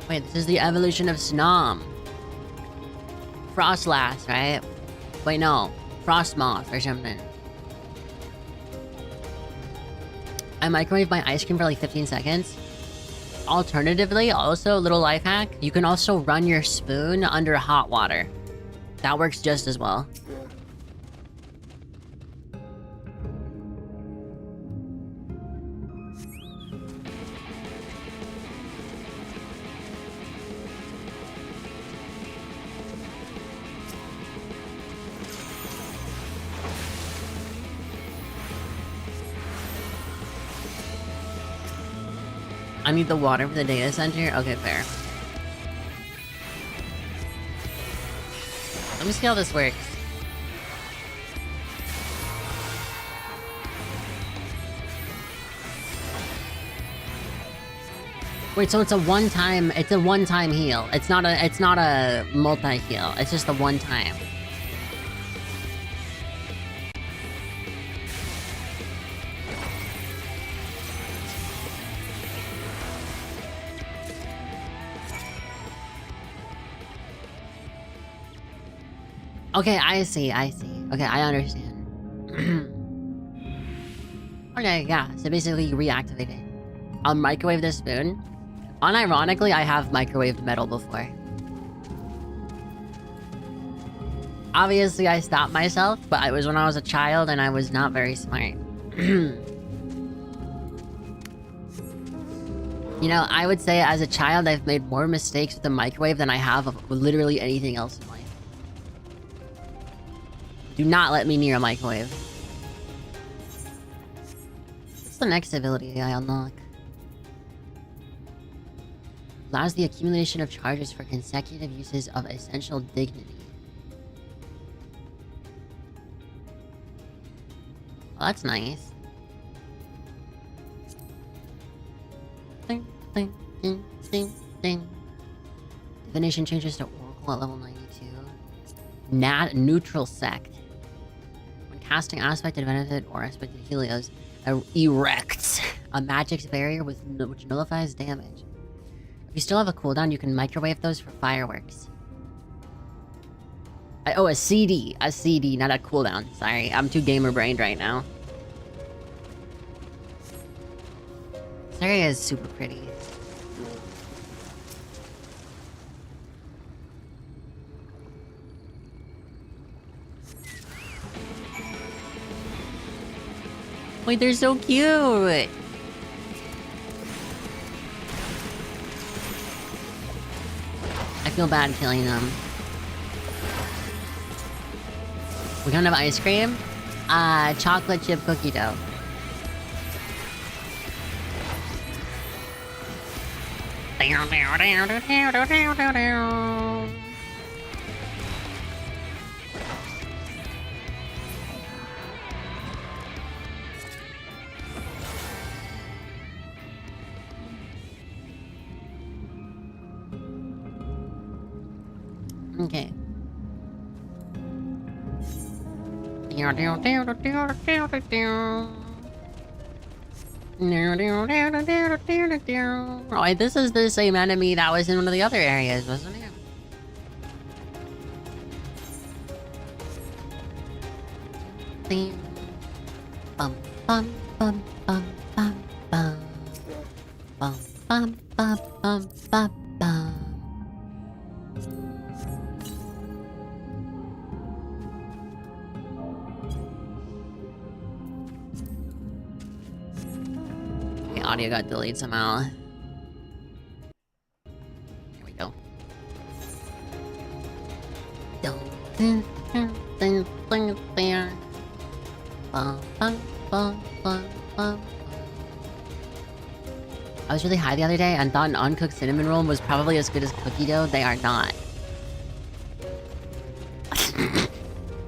Wait, this is the evolution of Snom. Frostlass, right? Wait, no. Frostmoth or something. I microwave my ice cream for like 15 seconds. Alternatively, also, little life hack, you can also run your spoon under hot water. That works just as well. I need the water for the data center? Okay, fair. Let me see how this works. Wait, so it's a one-time heal. It's not a multi-heal. It's just a one-time. Okay, I see. Okay, I understand. Okay, yeah, so basically you reactivate it. I'll microwave this spoon. Unironically, I have microwaved metal before. Obviously, I stopped myself, but it was when I was a child and I was not very smart. You know, I would say as a child, I've made more mistakes with the microwave than I have of literally anything else in life. Do not let me near a microwave. What's the next ability I unlock? Allows the accumulation of charges for consecutive uses of essential dignity. Well, that's nice. Ding, ding, ding, ding, ding. Divination changes to Oracle at level 92. Neutral Sect. Casting Aspect of Benefit or Aspect of Helios erects a magic's barrier which nullifies damage. If you still have a cooldown, you can microwave those for fireworks. Oh, a CD, not a cooldown. Sorry, I'm too gamer-brained right now. This area is super pretty. Wait, they're so cute! feel bad killing them. We don't have ice cream? Chocolate chip cookie dough. Okay. Oh, this is the same enemy that was in one of the other areas, wasn't it? Bum bum bum bum bum bum bum bum bum bum bum bum. The audio got delayed somehow. Here we go. I was really high the other day and thought an uncooked cinnamon roll was probably as good as cookie dough. They are not.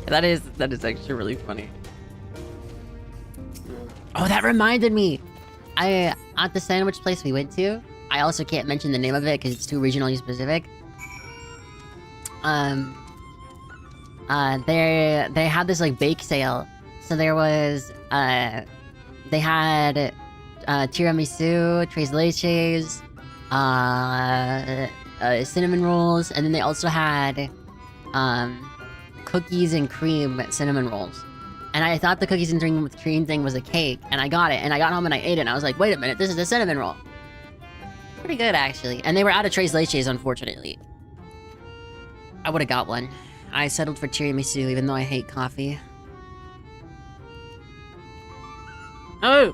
That is actually really funny. Oh, that reminded me. At the sandwich place we went to, I also can't mention the name of it because it's too regionally specific. They had this like bake sale. So there was they had tiramisu, tres leches, cinnamon rolls, and then they also had cookies and cream cinnamon rolls. And I thought the cookies and cream thing was a cake, and I got it, and I got home and I ate it, and I was like, wait a minute, this is a cinnamon roll. Pretty good, actually. And they were out of tres leches, unfortunately. I would've got one. I settled for tiramisu, even though I hate coffee. Oh,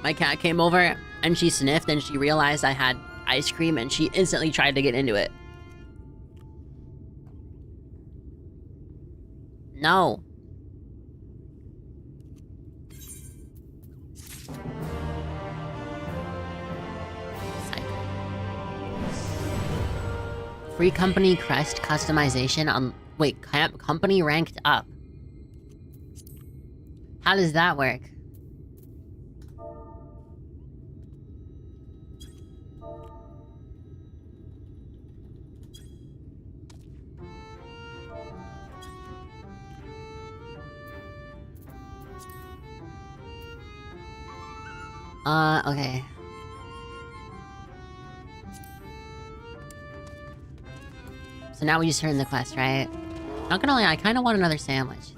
My cat came over, and she sniffed, and she realized I had ice cream, and she instantly tried to get into it. No. Free company crest customization on... Wait, company ranked up. How does that work? Okay. So now we just earned the quest, right? Not gonna lie, I kinda want another sandwich.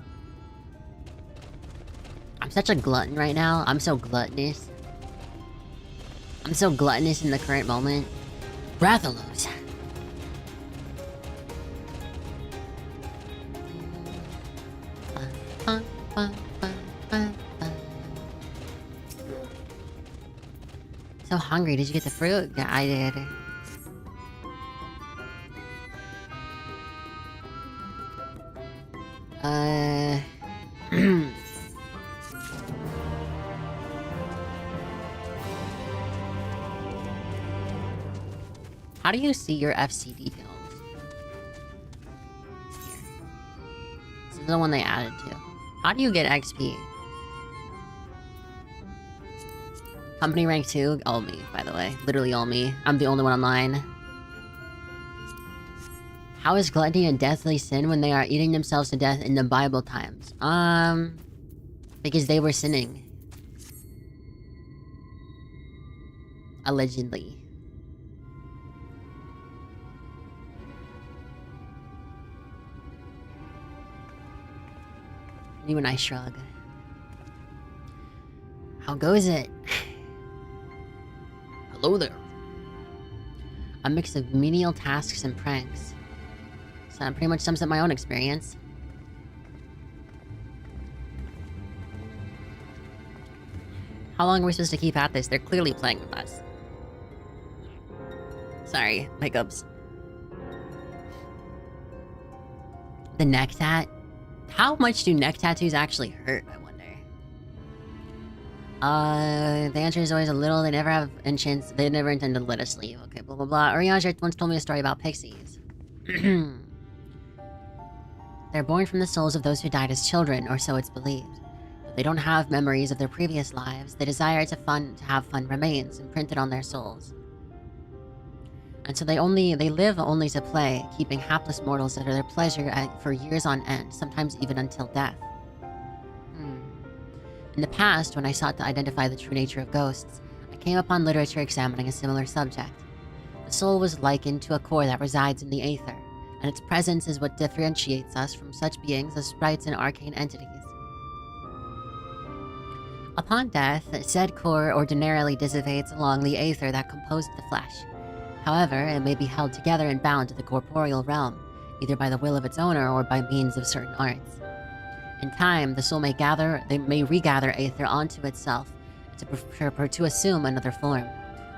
I'm such a glutton right now. I'm so gluttonous. I'm so gluttonous in the current moment. Rathalos. So hungry. Did you get the fruit? Yeah, I did. How do you see your FC details? Here. This is the one they added to. How do you get XP? Company rank 2? All me, by the way. Literally all me. I'm the only one online. How is gluttony a deathly sin when they are eating themselves to death in the Bible times? Because they were sinning. Allegedly. You and I shrug. How goes it? Hello there. A mix of menial tasks and pranks. So that pretty much sums up my own experience. How long are we supposed to keep at this? They're clearly playing with us. Sorry, hiccups. The neck tat? How much do neck tattoos actually hurt, I wonder? The answer is always a little. They never have enchants. They never intend to let us leave. Okay, blah blah blah. Urianger once told me a story about pixies. They're born from the souls of those who died as children, or so it's believed. But they don't have memories of their previous lives. The desire to have fun remains, imprinted on their souls. And so they live only to play, keeping hapless mortals at their pleasure for years on end, sometimes even until death. In the past, when I sought to identify the true nature of ghosts, I came upon literature examining a similar subject. The soul was likened to a core that resides in the aether, and its presence is what differentiates us from such beings as sprites and arcane entities. Upon death, said core ordinarily dissipates along the aether that composed the flesh. However, it may be held together and bound to the corporeal realm, either by the will of its owner or by means of certain arts. In time, the soul may regather aether onto itself to assume another form,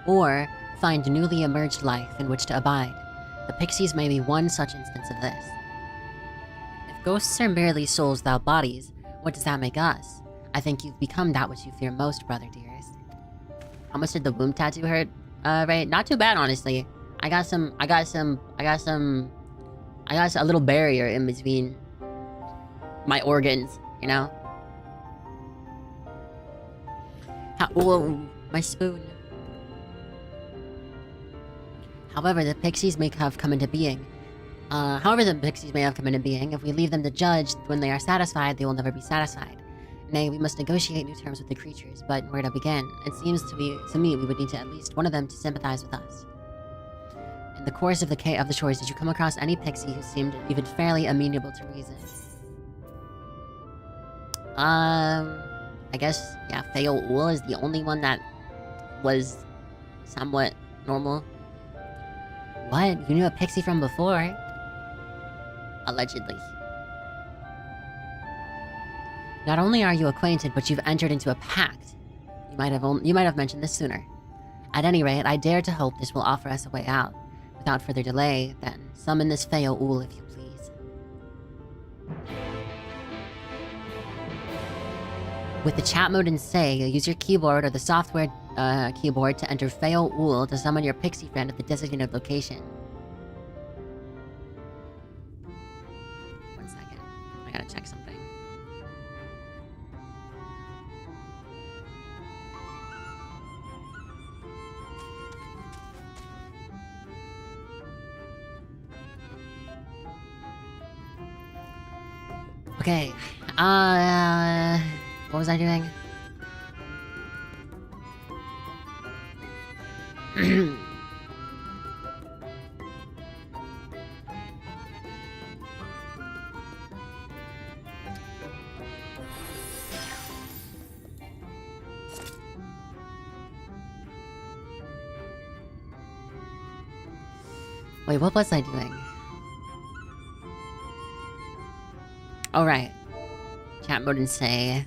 or find newly emerged life in which to abide. The pixies may be one such instance of this. If ghosts are merely souls without bodies, what does that make us? I think you've become that which you fear most, brother dearest. How much did the womb tattoo hurt? Right, not too bad, honestly. I got a little barrier in between my organs, you know? Whoa, my spoon. However, the pixies may have come into being. If we leave them to judge when they are satisfied, they will never be satisfied. Nay, we must negotiate new terms with the creatures, but where to begin? It seems to me we would need to at least one of them to sympathize with us. In the course of the shores, did you come across any pixie who seemed even fairly amenable to reason? I guess, yeah, Fail Ul is the only one that was somewhat normal. What? You knew a pixie from before? Allegedly. Not only are you acquainted, but you've entered into a pact. You might have mentioned this sooner. At any rate, I dare to hope this will offer us a way out. Without further delay, then, summon this Fail Ul if you please. With the chat mode in Say, use your keyboard or the software keyboard to enter Fail Ul to summon your pixie friend at the designated location. One second. I gotta check something. Okay, what was I doing? Wait, what was I doing? All right. Chat mode and say.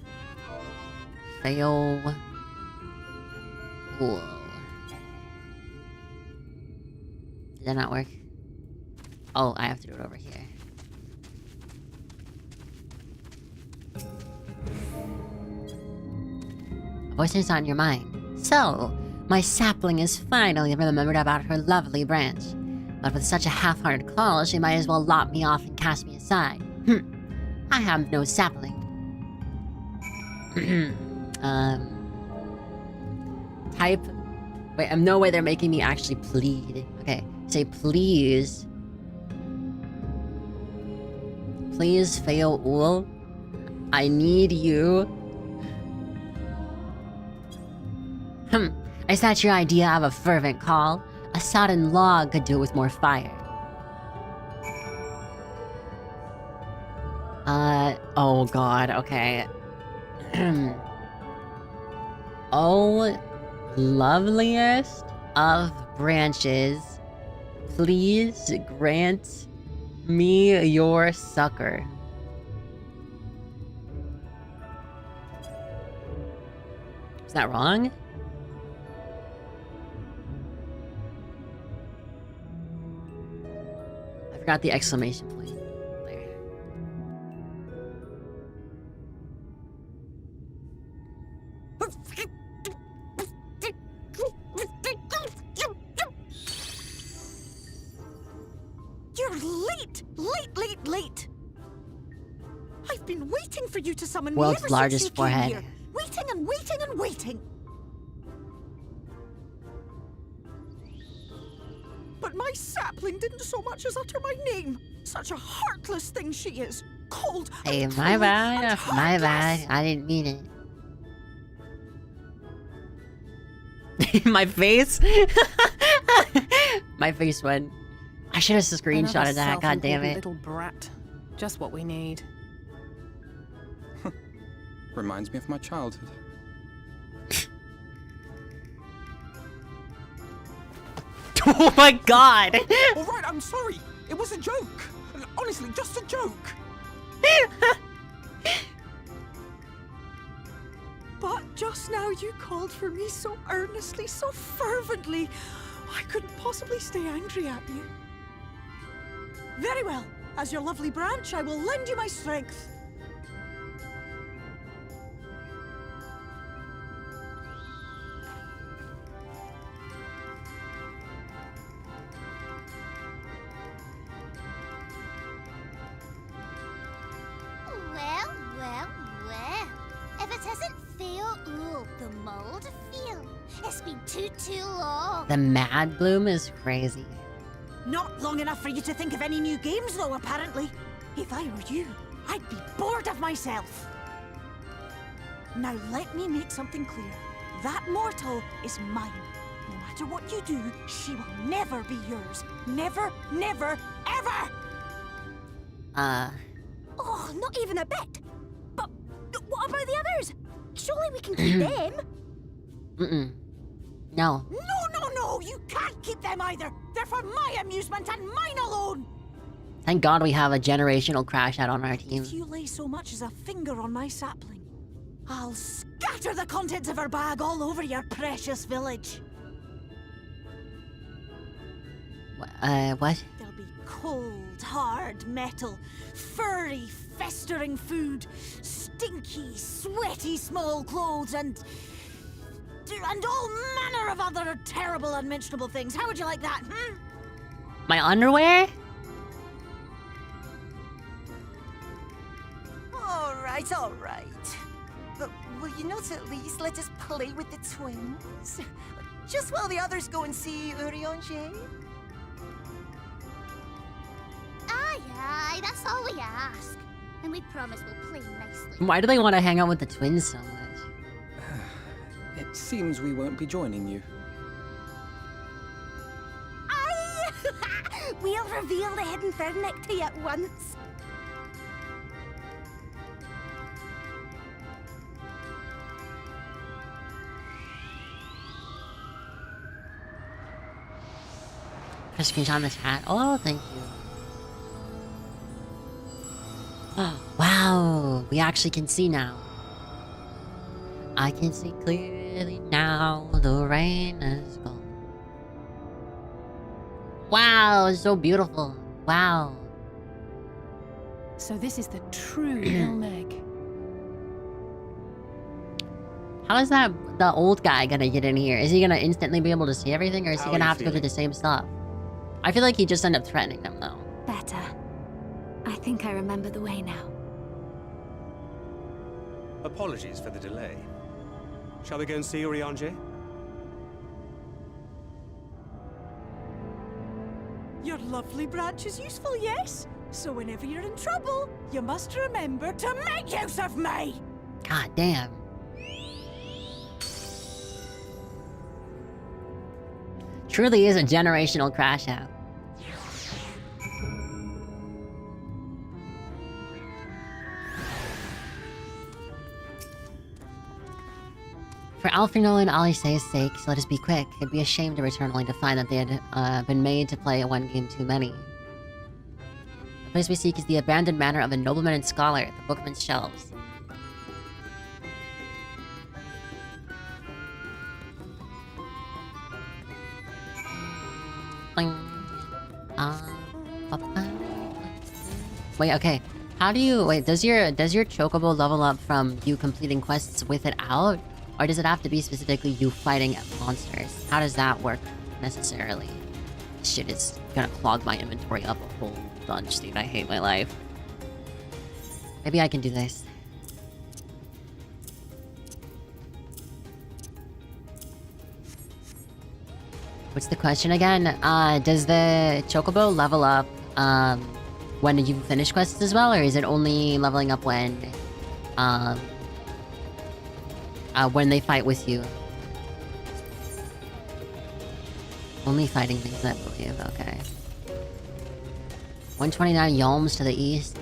Fail. Ul. Did that not work? Oh, I have to do it over here. A voice is on your mind. So, my sapling has finally remembered about her lovely branch. But with such a half-hearted call, she might as well lop me off and cast me aside. I have no sapling. Type. Wait, no way they're making me actually plead. Okay, say please. Please, Fail Ul. I need you. Is that your idea of a fervent call? A sodden log could do it with more fire. Oh god, okay. Oh, loveliest of branches, please grant me your succor. Is that wrong? I forgot the exclamation point. There. You're late! Late! I've been waiting for you to summon me World's ever largest since you came forehead. here. Waiting and waiting and waiting. But my sapling didn't so much as utter my name. Such a heartless thing she is. Cold. Hey, and my cruel bad. and My heartless. bad. I didn't mean it. My face? My face went. I should have screenshotted that. God damn it. Little brat. Just what we need. Reminds me of my childhood. Oh my god! All right, I'm sorry. It was a joke. Honestly, just a joke. But just now you called for me so earnestly, so fervently. I couldn't possibly stay angry at you. Very well. As your lovely branch, I will lend you my strength. Well. If it isn't Theo the mold feel. It's been too long. The Mad Bloom is crazy. Not long enough for you to think of any new games, though, apparently. If I were you, I'd be bored of myself. Now let me make something clear. That mortal is mine. No matter what you do, she will never be yours. Never, ever! Oh, not even a bit. But what about the others? Surely we can keep them. No. No, you can't keep them either. They're for my amusement and mine alone. Thank God we have a generational crash out on our team. If you lay so much as a finger on my sapling, I'll scatter the contents of her bag all over your precious village. What? There'll be cold, hard metal, furry, festering food, stinky, sweaty small clothes, and all manner of other terrible, unmentionable things. How would you like that, My underwear? All right. But will you not at least let us play with the twins? Just while the others go and see Urianger? Aye, that's all we ask. And we promise we'll play nicely. Why do they want to hang out with the twins so much? It seems we won't be joining you. Aye! We'll reveal the hidden Fernic to you at once. Just screenshot in the chat. Oh, thank you. Oh, wow. We actually can see now. I can see clearly now. The rain is gone. Wow, it's so beautiful. Wow. So this is the true Ilmeg. How is that the old guy gonna get in here? Is he gonna instantly be able to see everything, or is he How gonna are you have to go through feeling? the same stuff? I feel like he just ended up threatening them, though. Better. I think I remember the way now. Apologies for the delay. Shall we go and see Urianger? Your lovely branch is useful, yes? So whenever you're in trouble, you must remember to make use of me! God damn. Truly is a generational crash out. For Alfredo and Alice's sake, let us be quick. It'd be a shame to return only to find that they had been made to play one game too many. The place we seek is the abandoned manor of a nobleman and scholar, the Bookman's Shelves. Wait, okay. How do you... Wait, does your chocobo level up from you completing quests with it out? Or does it have to be specifically you fighting monsters? How does that work, necessarily? Shit is gonna clog my inventory up a whole bunch, dude. I hate my life. Maybe I can do this. What's the question again? Does the chocobo level up, when you finish quests as well, or is it only leveling up when they fight with you? Only fighting things, I believe. Okay. 129 yalms to the east.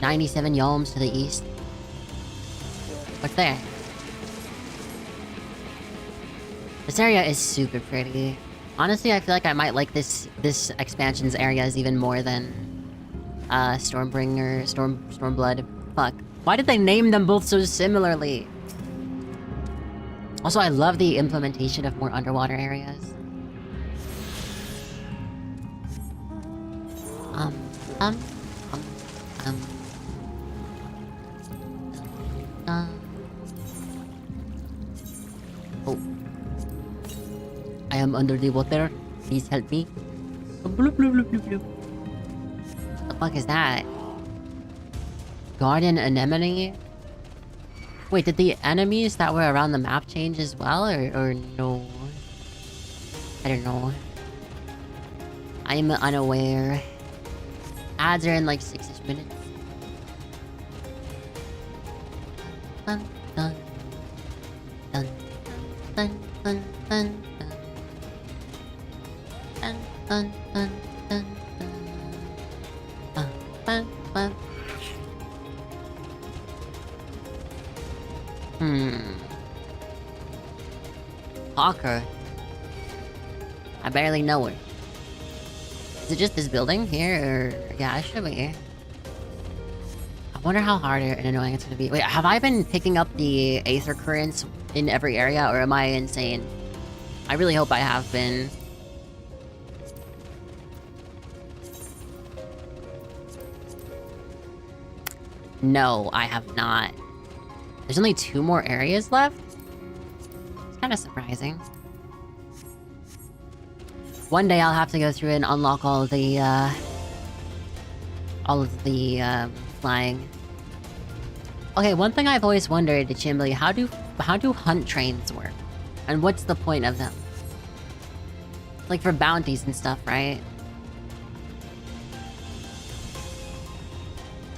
97 yalms to the east. What's there? This area is super pretty. Honestly, I feel like I might like this expansion's areas even more than Stormblood. Fuck. Why did they name them both so similarly? Also, I love the implementation of more underwater areas. Oh. I am under the water. Please help me. Bloop, bloop, bloop, bloop, bloop. What the fuck is that? Garden anemone? Wait, did the enemies that were around the map change as well, or no? I don't know. I'm unaware. Ads are in like 6-ish minutes. Dun, dun, dun, dun, dun, dun, dun, dun, dun, dun, dun, dun, dun. Hawker. I barely know her. Is it just this building here, or... Yeah, it should be. I wonder how hard and annoying it's gonna be. Wait, have I been picking up the Aether Currents in every area, or am I insane? I really hope I have been. No, I have not. There's only 2 more areas left? It's kind of surprising. One day I'll have to go through and unlock all of the, flying. Okay, one thing I've always wondered, Chimbley, how do hunt trains work? And what's the point of them? Like for bounties and stuff, right?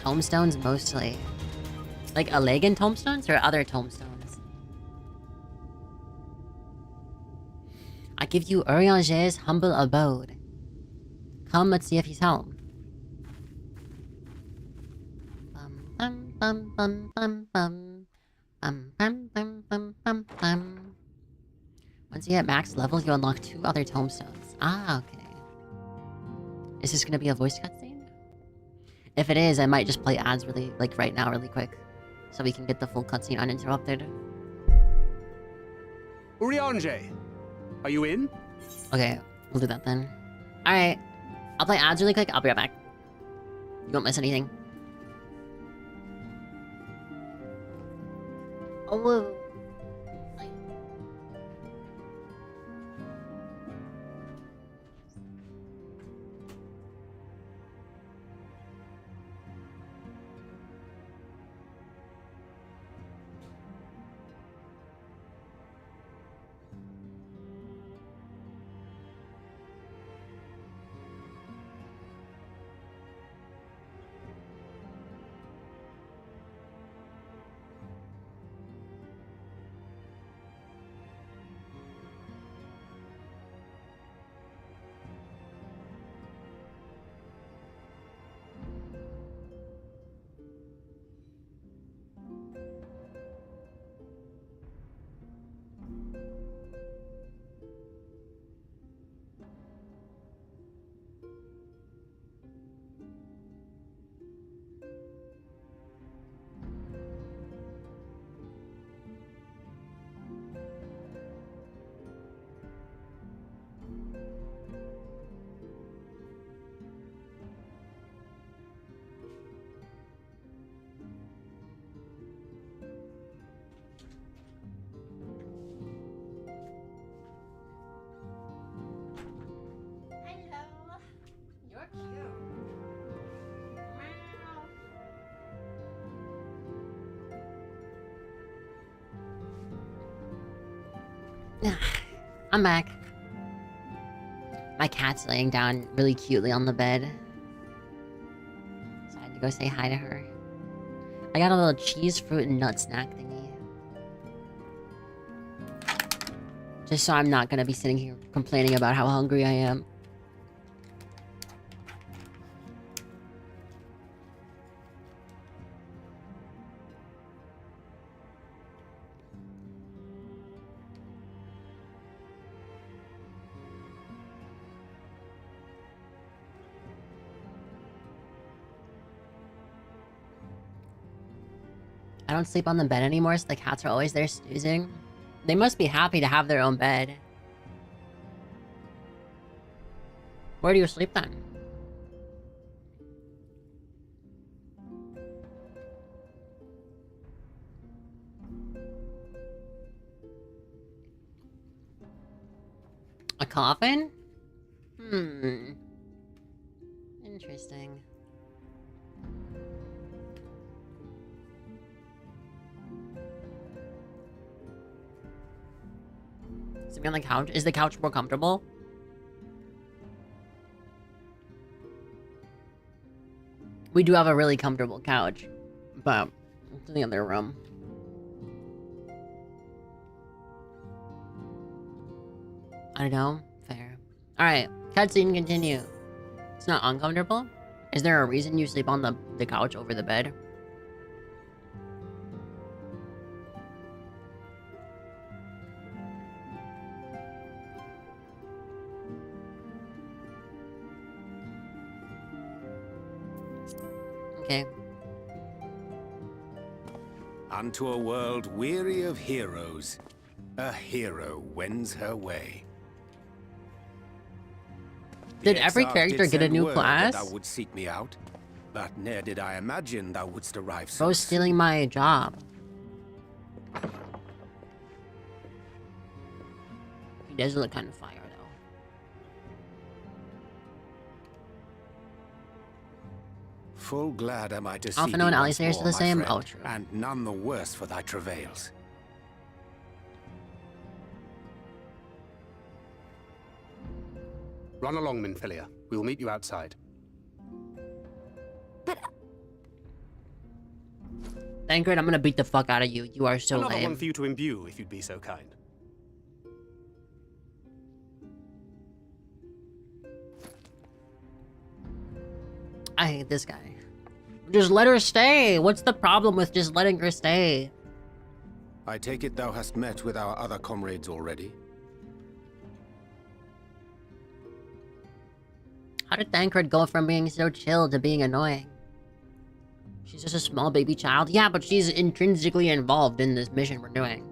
Tombstones mostly. Like Allegan tombstones or other tombstones? I give you Urianger's humble abode. Come, let's see if he's home. Bum, bum, bum, bum, bum. Bum, bum, bum, bum, bum, bum. Once you hit max level, you unlock 2 other tombstones. Ah, okay. Is this gonna be a voice cutscene? If it is, I might just play ads really, like right now, really quick. So we can get the full cutscene uninterrupted. Urianger, are you in? Okay, we'll do that then. Alright. I'll play ads really quick, I'll be right back. You won't miss anything. Oh, whoa. I'm back. My cat's laying down really cutely on the bed. So I had to go say hi to her. I got a little cheese, fruit, and nut snack thingy. Just so I'm not gonna be sitting here complaining about how hungry I am. I don't sleep on the bed anymore, so the cats are always there snoozing. They must be happy to have their own bed. Where do you sleep then? A coffin? Interesting. Sleeping on the couch? Is the couch more comfortable? We do have a really comfortable couch, but it's in the other room. I don't know. Fair. Alright, cutscene continue. It's not uncomfortable? Is there a reason you sleep on the couch over the bed? Okay. Unto a world weary of heroes, a hero wends her way. Did every character get a new class? Thou would seek me out, but ne'er did I imagine thou wouldst arrive so Bro's stealing my job. He does look kind of fire, though. Full glad am I to see Alphino and thee once Alistair are more, the my same? friend, Oh, true. and none the worse for thy travails. Run along, Minfilia. We will meet you outside. Thancred, I'm gonna beat the fuck out of you. You are so Another lame. one for you to imbue, if you'd be so kind. I hate this guy. Just let her stay. What's the problem with just letting her stay? I take it thou hast met with our other comrades already? How did Thancred go from being so chill to being annoying? She's just a small baby child. Yeah, but she's intrinsically involved in this mission we're doing.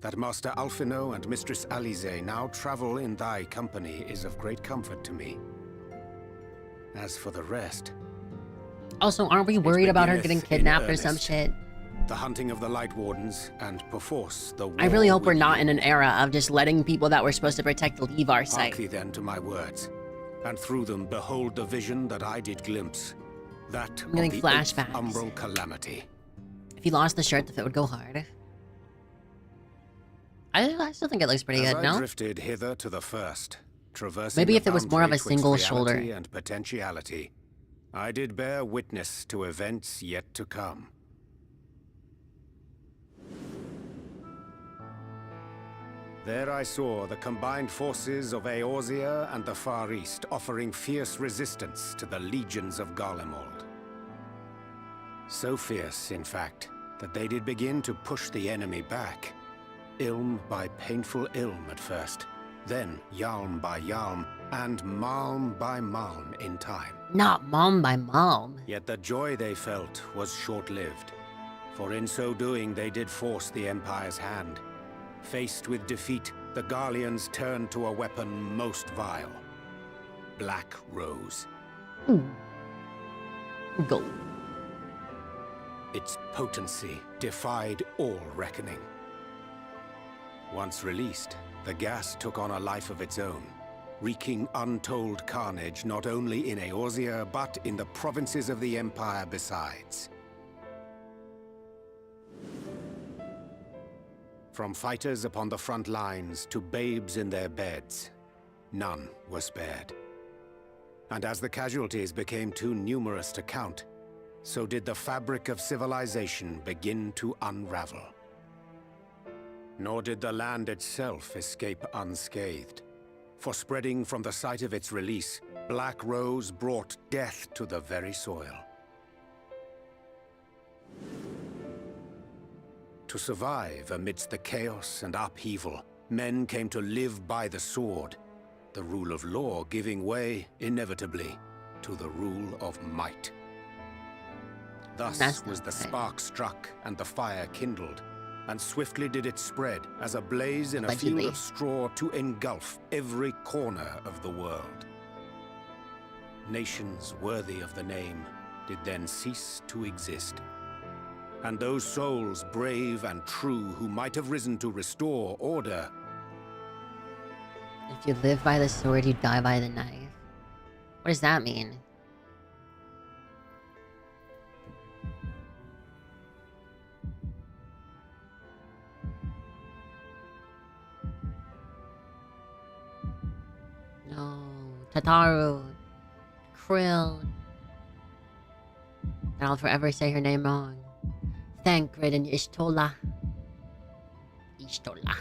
That Master Alphino and Mistress Alize now travel in thy company is of great comfort to me. As for the rest... Also, aren't we worried about her getting beginneth in kidnapped or some earnest. shit? The hunting of the Light Wardens, and perforce the war I really hope we're with not you. in an era of just letting people that we're supposed to protect leave our Hark sight. thee then to my words, and through them behold the vision that I did glimpse. That I'm getting of the eighth flashbacks. umbral calamity. If he lost the shirt, the fit would go hard. I still think it looks pretty As good, I no? drifted hither to the first, traversing Maybe the if it was more of a boundary 'twixt single reality shoulder. and potentiality, I did bear witness to events yet to come. There I saw the combined forces of Eorzea and the Far East offering fierce resistance to the legions of Garlemald. So fierce, in fact, that they did begin to push the enemy back. Ilm by painful ilm at first, then Yalm by Yalm, and Malm by Malm in time. Not mom by mom. Yet the joy they felt was short-lived, for in so doing they did force the Empire's hand. Faced with defeat, the Garleans turned to a weapon most vile. Black Rose. Go. Its potency defied all reckoning. Once released, the gas took on a life of its own, wreaking untold carnage not only in Eorzea, but in the provinces of the Empire besides. From fighters upon the front lines to babes in their beds, none were spared. And as the casualties became too numerous to count, so did the fabric of civilization begin to unravel. Nor did the land itself escape unscathed, for spreading from the site of its release, Black Rose brought death to the very soil. To survive amidst the chaos and upheaval, men came to live by the sword, the rule of law giving way, inevitably, to the rule of might. Thus was the spark struck and the fire kindled, and swiftly did it spread as a blaze in a field of straw to engulf every corner of the world. Nations worthy of the name did then cease to exist. And those souls brave and true who might have risen to restore order. If you live by the sword, you die by the knife. What does that mean? No, Tataru, Krill. And I'll forever say her name wrong. Thancred and Ishtola. Ishtola.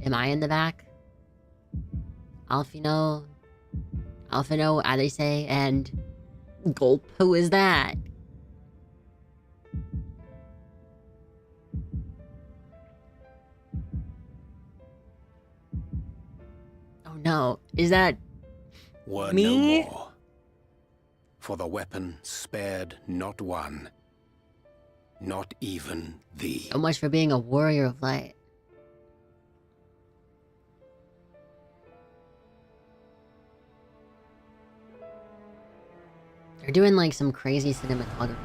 Am I in the back? Alfino, Alice, and Gulp. Who is that? Oh no, is that Were me? no more. For the weapon spared not one. Not even thee. So much for being a warrior of light. They're doing like some crazy cinematography.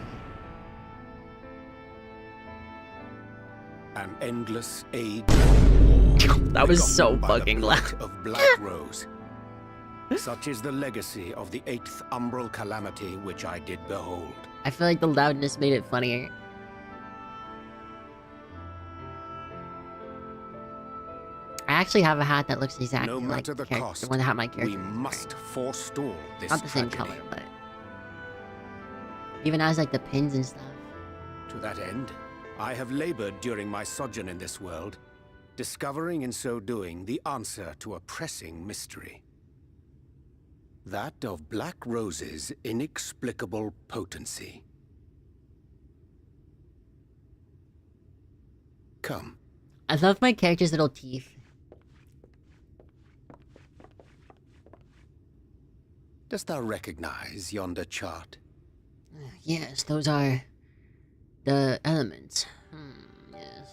An endless age that was so fucking loud. Of Black Rose. Such is the legacy of the 8th umbral calamity which I did behold. I feel like the loudness made it funnier. I actually have a hat that looks exactly No like matter the the cost, one that had my character. we must forestall this Not the same tragedy. color, but even has like the pins and stuff. To that end, I have labored during my sojourn in this world, discovering in so doing the answer to a pressing mystery. That of Black Rose's inexplicable potency. Come. I love my character's little teeth. Dost thou recognize yonder chart? Yes, those are the elements. Yes.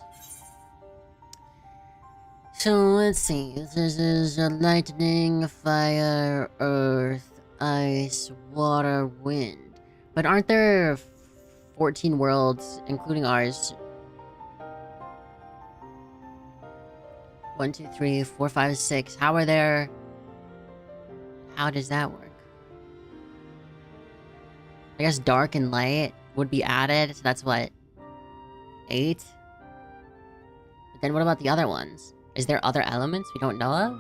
So let's see. This is lightning, fire, earth, ice, water, wind. But aren't there 14 worlds, including ours? 1, 2, 3, 4, 5, 6. How are there? How does that work? I guess dark and light would be added, so that's what? 8? But then what about the other ones? Is there other elements we don't know of?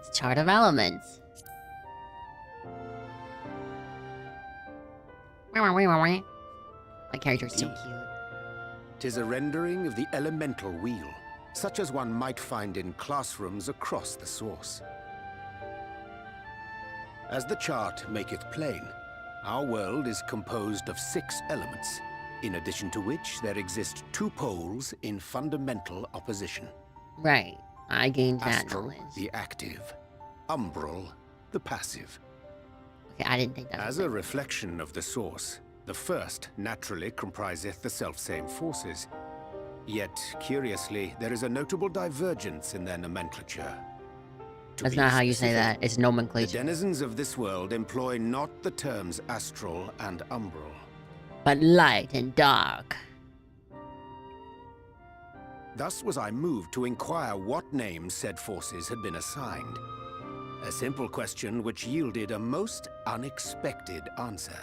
It's chart of elements. My character's so cute. 'Tis a rendering of the elemental wheel, such as one might find in classrooms across the source. As the chart maketh plain, our world is composed of 6 elements, in addition to which there exist 2 poles in fundamental opposition. Right, I gained that Astral, knowledge. the active. Umbral, the passive. Okay, I didn't think that As a reflection of the source, the first naturally compriseth the selfsame forces. Yet, curiously, there is a notable divergence in their nomenclature. To That's be not how you say specific, that. It's the nomenclature. denizens of this world employ not the terms astral and umbral. But light and dark. Thus was I moved to inquire what names said forces had been assigned. A simple question which yielded a most unexpected answer.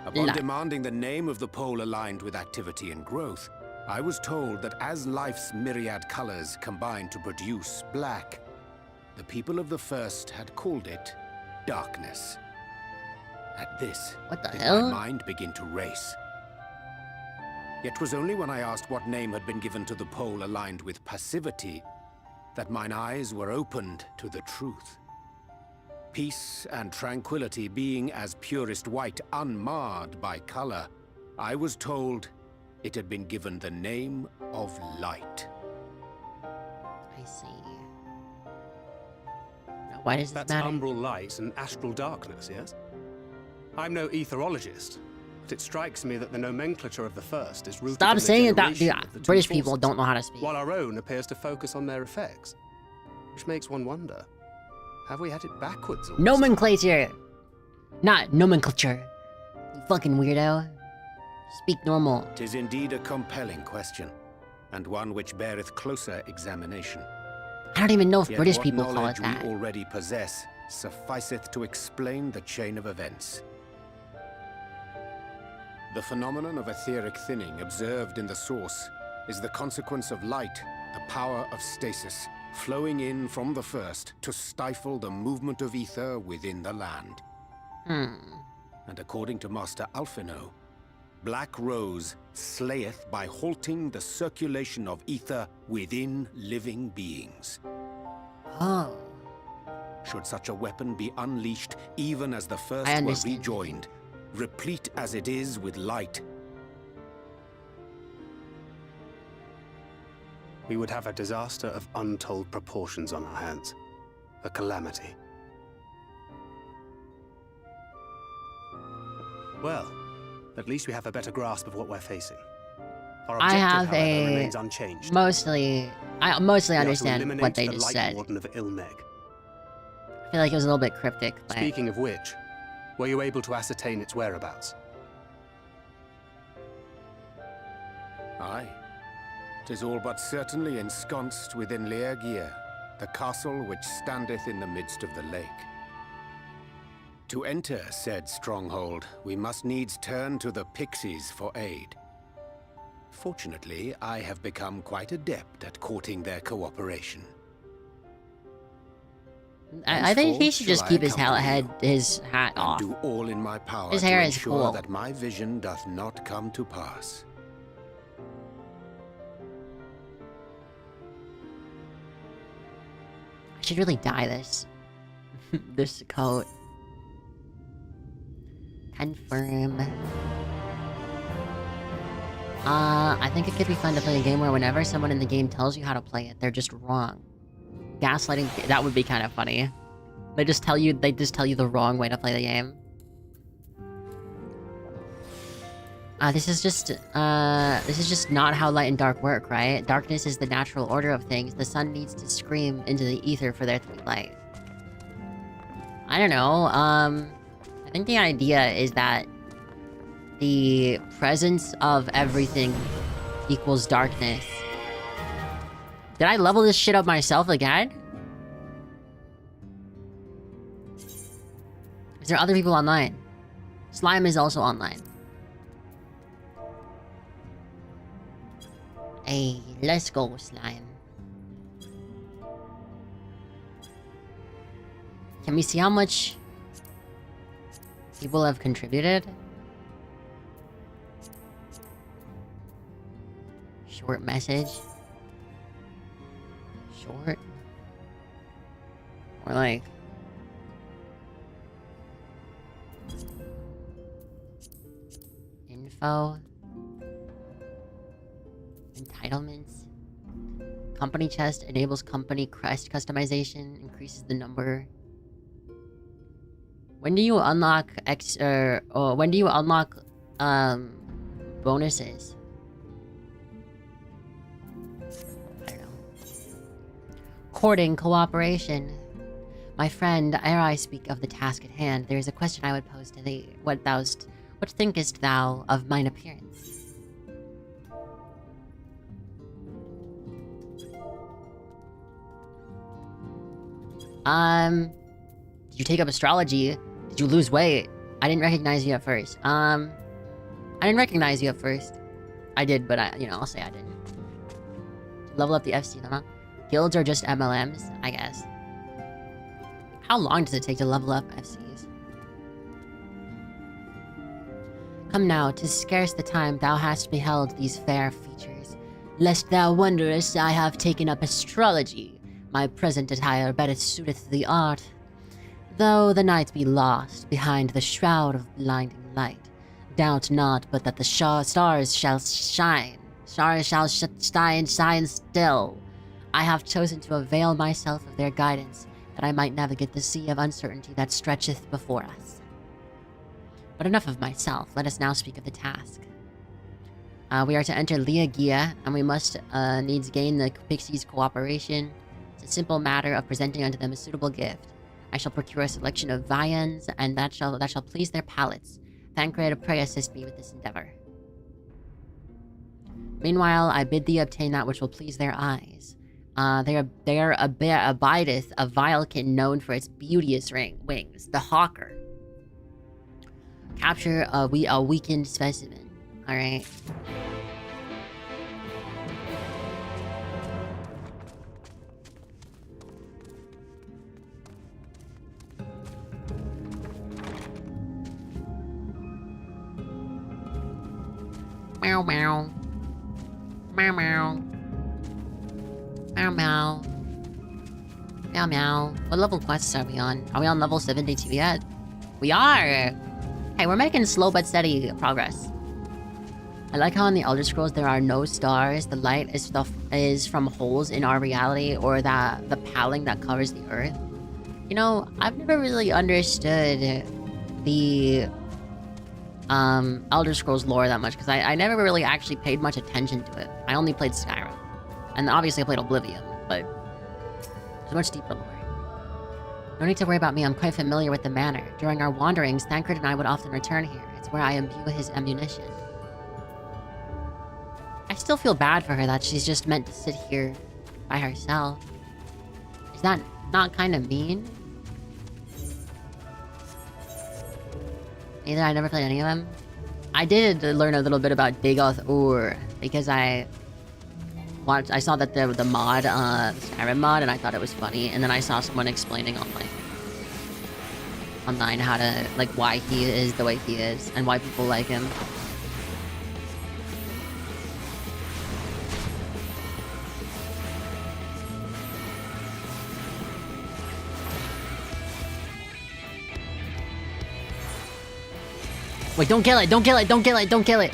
Upon demanding the name of the pole aligned with activity and growth, I was told that as life's myriad colors combine to produce black, the people of the First had called it darkness. At this, what the did hell? my mind begin to race. Yet 'twas only when I asked what name had been given to the pole aligned with passivity that mine eyes were opened to the truth. Peace and tranquility being as purest white, unmarred by color, I was told it had been given the name of light. I see. Now, why does this That's matter? umbral light and astral darkness, yes? I'm no etherologist, but it strikes me that the nomenclature of the First is rooted Stop in the saying that, generation dude. of the two British people forces, don't know how to speak. while our own appears to focus on their effects, which makes one wonder, have we had it backwards? All Nomenclature! Not nomenclature. You fucking weirdo. Speak normal. 'Tis indeed a compelling question, and one which beareth closer examination. I don't even know if Yet British what people call it knowledge that. we already possess sufficeth to explain the chain of events. The phenomenon of etheric thinning observed in the source is the consequence of light, the power of stasis, flowing in from the First to stifle the movement of ether within the land. And according to Master Alphino, Black Rose slayeth by halting the circulation of ether within living beings. Oh. Should such a weapon be unleashed even as the First I were understand. rejoined, replete as it is with light, we would have a disaster of untold proportions on our hands. A calamity. Well, at least we have a better grasp of what we're facing. Our I objective, have however, a remains unchanged. I mostly We are to understand eliminate what they the just Light said. Warden of Ilmeg. I feel like it was a little bit cryptic, but Speaking of which, were you able to ascertain its whereabouts? Aye. 'Tis all but certainly ensconced within Leargear, the castle which standeth in the midst of the lake. To enter said stronghold, we must needs turn to the pixies for aid. Fortunately, I have become quite adept at courting their cooperation. I think he should just shall keep I his hat and off. do all in my power His to hair is ensure cool. that my vision doth not come to pass. I should really dye this. This coat. Confirm. I think it could be fun to play a game where whenever someone in the game tells you how to play it, they're just wrong. Gaslighting, that would be kind of funny. They just tell you the wrong way to play the game. This is just not how light and dark work, right? Darkness is the natural order of things. The sun needs to scream into the ether for there to be light. I don't know, I think the idea is that the presence of everything equals darkness. Did I level this shit up myself again? Is there other people online? Slime is also online. Hey, let's go, Slime. Can we see how much people have contributed? Short message. Short. Or like... info. Entitlements. Company chest enables company crest customization, increases the number. When do you unlock when do you unlock bonuses? I don't know. Courting cooperation. My friend, ere I speak of the task at hand, there is a question I would pose to thee. What thinkest thou of mine appearance? Did you take up astrology? Did you lose weight? I didn't recognize you at first. I didn't recognize you at first. I did, but I'll say I didn't. Level up the FC, huh? Guilds are just MLMs, I guess. How long does it take to level up FCs? Come now, 'tis scarce the time thou hast beheld these fair features, lest thou wonderest I have taken up astrology. My present attire better suiteth the art. Though the night be lost behind the shroud of blinding light, doubt not but that the stars shall shine. Stars shall shine still. I have chosen to avail myself of their guidance, that I might navigate the sea of uncertainty that stretcheth before us. But enough of myself, let us now speak of the task. We are to enter Liagia, and we must needs gain the pixies' cooperation. It's a simple matter of presenting unto them a suitable gift. I shall procure a selection of viands, and that shall please their palates. Thancred, pray assist me with this endeavor. Meanwhile, I bid thee obtain that which will please their eyes. There abideth a vilekin known for its beauteous wings, the hawker. Capture a weakened specimen. Alright. Meow meow. Meow meow. Meow meow. Meow meow. What level quests are we on? Are we on level 72 yet? We are! Hey, we're making slow but steady progress. I like how in the Elder Scrolls there are no stars. The light is from holes in our reality, or the paling that covers the earth. You know, I've never really understood the Elder Scrolls lore that much, because I never really actually paid much attention to it. I only played Skyrim. And obviously I played Oblivion, but there's much deeper lore. No need to worry about me, I'm quite familiar with the manor. During our wanderings, Thancred and I would often return here. It's where I imbue his ammunition. I still feel bad for her that she's just meant to sit here by herself. Is that not kind of mean? Either I never played any of them. I did learn a little bit about Dagoth Ur, because I saw that the mod, the Skyrim mod, and I thought it was funny, and then I saw someone explaining online how to, like, why he is the way he is, and why people like him. Wait, don't kill it, don't kill it, don't kill it, don't kill it!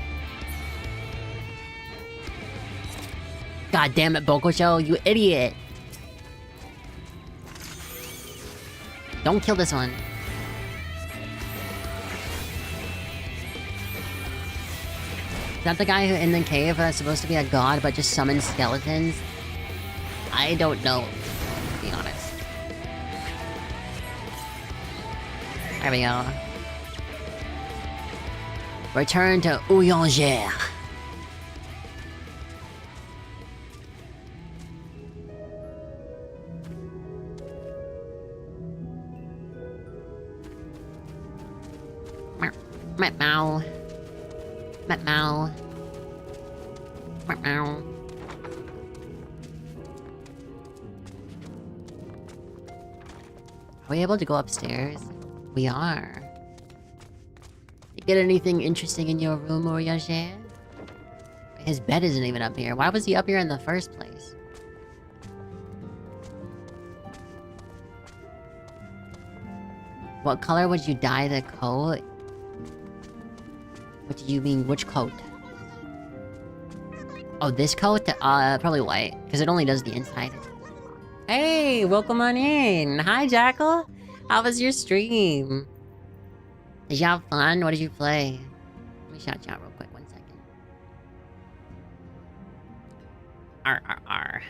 God damn it, Bokusho, you idiot! Don't kill this one. Is that the guy who in the cave that's supposed to be a god but just summons skeletons? I don't know, to be honest. There we go. Return to Uyangere. Meow. Meow. Meow. Are we able to go upstairs? We are. You get anything interesting in your room, Uyangere? His bed isn't even up here. Why was he up here in the first place? What color would you dye the coat? What do you mean, which coat? Oh, this coat? Probably white, because it only does the inside. Hey, welcome on in. Hi, Jackal. How was your stream? Did you have fun? What did you play? Let me shout you out real quick, 1 second. R.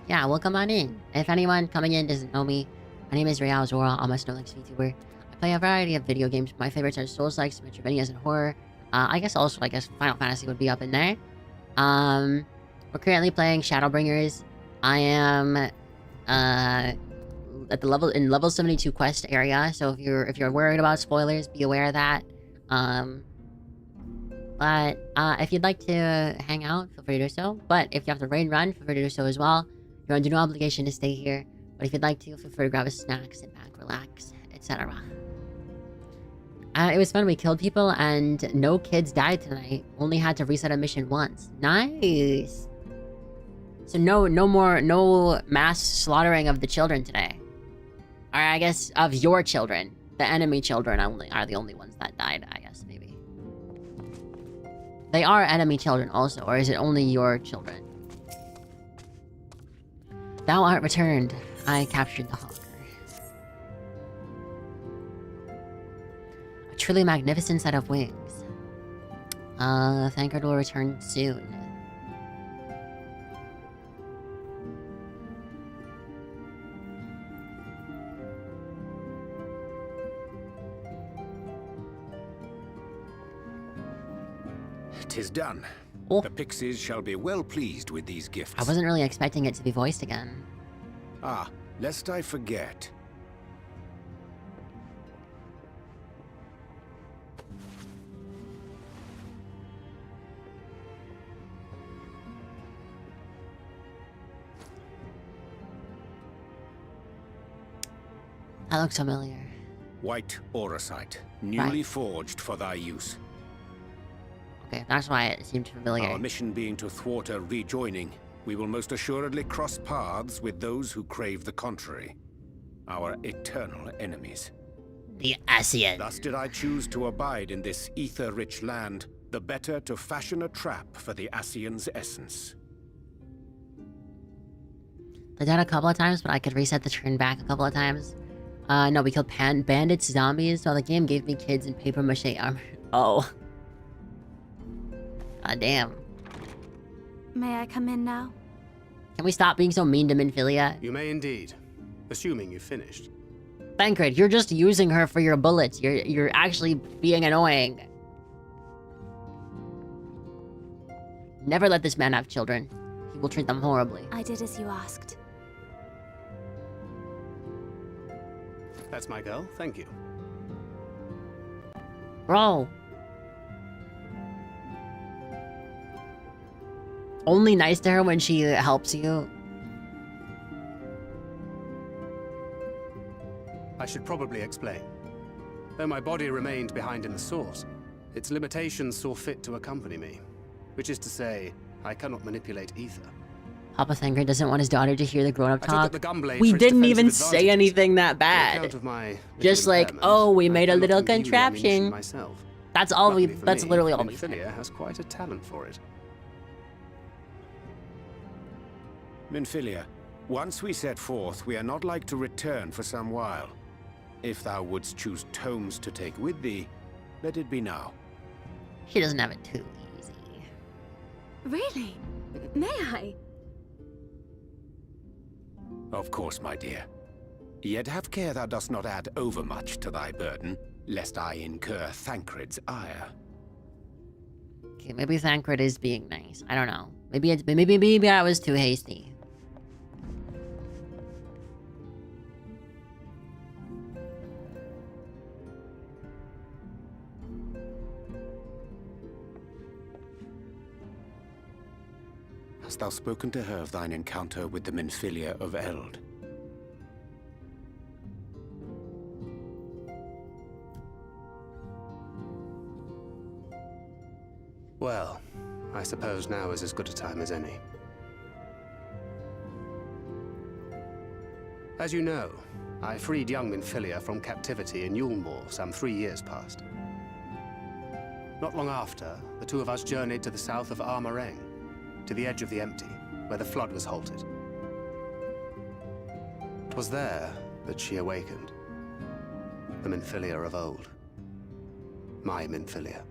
Yeah, welcome on in. If anyone coming in doesn't know me, my name is Real Zora, I'm a Snowlex VTuber. I play a variety of video games. My favorites are Souls-likes, Metroidvanias, and horror. I guess Final Fantasy would be up in there. We're currently playing Shadowbringers. I am at the level 72 quest area. So if you're worried about spoilers, be aware of that. But if you'd like to hang out, feel free to do so. But if you have to raid run, feel free to do so as well. You're under no obligation to stay here. But if you'd like to, feel free to grab a snack, sit back, relax, etc. It was fun. We killed people and no kids died tonight. Only had to reset a mission once. Nice. So no mass slaughtering of the children today. Or I guess of your children. The enemy children are the only ones that died, I guess, maybe. They are enemy children also, or is it only your children? Thou art returned. I captured the hawker. A truly magnificent set of wings. Thancred will return soon. Tis done. Oh. The pixies shall be well pleased with these gifts. I wasn't really expecting it to be voiced again. Ah, lest I forget. That looks familiar. White auracite, newly forged for thy use. Okay, that's why it seemed familiar. Our mission being to thwart a rejoining, we will most assuredly cross paths with those who crave the contrary. Our eternal enemies. The Ascians. Thus did I choose to abide in this ether-rich land, the better to fashion a trap for the Ascians' essence. I died a couple of times, but I could reset the turn back a couple of times. No, we killed bandits, zombies, so the game gave me kids in paper mache armor. Oh. God damn. May I come in now? Can we stop being so mean to Minfilia? You may indeed, assuming you've finished. Thancred, you're just using her for your bullets. You're actually being annoying. Never let this man have children. He will treat them horribly. I did as you asked. That's my girl, thank you. Bro. Only nice to her when she helps you. I should probably explain. Though my body remained behind in the source, its limitations saw fit to accompany me. Which is to say, I cannot manipulate ether. Papa Thancred doesn't want his daughter to hear the grown-up talk. Gunblade We for its didn't defensive even say advantages. anything that On bad. account of my Just little like, impairment, oh, we I made a cannot little imbue the ammunition contraption. myself. That's all Luckily for that's me, literally all we said. Minfilia has quite a talent for it. Minfilia, once we set forth, we are not like to return for some while. If thou wouldst choose tomes to take with thee, let it be now. She doesn't have it too easy. Really? May I? Of course, my dear. Yet have care thou dost not add overmuch to thy burden, lest I incur Thancred's ire. Okay, maybe Thancred is being nice. I don't know. Maybe I was too hasty. Hast thou spoken to her of thine encounter with the Minfilia of Eld? Well, I suppose now is as good a time as any. As you know, I freed young Minfilia from captivity in Yulmore some 3 years past. Not long after, the two of us journeyed to the south of Armareng, to the edge of the Empty, where the flood was halted. It was there that she awakened. The Minfilia of old. My Minfilia.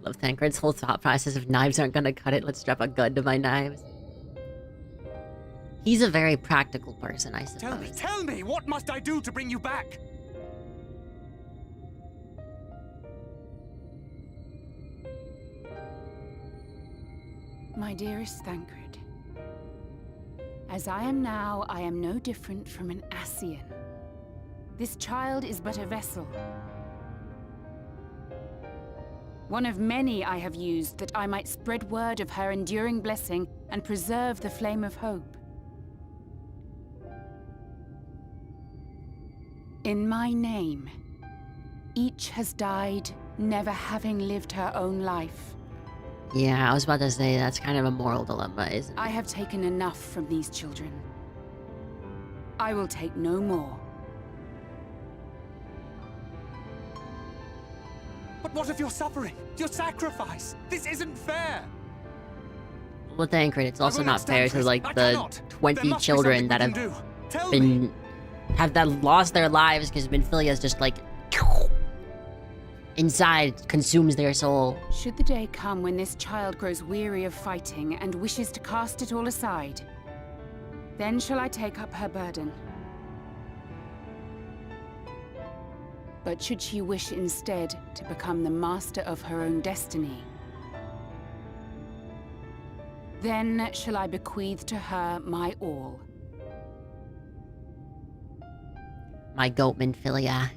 Love Thancred's whole thought process of knives aren't gonna cut it. Let's strap a gun to my knives. He's a very practical person, I suppose. Tell me, what must I do to bring you back? My dearest Thancred, as I am now, I am no different from an Ascian. This child is but a vessel. One of many I have used that I might spread word of her enduring blessing and preserve the flame of hope. In my name, each has died, never having lived her own life. Yeah, I was about to say that's kind of a moral dilemma, isn't it? I have taken enough from these children. I will take no more. But what of your suffering? Your sacrifice? This isn't fair! Well, Thancred, it's also not fair to like I the cannot. 20 children that have lost their lives because Minfilia's just like inside consumes their soul. Should the day come when this child grows weary of fighting and wishes to cast it all aside, then shall I take up her burden. But should she wish instead to become the master of her own destiny, then shall I bequeath to her my all. My goat Minfilia.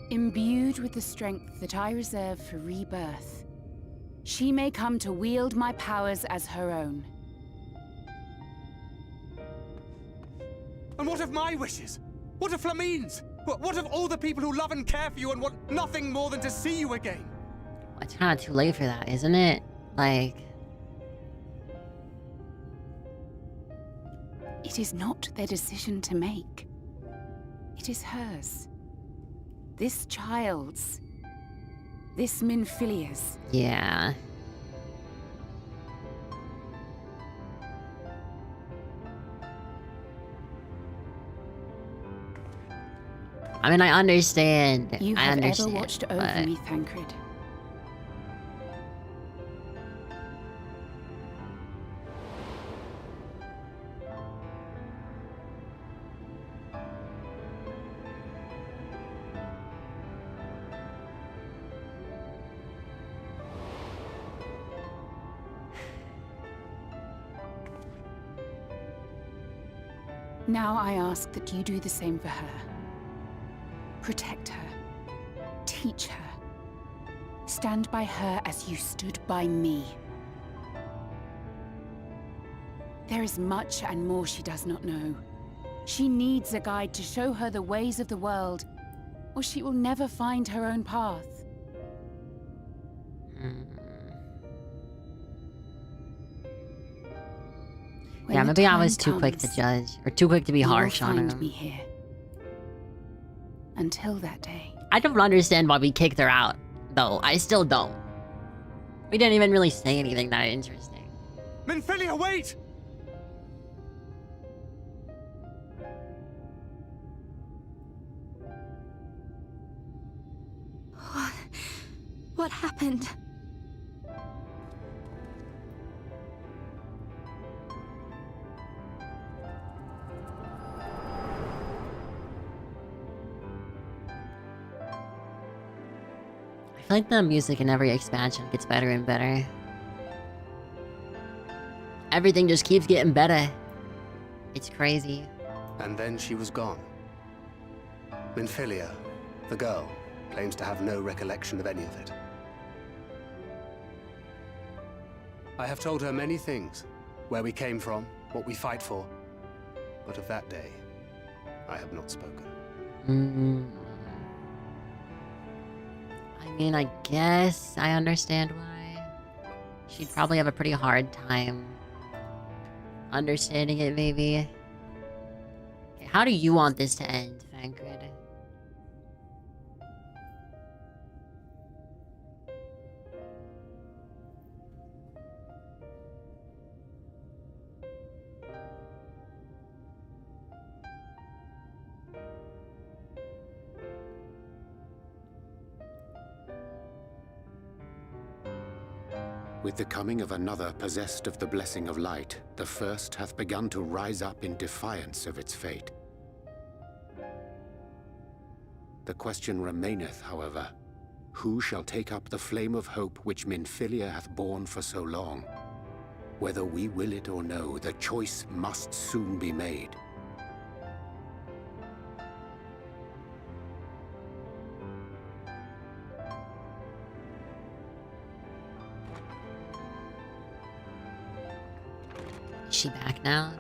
Imbued with the strength that I reserve for rebirth, she may come to wield my powers as her own. And what of my wishes? What of Flamine's? What of all the people who love and care for you and want nothing more than to see you again? It's kind of too late for that, isn't it? Like... It is not their decision to make. It is hers. This child's. This Minfilia's. Yeah. I mean, I understand. You I have understand, ever watched over me, Thancred. Now I ask that you do the same for her. Protect her. Teach her. Stand by her as you stood by me. There is much and more she does not know. She needs a guide to show her the ways of the world, or she will never find her own path. Yeah, maybe I was too quick to judge, or too quick to be harsh on find him. me here. Until that day. I don't understand why we kicked her out, though. I still don't. We didn't even really say anything that interesting. Minfilia, wait! What happened? I feel like the music in every expansion gets better and better. Everything just keeps getting better. It's crazy. And then she was gone. Minfilia, the girl, claims to have no recollection of any of it. I have told her many things. Where we came from, what we fight for. But of that day, I have not spoken. I mean, I guess I understand why. She'd probably have a pretty hard time understanding it, maybe. Okay, how do you want this to end, Thancred? With the coming of another possessed of the blessing of light, the first hath begun to rise up in defiance of its fate. The question remaineth, however, who shall take up the flame of hope which Minfilia hath borne for so long? Whether we will it or no, the choice must soon be made. Is she back now?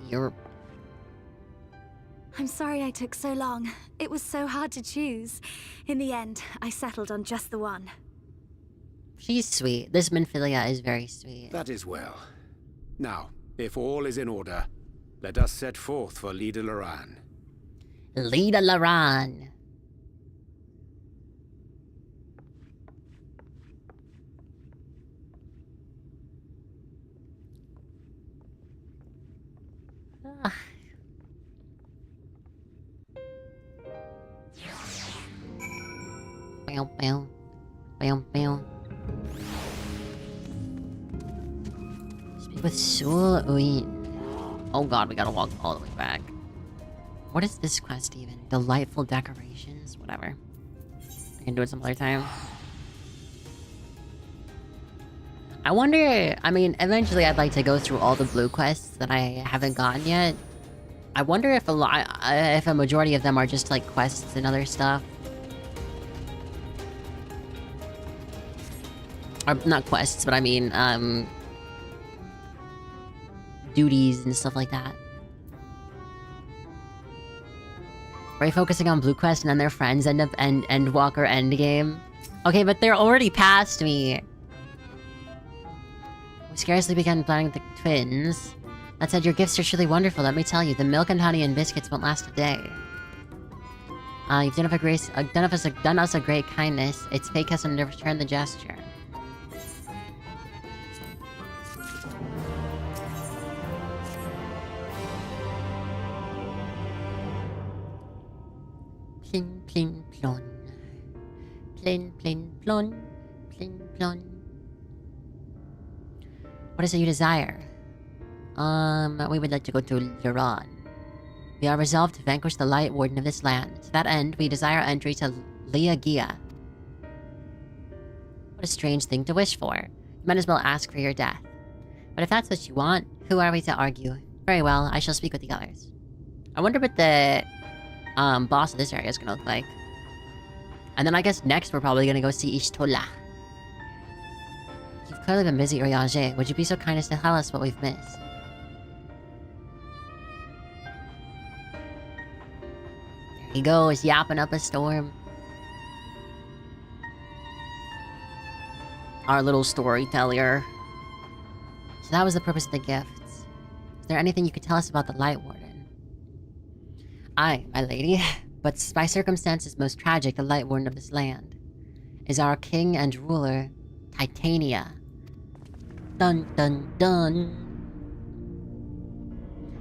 You're... I'm sorry I took so long. It was so hard to choose. In the end, I settled on just the one. She's sweet. This Minfilia is very sweet. That is well. Now, if all is in order, let us set forth for Lida Loran. Lida Loran. Ah. Bow, bow. Bow, bow. Speak with Sul Uin. Oh god, we gotta walk all the way back. What is this quest even? Delightful decorations? Whatever. I can do it some other time. I wonder... I mean, eventually I'd like to go through all the blue quests that I haven't gotten yet. I wonder if a majority of them are just like quests and other stuff. Or not quests, but I mean, duties and stuff like that. Are you focusing on blue quest and then their friends end up Endwalker endgame? Okay, but they're already past me. We scarcely began planning the twins. That said, your gifts are truly wonderful, let me tell you. The milk and honey and biscuits won't last a day. You've done us a great kindness. It's fake us and return the gesture. Plin, plin, plon. Plin, plin, plon. Plin, plon. What is it you desire? We would like to go to Loran. We are resolved to vanquish the Light Warden of this land. To that end, we desire entry to Liagia. What a strange thing to wish for. You might as well ask for your death. But if that's what you want, who are we to argue? Very well, I shall speak with the others. I wonder what the boss of this area is gonna look like. And then I guess next we're probably gonna go see Ishtola. You've clearly been busy, Uriage. Would you be so kind as to tell us what we've missed? There he goes, yapping up a storm. Our little storyteller. So that was the purpose of the gifts. Is there anything you could tell us about the Light Warden? Aye, my lady. But by circumstances most tragic, the Light Warden of this land is our king and ruler, Titania. Dun dun dun.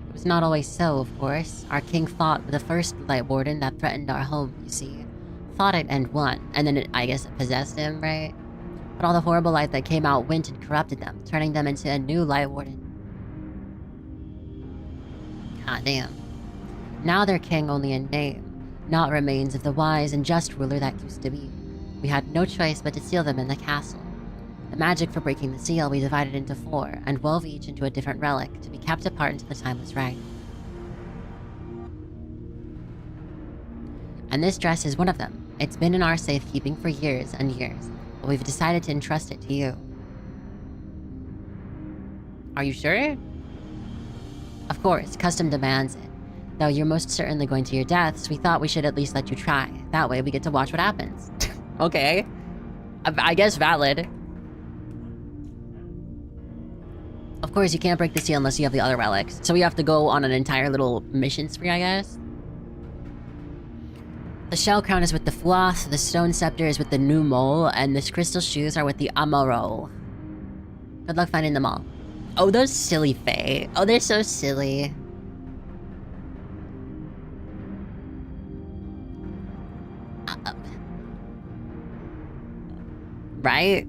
It was not always so, of course. Our king fought with the first Light Warden that threatened our home, you see. Fought it and won, and then I guess it possessed him, right? But all the horrible light that came out went and corrupted them, turning them into a new Light Warden. God damn. Now they're king only in name, not remains of the wise and just ruler that used to be. We had no choice but to seal them in the castle. The magic for breaking the seal we divided into 4, and wove each into a different relic, to be kept apart until the time was right. And this dress is one of them. It's been in our safekeeping for years and years, but we've decided to entrust it to you. Are you sure? Of course, custom demands it. Though you're most certainly going to your deaths, we thought we should at least let you try. That way we get to watch what happens. Okay. I guess valid. Of course, you can't break the seal unless you have the other relics. So we have to go on an entire little mission spree, I guess. The shell crown is with the Fwath, the stone scepter is with the new mole, and the crystal shoes are with the Amaro. Good luck finding them all. Oh, those silly Fae. Oh, they're so silly. Right?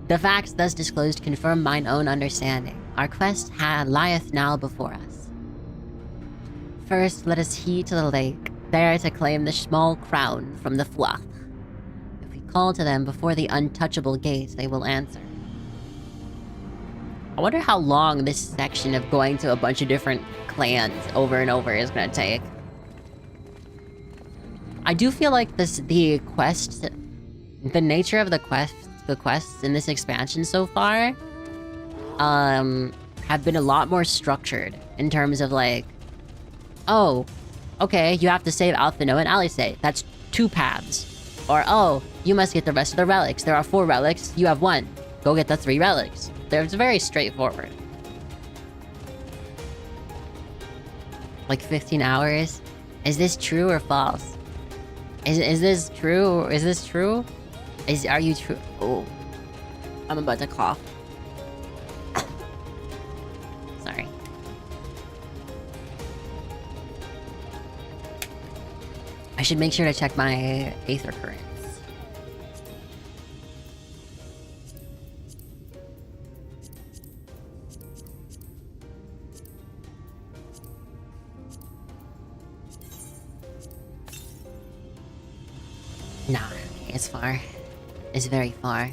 The facts thus disclosed confirm mine own understanding. Our quest lieth now before us. First, let us heed to the lake, there to claim the small crown from the Fwath. If we call to them before the untouchable gate, they will answer. I wonder how long this section of going to a bunch of different clans over and over is gonna take. I do feel like the quests, the nature of the quests in this expansion so far, have been a lot more structured in terms of like, oh, okay, you have to save Alphino and Alisaie. That's 2 paths. Or, oh, you must get the rest of the relics. There are 4 relics. You have 1. Go get the 3 relics. It's very straightforward. Like 15 hours? Is this true or false? Is this true? Is this true? Are you true? Oh. I'm about to cough. Sorry. I should make sure to check my Aether currents. Nah, it's far. It's very far.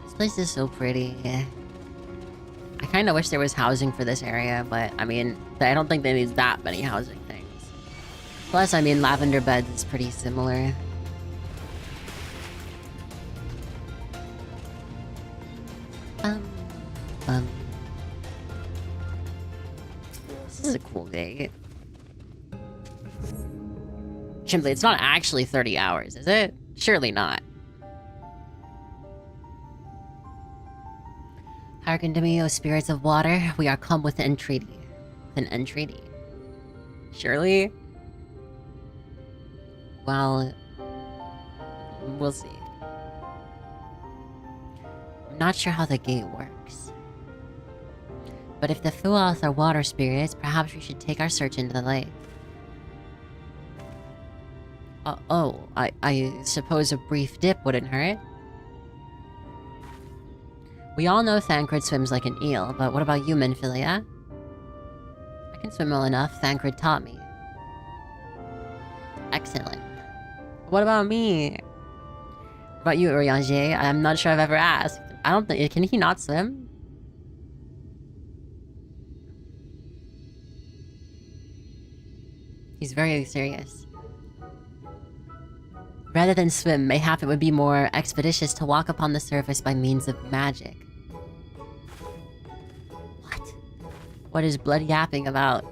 This place is so pretty. I kind of wish there was housing for this area, but I mean, I don't think they need that many housing things. Plus, I mean, Lavender Beds is pretty similar. This is a cool gate. Simply, it's not actually 30 hours, is it? Surely not. Hearken to me, O spirits of water. We are come with an entreaty. With an entreaty. Surely? Well, we'll see. I'm not sure how the gate works. But if the Fuoth are water spirits, perhaps we should take our search into the lake. I suppose a brief dip wouldn't hurt. We all know Thancred swims like an eel, but what about you, Minfilia? I can swim well enough, Thancred taught me. Excellent. What about me? What about you, Urianger? I'm not sure I've ever asked. I don't think... Can he not swim? He's very serious. Rather than swim, mayhap it would be more expeditious to walk upon the surface by means of magic. What? What is blood yapping about?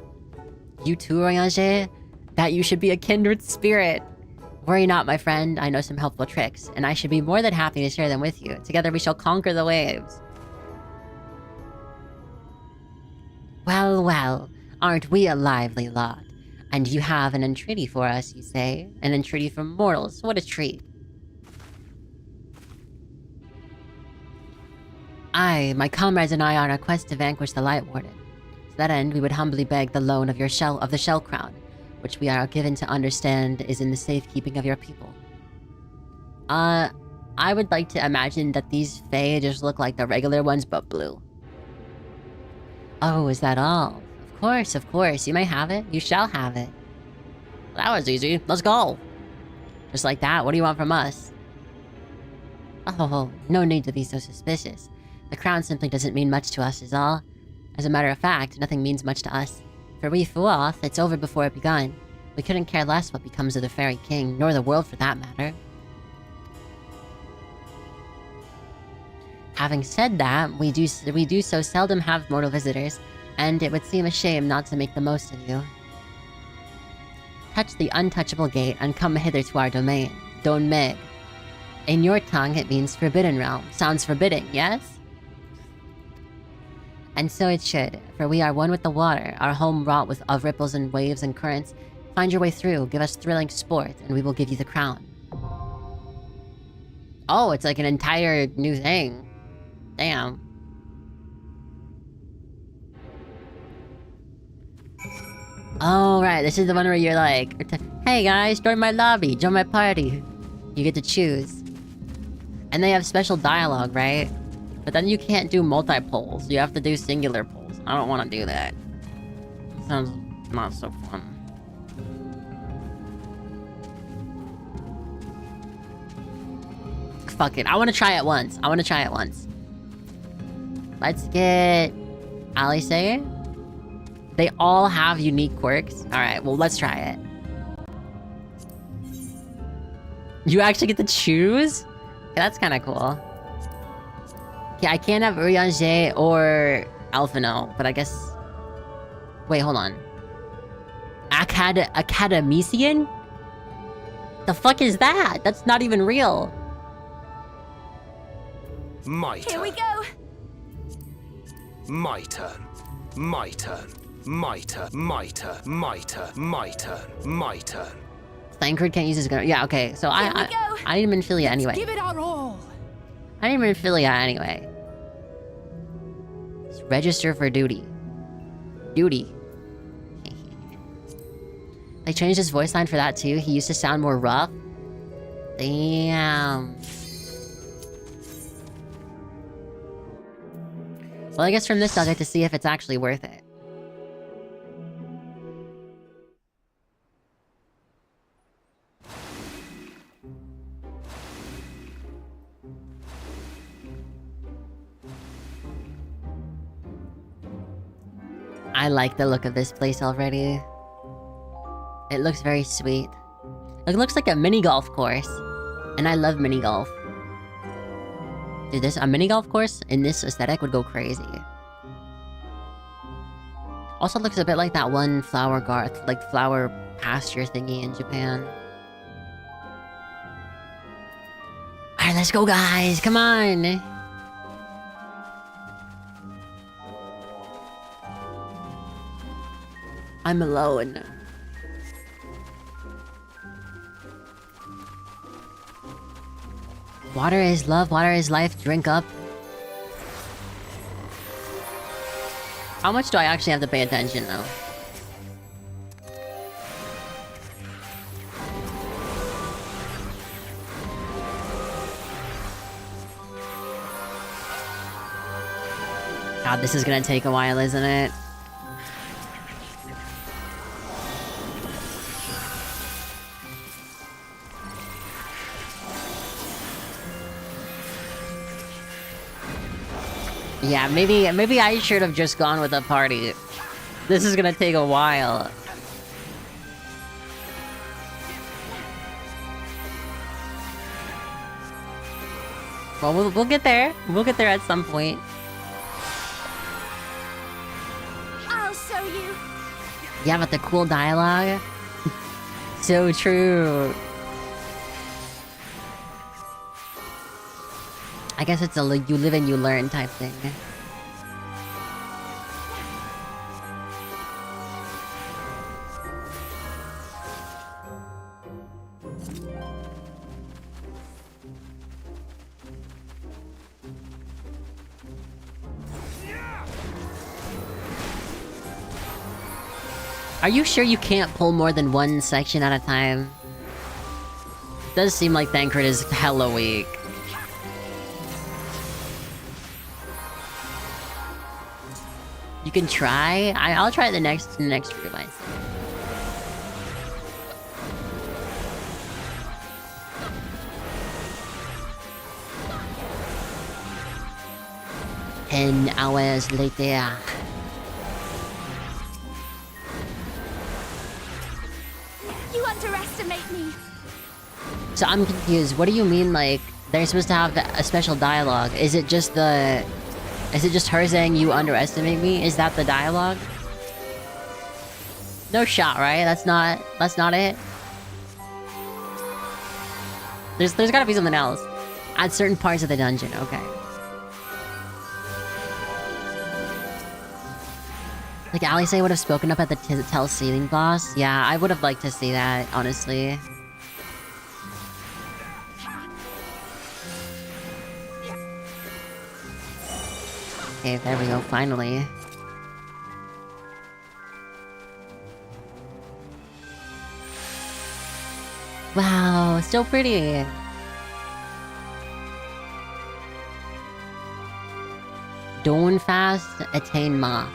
You too, Urianger? That you should be a kindred spirit. Worry not, my friend. I know some helpful tricks, and I should be more than happy to share them with you. Together we shall conquer the waves. Well, well, aren't we a lively lot? And you have an entreaty for us, you say? An entreaty from mortals. What a treat. Aye, my comrades and I are on a quest to vanquish the Light Warden. To that end, we would humbly beg the loan of the Shell Crown, which we are given to understand is in the safekeeping of your people. I would like to imagine that these Fae just look like the regular ones, but blue. Oh, is that all? Of course, you may have it. You shall have it. That was easy. Let's go. Just like that, what do you want from us? Oh, no need to be so suspicious. The crown simply doesn't mean much to us is all. As a matter of fact, nothing means much to us. For we Fuoth, it's over before it begun. We couldn't care less what becomes of the Fairy King, nor the world for that matter. Having said that, we do so seldom have mortal visitors, and it would seem a shame not to make the most of you. Touch the untouchable gate and come hither to our domain, Don Meg. In your tongue, it means Forbidden Realm. Sounds forbidding, yes? And so it should, for we are one with the water, our home wrought of ripples and waves and currents. Find your way through, give us thrilling sport, and we will give you the crown. Oh, it's like an entire new thing. Damn. Oh, right, this is the one where you're like, hey guys, join my lobby, join my party. You get to choose. And they have special dialogue, right? But then you can't do multi-polls, you have to do singular polls. I don't want to do that. Sounds not so fun. fuck it. I want to try it once. Let's get Alice. They all have unique quirks. Alright, well, let's try it. You actually get to choose? Okay, that's kind of cool. Okay, I can't have Urianger or Alphino, but I guess... Wait, hold on. Academician? The fuck is that? That's not even real. My turn. Here we go. My turn. My turn. My turn. My turn. My turn. My turn. My turn. Thancred can't use his gun. Yeah, okay. So I need him in Philia anyway. Give it our all. I need him in Philia anyway. Just register for duty. Duty. They changed his voice line for that too. He used to sound more rough. Damn. Well, I guess from this I'll get to see if it's actually worth it. I like the look of this place already. It looks very sweet. It looks like a mini golf course. And I love mini golf. Dude, a mini golf course in this aesthetic would go crazy. Also looks a bit like that one flower pasture thingy in Japan. Alright, let's go guys, come on! I'm alone. Water is love, water is life, drink up. How much do I actually have to pay attention now? God, this is gonna take a while, isn't it? Yeah, maybe I should have just gone with the party. This is gonna take a while. Well, we'll get there. We'll get there at some point. I'll show you. Yeah, but the cool dialogue. So true. I guess it's a you live and you learn type thing. Are you sure you can't pull more than one section at a time? It does seem like Thancred is hella weak. You can try. I'll try it the next room, I think. Ten hours later. You underestimate me. So I'm confused. What do you mean, like, they're supposed to have a special dialogue? Is it just her saying you underestimate me? Is that the dialogue? No shot, right? That's not it? There's gotta be something else. At certain parts of the dungeon, okay. Like Alice would have spoken up at the Tell Ceiling boss. Yeah, I would have liked to see that, honestly. Okay, there we go, finally. Wow, so pretty! Dawn fast, attain Ma.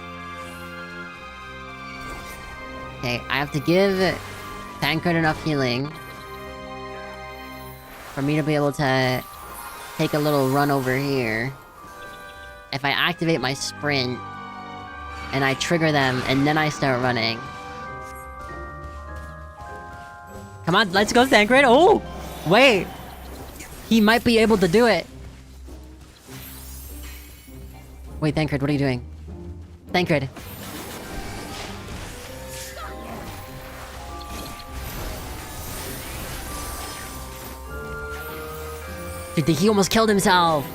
Okay, I have to give Thancred enough healing for me to be able to take a little run over here. If I activate my sprint, and I trigger them, and then I start running. Come on, let's go, Thancred. Oh! Wait! He might be able to do it. Wait, Thancred, what are you doing? Thancred. Dude, he almost killed himself!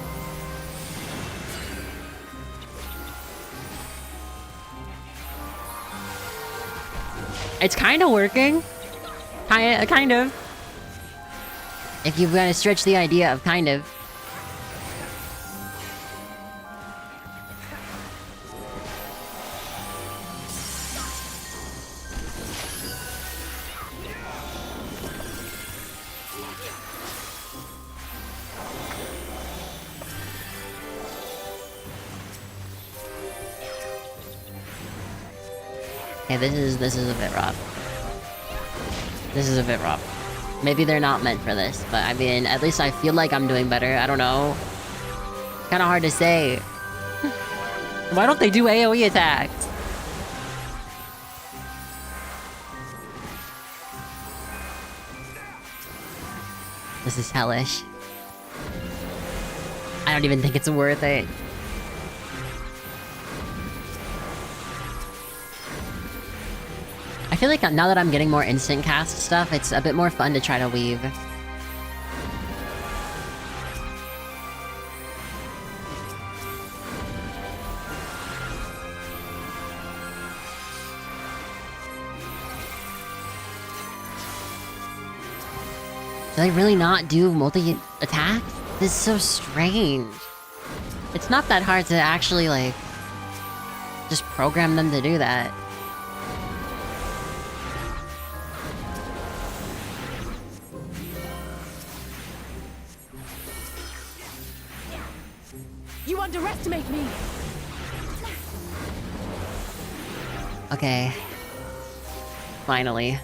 It's kind of working. Kind of. If you're gonna stretch the idea of kind of. Okay, this is a bit rough. This is a bit rough. Maybe they're not meant for this, but I mean, at least I feel like I'm doing better. I don't know. Kind of hard to say. Why don't they do AoE attacks? This is hellish. I don't even think it's worth it. I feel like now that I'm getting more instant cast stuff, it's a bit more fun to try to weave. Do they really not do multi-attack? This is so strange. It's not that hard to actually, like, just program them to do that. You underestimate me! Okay. Finally.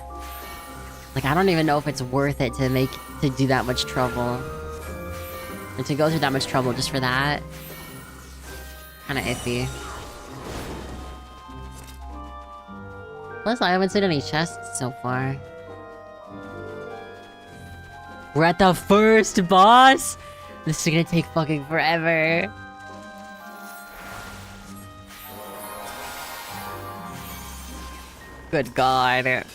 Like, I don't even know if it's worth it to do that much trouble. And to go through that much trouble just for that. Kinda iffy. Plus, I haven't seen any chests so far. We're at the first boss? This is gonna take fucking forever. Good god.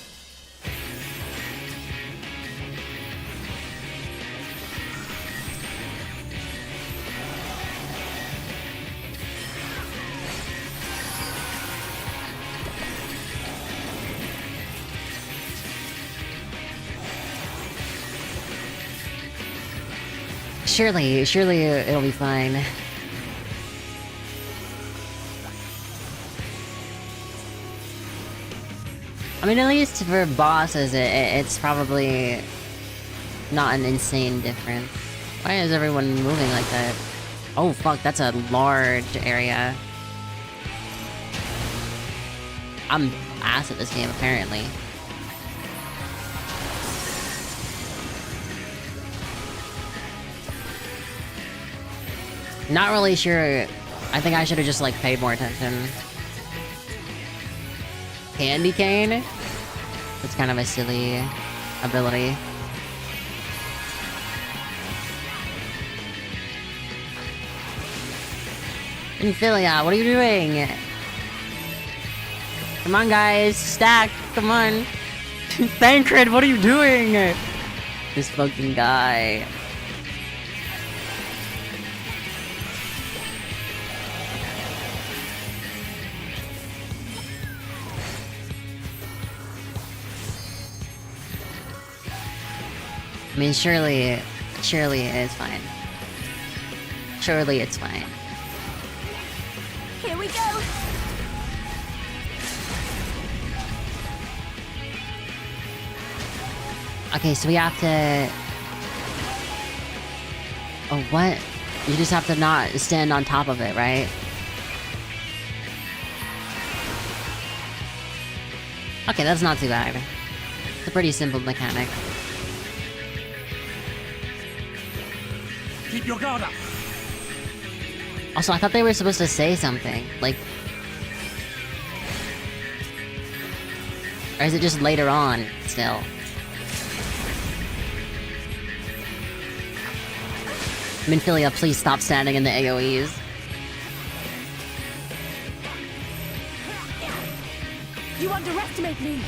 Surely it'll be fine. I mean, at least for bosses, it's probably not an insane difference. Why is everyone moving like that? Oh fuck, that's a large area. I'm ass at this game, apparently. Not really sure. I think I should have just, like, paid more attention. Candy cane? It's kind of a silly ability. Infilia, what are you doing? Come on, guys. Stack. Come on. Thancred, what are you doing? This fucking guy. I mean, surely it's fine. Surely it's fine. Here we go! Okay, so we have to... Oh, what? You just have to not stand on top of it, right? Okay, that's not too bad. It's a pretty simple mechanic. Keep your guard up. Also, I thought they were supposed to say something. Like... Or is it just later on, still? Minfilia, please stop standing in the AoEs. You underestimate me.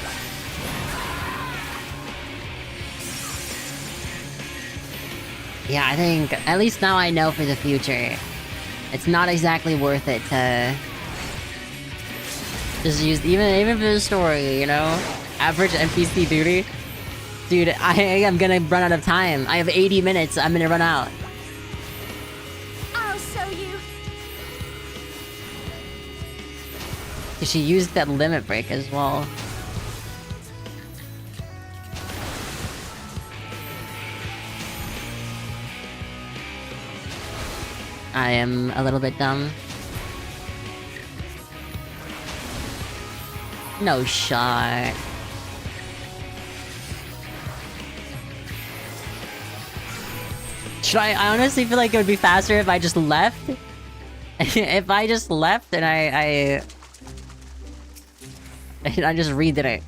Yeah, I think, at least now I know for the future. It's not exactly worth it to... just use, even for the story, you know? Average NPC duty. Dude, I am gonna run out of time. I have 80 minutes, I'm gonna run out. I'll show you. She used that limit break as well. I am a little bit dumb. No shot. Should I honestly feel like it would be faster if I just left? If I just left and I just redid it.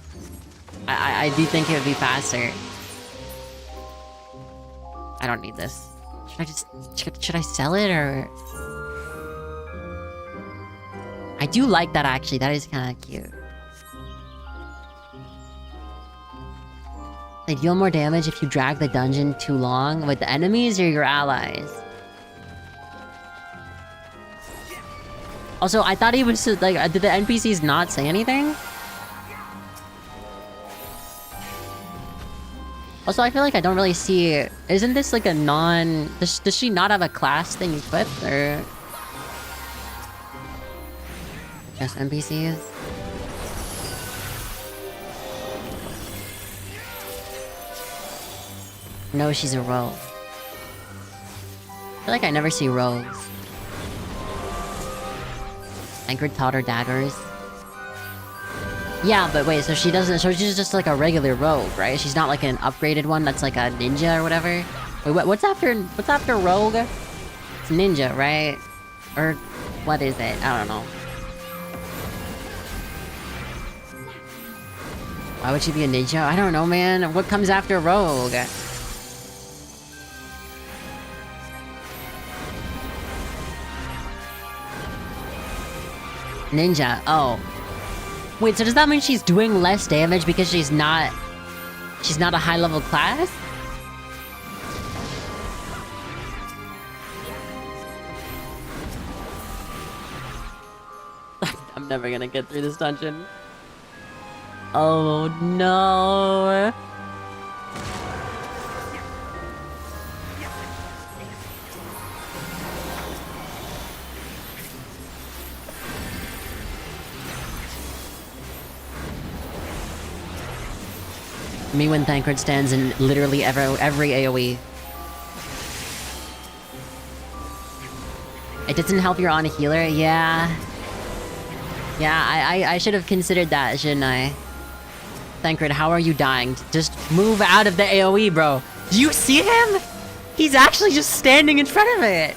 I do think it would be faster. I don't need this. Should I sell it or... I do like that actually, that is kind of cute. They deal more damage if you drag the dungeon too long with the enemies or your allies. Also, I thought he was like, did the NPCs not say anything? Also, I feel like I don't really see... Isn't this like a non... Does she not have a class thing equipped, or... Just NPCs? No, she's a rogue. I feel like I never see rogues. Anchored taught her daggers. Yeah, but wait, so she doesn't... So she's just like a regular rogue, right? She's not like an upgraded one that's like a ninja or whatever? Wait, what's after rogue? It's ninja, right? Or... What is it? I don't know. Why would she be a ninja? I don't know, man. What comes after rogue? Ninja. Oh. Wait, so does that mean she's doing less damage because she's not a high level class? I'm never gonna get through this dungeon. Oh no. Me when Thancred stands in literally every AoE. It doesn't help you're on a healer? Yeah. Yeah, I should have considered that, shouldn't I? Thancred, how are you dying? Just move out of the AoE, bro. Do you see him? He's actually just standing in front of it.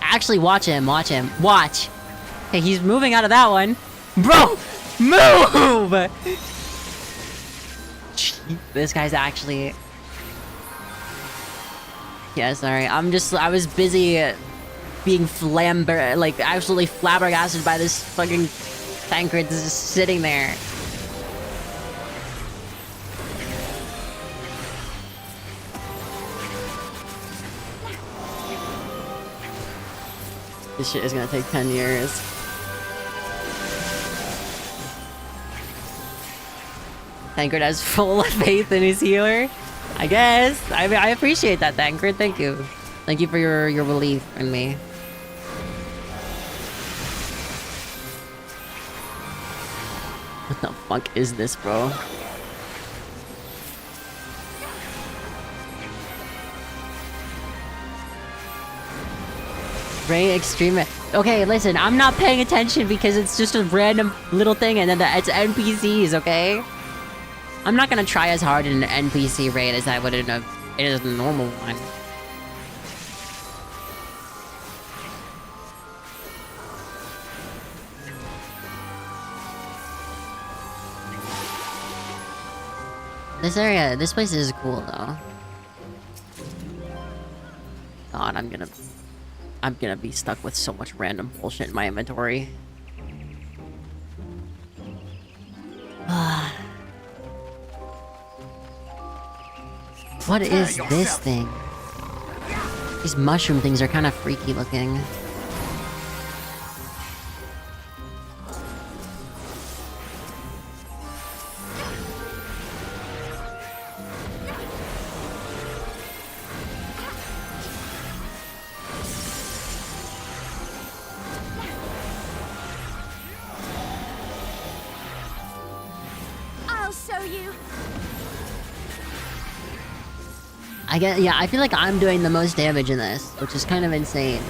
Actually, watch him, watch him. Watch. Okay, he's moving out of that one. Bro! Move! This guy's actually... Yeah, sorry. I was busy being absolutely flabbergasted by this fucking Thancred just sitting there. This shit is gonna take 10 years. Thancred has full faith in his healer. I guess. I appreciate that, Thancred. Thank you. Thank you for your belief in me. What the fuck is this, bro? Ray Extreme. Okay, listen, I'm not paying attention because it's just a random little thing and then it's NPCs, okay? I'm not gonna try as hard in an NPC raid as I would in a It is the normal one. This place is cool though. God, I'm gonna be stuck with so much random bullshit in my inventory. What is this thing? These mushroom things are kind of freaky looking. I'll show you. Yeah, I feel like I'm doing the most damage in this, which is kind of insane.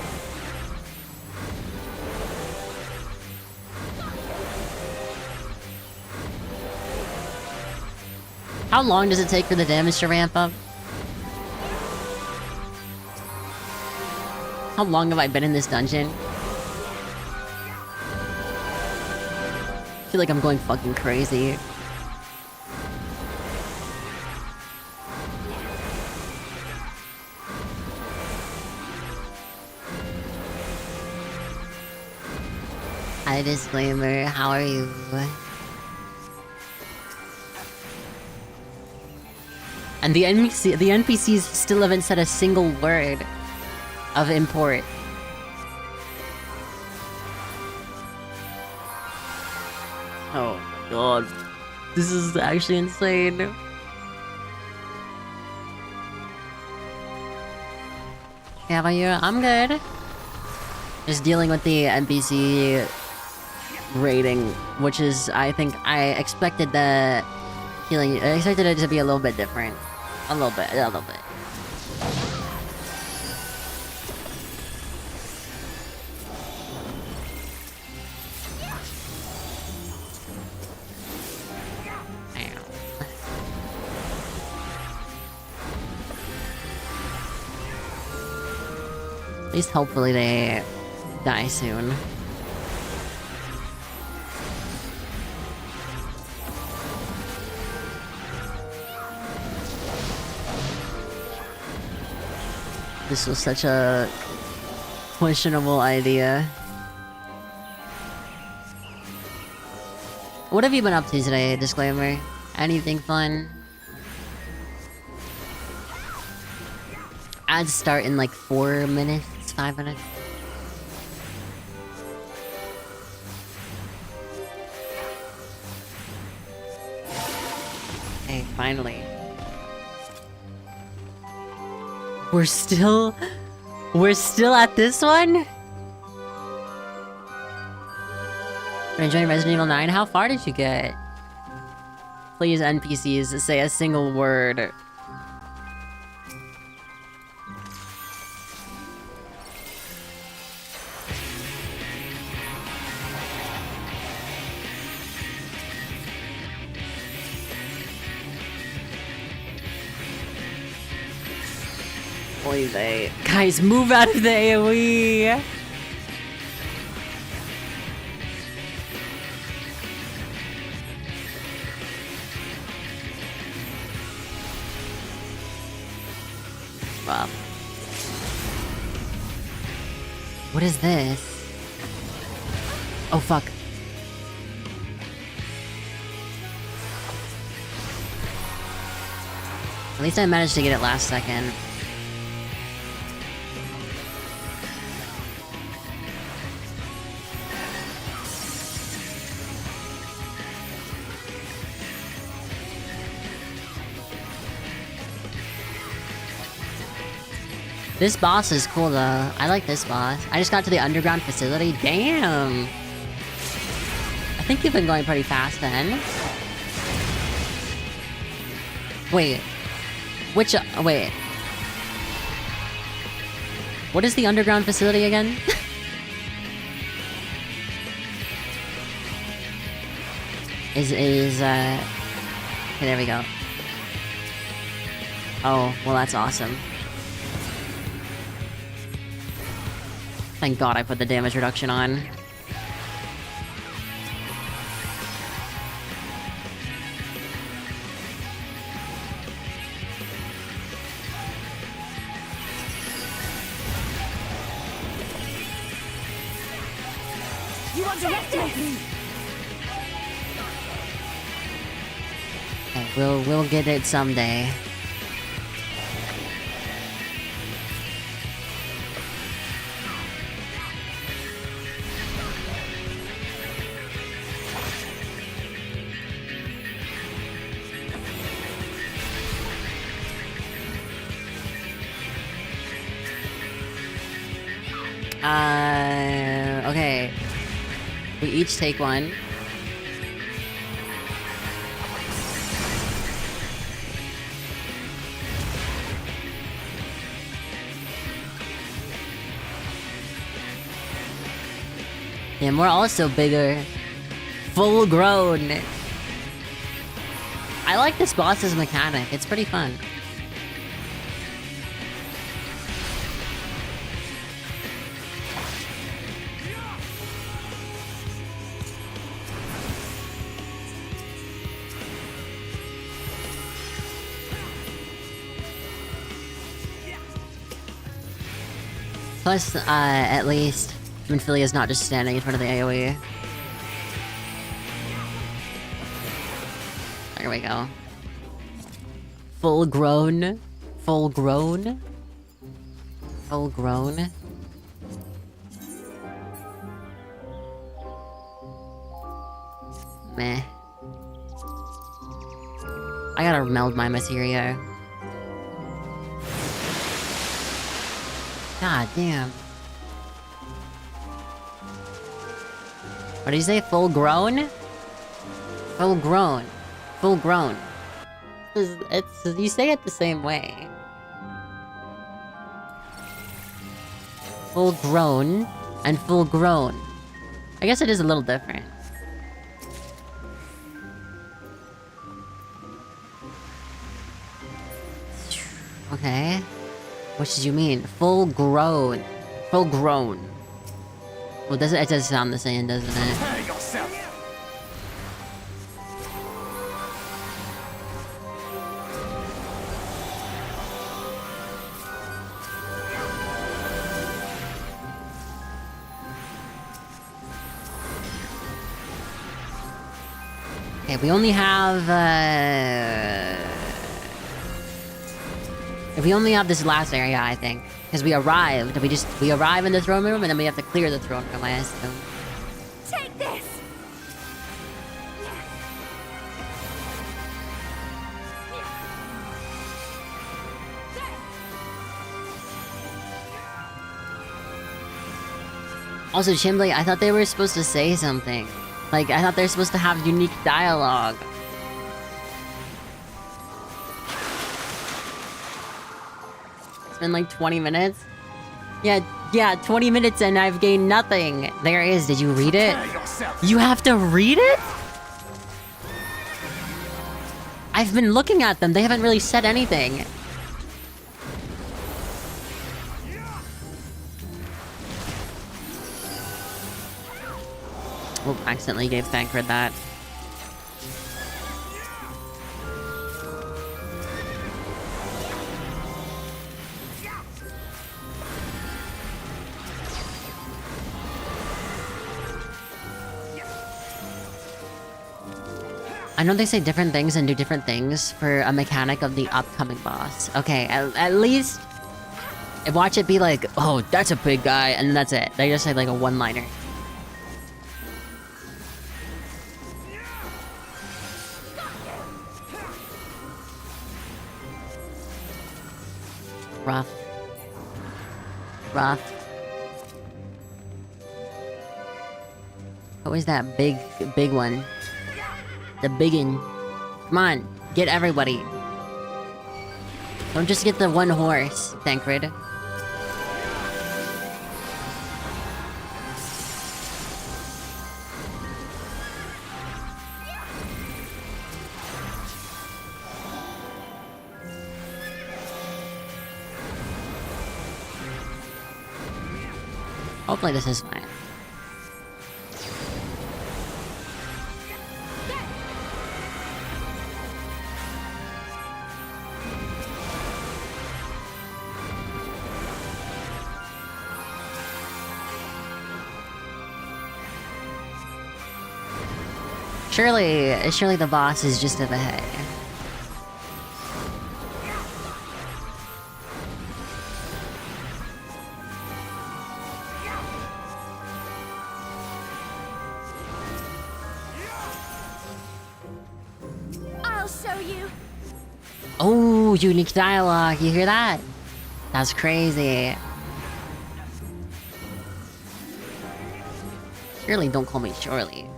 How long does it take for the damage to ramp up? How long have I been in this dungeon? I feel like I'm going fucking crazy. Hi, disclaimer. How are you? And the NPCs still haven't said a single word of import. Oh my god. This is actually insane. How about you? I'm good. Just dealing with the NPC rating, which is, I think, I expected the healing. I expected it to be a little bit different. A little bit. Damn. At least hopefully they die soon. This was such a questionable idea. What have you been up to today, disclaimer? Anything fun? Ads start in like 4 minutes, 5 minutes. Hey, finally. We're still at this one? You're enjoying Resident Evil 9? How far did you get? Please, NPCs, say a single word. Guys, move out of the AoE! Wow. What is this? Oh, fuck. At least I managed to get it last second. This boss is cool though. I like this boss. I just got to the underground facility. Damn! I think you've been going pretty fast then. Wait. Which... wait. What is the underground facility again? Okay, there we go. Oh, well that's awesome. Thank God I put the damage reduction on. You underestimate me! Okay, we'll get it someday. Okay. We each take one. And we're also bigger. Full grown. I like this boss's mechanic. It's pretty fun. Plus, at least, Minfilia is not just standing in front of the AoE. There we go. Full grown. Full grown. Full grown. Meh. I gotta meld my materia. God damn. What do you say? Full grown? Full grown. Full grown. It's you say it the same way. Full grown and full grown. I guess it is a little different. Okay. What did you mean? Full grown. Full grown. Well, it does sound the same, doesn't it? Okay, we only have, we only have this last area, I think. Because we arrived. We arrive in the throne room and then we have to clear the throne room, I assume. Take this! Also, Chimbley, I thought they were supposed to say something. Like, I thought they were supposed to have unique dialogue. It's been like 20 minutes. Yeah, 20 minutes and I've gained nothing. There it is. Did you read it? You have to read it? I've been looking at them. They haven't really said anything. Oh, accidentally gave Thancred that. I know they say different things and do different things for a mechanic of the upcoming boss. Okay, at least watch it be like, oh, that's a big guy, and that's it. They just say like a one-liner. Rough. Rough. What was that big one? The biggin. Come on, get everybody. Don't just get the one horse, Thancred. Hopefully this is fine. Surely the boss is just up ahead. I'll show you. Oh, unique dialogue. You hear that? That's crazy. Surely don't call me Shirley.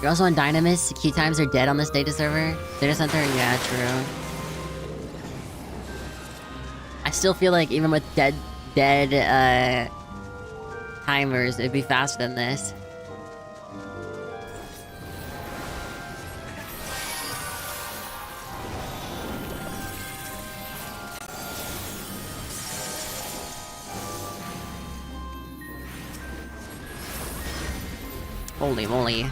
You're also on Dynamis. Key times are dead on this data server. Data center? Yeah, true. I still feel like even with dead timers, it'd be faster than this. Holy moly.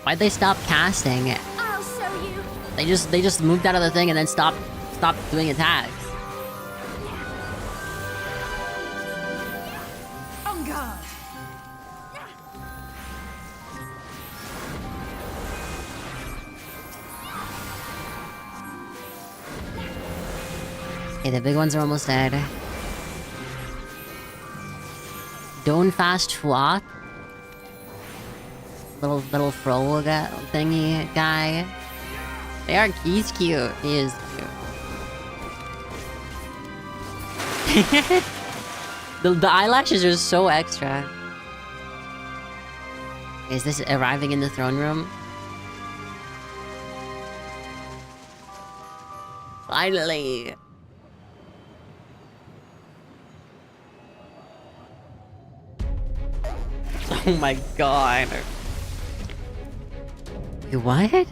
Why'd they stop casting? I'll show you. They just moved out of the thing and then stopped doing attacks. On guard. Okay, the big ones are almost dead. Don't fast swap. Little fro thingy guy. He's cute. He is cute. the eyelashes are so extra. Is this arriving in the throne room? Finally. Oh my god. Wait, what?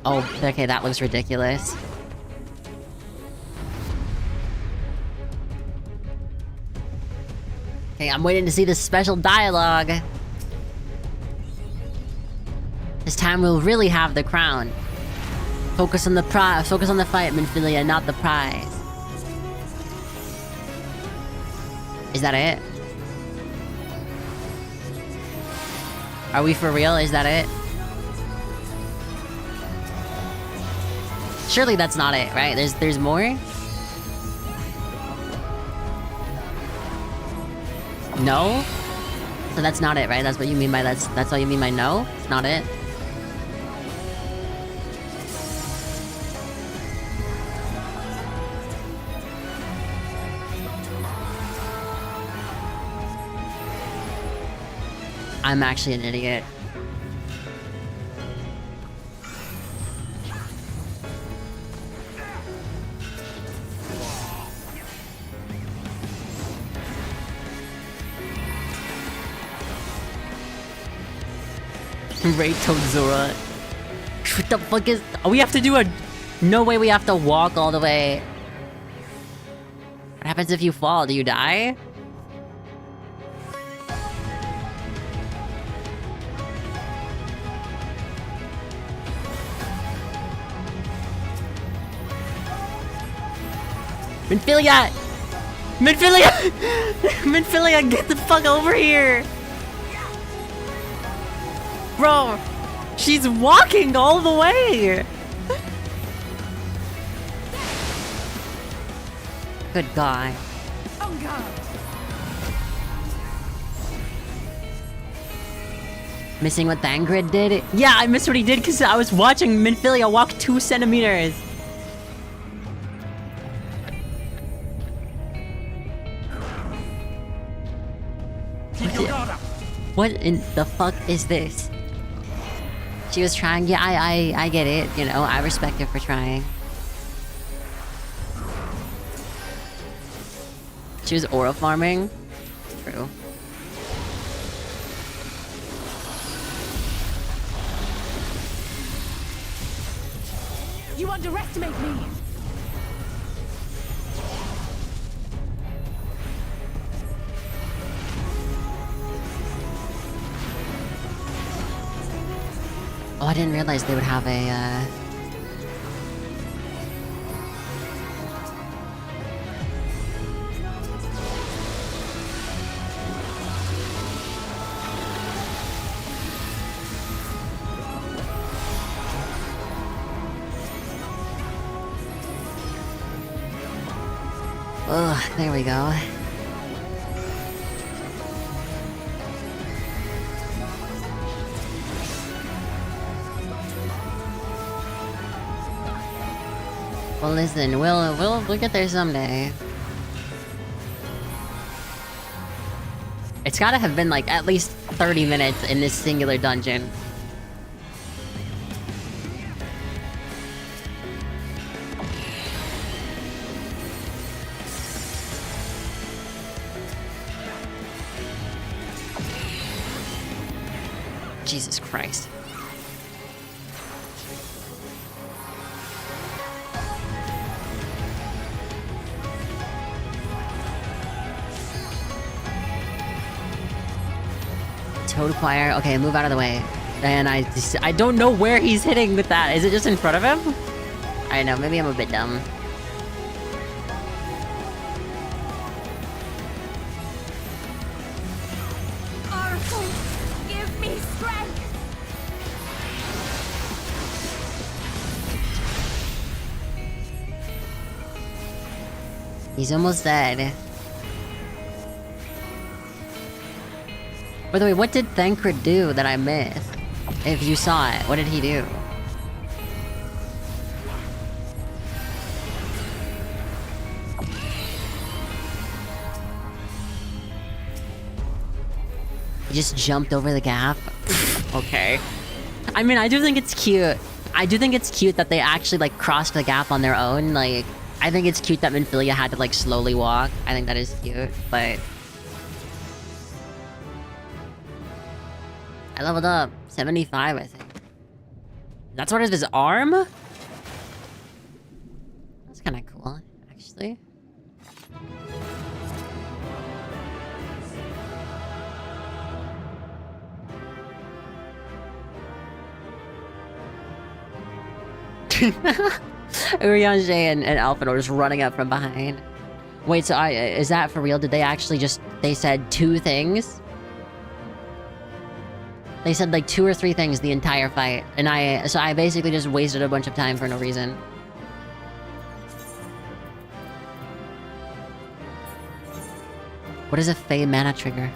Oh, okay, that looks ridiculous. Okay, I'm waiting to see this special dialogue. This time we'll really have the crown. Focus on the focus on the fight, Minfilia, not the prize. Is that it? Are we for real? Is that it? Surely that's not it, right? There's more? No? So that's not it, right? That's what you mean by that's all you mean by no? It's not it? I'm actually an idiot. Raid Toadzora. What the fuck is... Oh, we have to do a... No way we have to walk all the way. What happens if you fall? Do you die? Minfilia! Minfilia! Minfilia, get the fuck over here! Bro, she's walking all the way! Good guy. On guard. Missing what Thangrid did? Yeah, I missed what he did because I was watching Minfilia walk 2 centimeters. What in the fuck is this? She was trying. Yeah, I get it. You know, I respect her for trying. She was aura farming. True. You underestimate me! Oh, I didn't realize they would have a, Ugh, there we go. Well, listen, we'll get there someday. It's gotta have been like at least 30 minutes in this singular dungeon. Jesus Christ. Toad Choir. Okay, move out of the way. And I don't know where he's hitting with that. Is it just in front of him? I know, maybe I'm a bit dumb. Arthur, give me strength. He's almost dead. By the way, what did Thancred do that I missed? If you saw it, what did he do? He just jumped over the gap? Okay. I mean, I do think it's cute. I do think it's cute that they actually, like, crossed the gap on their own. Like, I think it's cute that Minfilia had to, like, slowly walk. I think that is cute, but... I leveled up. 75, I think. That's sort of his arm? That's kind of cool, actually. Urianger and Alphen are just running up from behind. Wait, so is that for real? Did they actually just... They said 2 things? They said like 2 or 3 things the entire fight, and so I basically just wasted a bunch of time for no reason. What is a Fey mana trigger?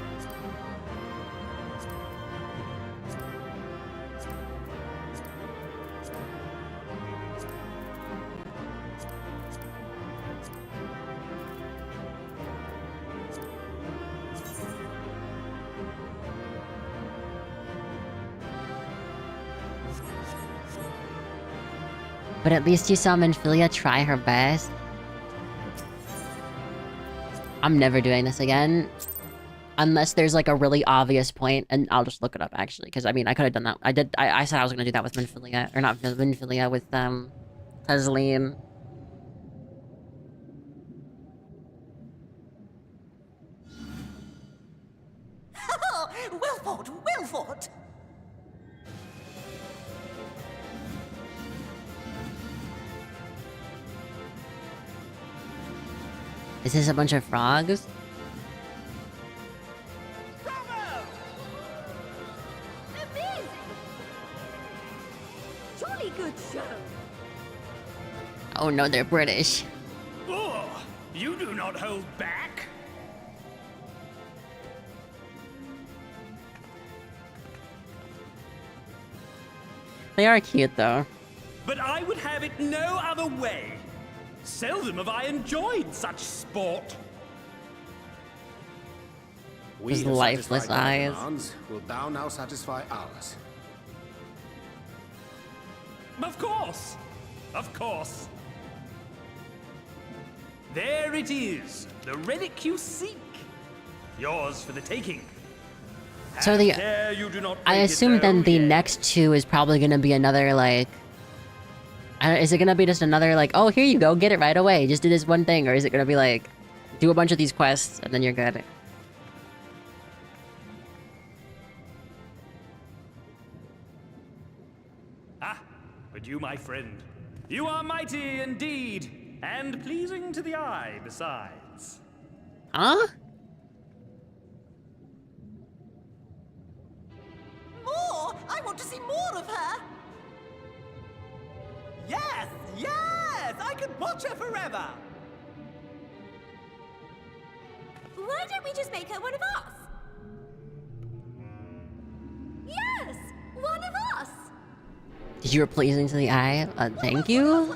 But at least you saw Minfilia try her best. I'm never doing this again. Unless there's like a really obvious point, and I'll just look it up actually, because I mean I could have done that. I said I was gonna do that with Minfilia, or not Minfilia, with Tezleen. Wilford! Wilford! Is this a bunch of frogs? Amazing! Jolly good show. Oh no, they're British. Oh, you do not hold back. They are cute though. But I would have it no other way. Seldom have I enjoyed such sport. We His have lifeless satisfied their eyes. demands. Will thou now satisfy ours? Of course. Of course. There it is, the relic you seek. Yours for the taking. So Have care you do not I break it, assume then oh the yeah. next two is probably gonna be another like. Is it gonna be just another like, oh here you go, get it right away, just do this one thing, or is it gonna be like, do a bunch of these quests and then you're good? But you, my friend, you are mighty indeed, and pleasing to the eye besides. Huh? More? I want to see more of her! Yes, yes! I could watch her forever! Why don't we just make her one of us? Yes! One of us! You were pleasing to the eye. Thank you.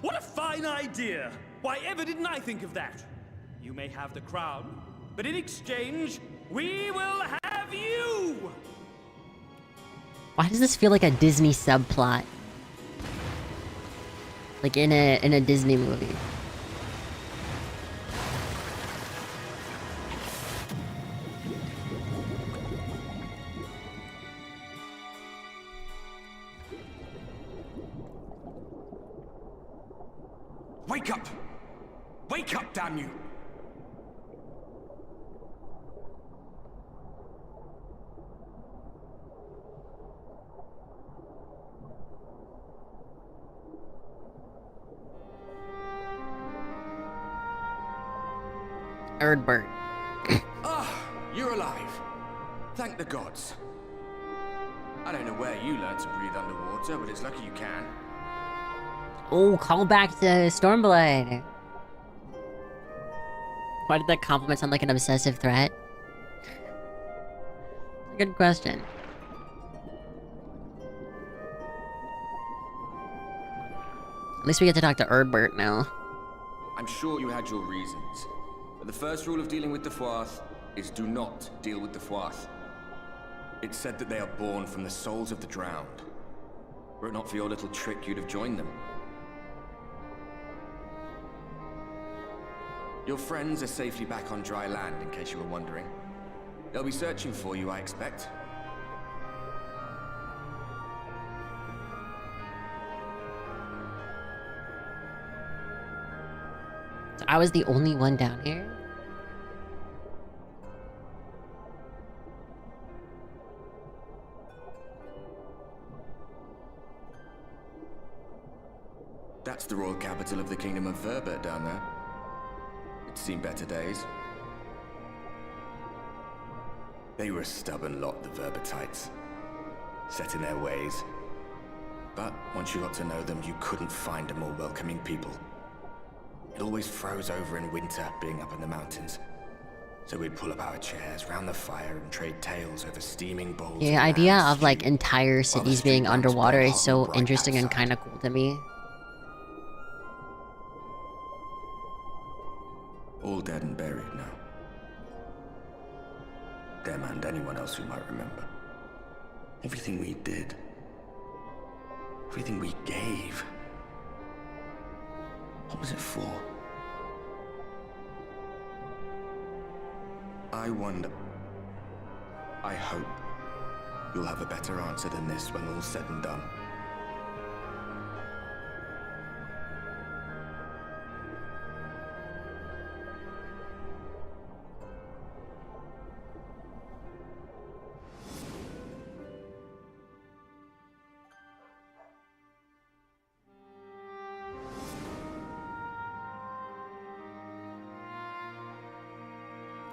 What a fine idea! Why ever didn't I think of that? You may have the crown, but in exchange, we will have you! Why does this feel like a Disney subplot? Like in a Disney movie. Wake up! Wake up, damn you! Erdbert. You're alive. Thank the gods. I don't know where you learned to breathe underwater, but it's lucky you can. Oh, call back to Stormblood. Why did that compliment sound like an obsessive threat? Good question. At least we get to talk to Erdbert now. I'm sure you had your reasons. But the first rule of dealing with the Fwaath is do not deal with the Fwaath. It's said that they are born from the souls of the drowned. Were it not for your little trick, you'd have joined them. Your friends are safely back on dry land, in case you were wondering. They'll be searching for you, I expect. So I was the only one down here? That's the royal capital of the Kingdom of Verbert down there. It's seen better days. They were a stubborn lot, the Verbertites. Set in their ways. But once you got to know them, you couldn't find a more welcoming people. It always froze over in winter, being up in the mountains. So we'd pull up our chairs round the fire and trade tales over steaming bowls. The idea of like entire cities being underwater is so interesting and kind of cool to me. All dead and buried now. Them and anyone else who might remember. Everything we did. Everything we gave. What was it for? I wonder... I hope you'll have a better answer than this when all's said and done.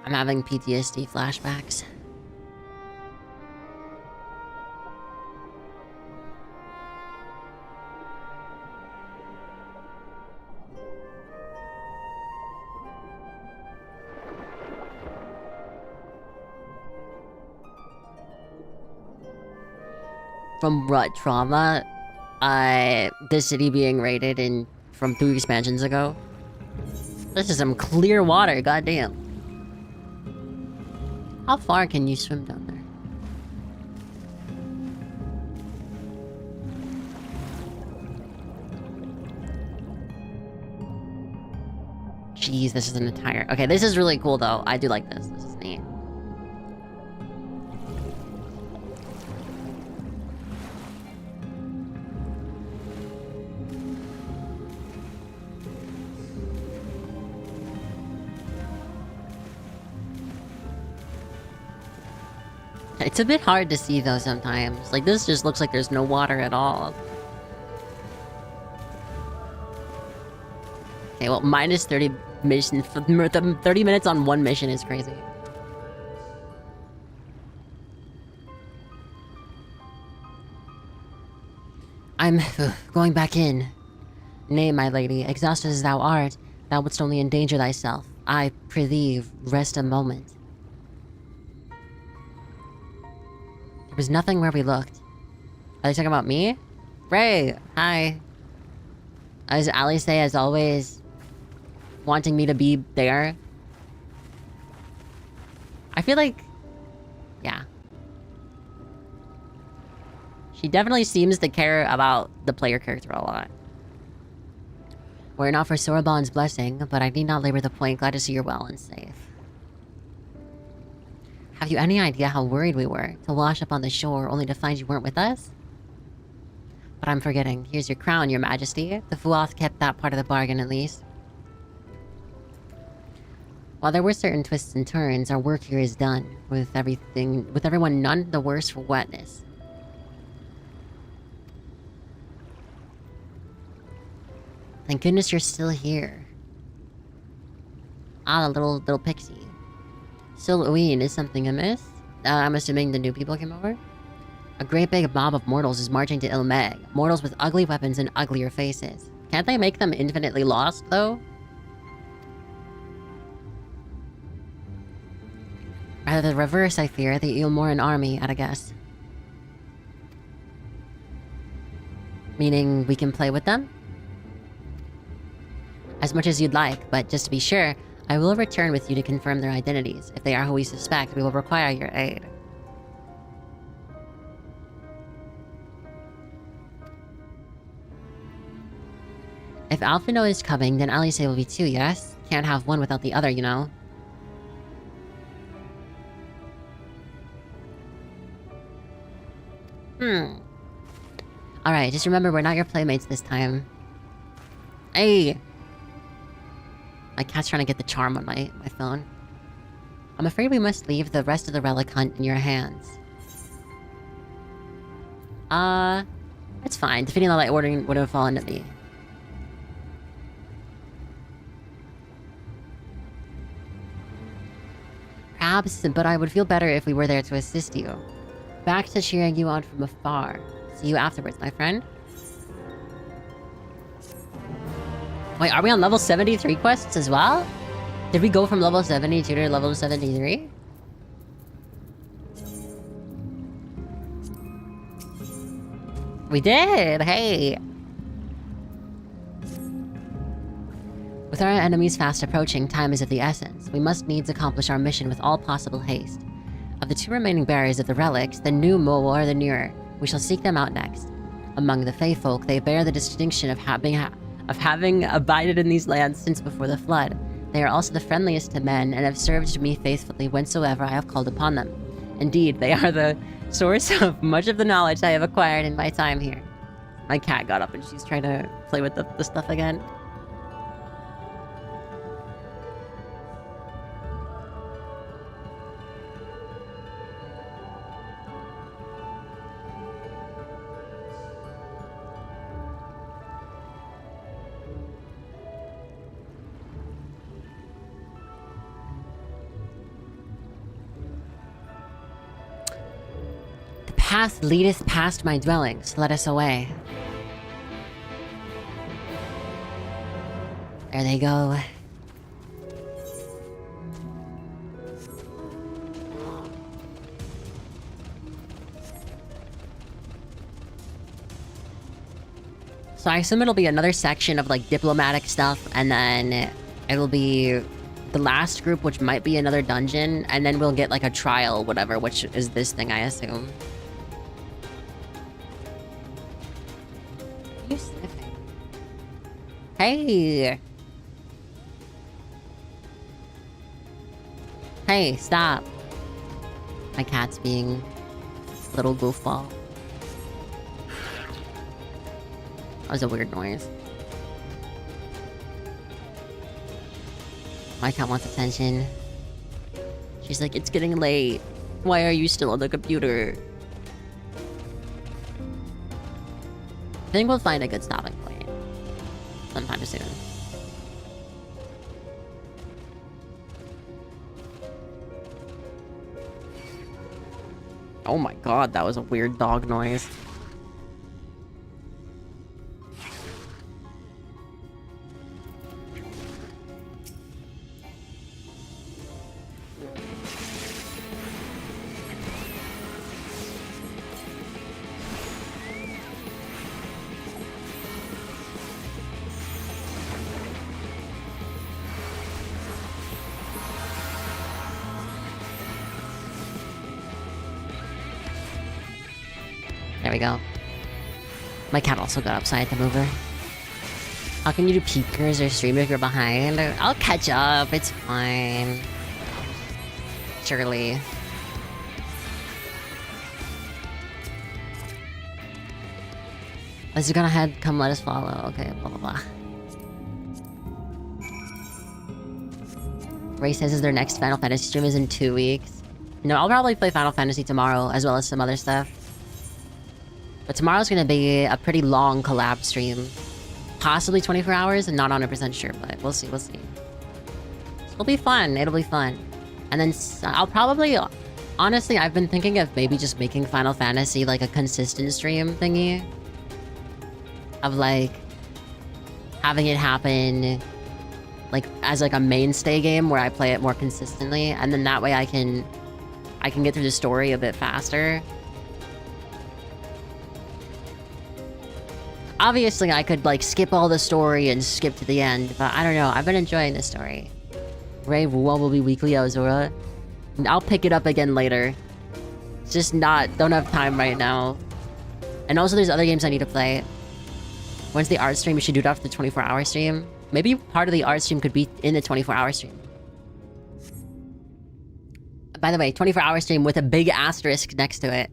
I'm having PTSD flashbacks. From what trauma? This city being raided from 2 expansions ago. This is some clear water, goddamn. How far can you swim down there? Jeez, this is an entire... Okay, this is really cool, though. I do like this. This is neat. It's a bit hard to see, though, sometimes. Like, this just looks like there's no water at all. Okay, well, minus 30 mission... 30 minutes on one mission is crazy. I'm going back in. Nay, my lady, exhausted as thou art, thou wouldst only endanger thyself. I prithee, rest a moment. There was nothing where we looked. Are they talking about me? Ray, hi. As Ali say, as always, wanting me to be there. I feel like... Yeah. She definitely seems to care about the player character a lot. Were it not for Soraban's blessing, but I need not labor the point. Glad to see you're well and safe. Have you any idea how worried we were to wash up on the shore only to find you weren't with us? But I'm forgetting. Here's your crown, your majesty. The Fuath kept that part of the bargain, at least. While there were certain twists and turns, our work here is done. With everyone none the worse for wetness. Thank goodness you're still here. Ah, the little pixie. Silhouine, is something amiss? I'm assuming the new people came over? A great big mob of mortals is marching to Ilmeg. Mortals with ugly weapons and uglier faces. Can't they make them infinitely lost, though? Rather the reverse, I fear. The Ilmoran army, at a guess. Meaning we can play with them? As much as you'd like, but just to be sure, I will return with you to confirm their identities. If they are who we suspect, we will require your aid. If Alphino is coming, then Alice will be too, yes? Can't have one without the other, you know? Alright, just remember we're not your playmates this time. Hey! My cat's trying to get the charm on my phone. I'm afraid we must leave the rest of the relic hunt in your hands. It's fine. Defeating the Light Order would have fallen to me. Perhaps, but I would feel better if we were there to assist you. Back to cheering you on from afar. See you afterwards, my friend. Wait, are we on level 73 quests as well? Did we go from level 72 to level 73? We did! Hey! With our enemies fast approaching, time is of the essence. We must needs accomplish our mission with all possible haste. Of the two remaining bearers of the relics, the new Mo are the nearer. We shall seek them out next. Among the Fey folk, they bear the distinction of having abided in these lands since before the flood. They are also the friendliest to men, and have served me faithfully whensoever I have called upon them. Indeed, they are the source of much of the knowledge I have acquired in my time here. My cat got up and she's trying to play with the stuff again. Path leadeth past my dwellings. Let us away. There they go. So I assume it'll be another section of like diplomatic stuff, and then it'll be the last group, which might be another dungeon, and then we'll get like a trial, whatever, which is this thing, I assume. Hey! Hey, stop. My cat's being a little goofball. That was a weird noise. My cat wants attention. She's like, it's getting late. Why are you still on the computer? I think we'll find a good stopping point sometime soon. Oh my god, that was a weird dog noise. There we go. My cat also got upside the mover. How can you do peekers or stream if you're behind? I'll catch up, it's fine. Surely. Let's go ahead, come let us follow. Okay, blah blah blah. Ray says their next Final Fantasy stream is in 2 weeks. No, I'll probably play Final Fantasy tomorrow, as well as some other stuff. But tomorrow's gonna be a pretty long collab stream. Possibly 24 hours, and not 100% sure, but we'll see, we'll see. It'll be fun, it'll be fun. And then I'll probably... Honestly, I've been thinking of maybe just making Final Fantasy like a consistent stream thingy. Of like... having it happen... like, as like a mainstay game where I play it more consistently. And then that way I can get through the story a bit faster. Obviously, I could, like, skip all the story and skip to the end, but I don't know. I've been enjoying this story. Ray Wuo will be weekly, Ozora. I'll pick it up again later. It's just don't have time right now. And also, there's other games I need to play. Once the art stream, we should do it after the 24-hour stream. Maybe part of the art stream could be in the 24-hour stream. By the way, 24-hour stream with a big asterisk next to it.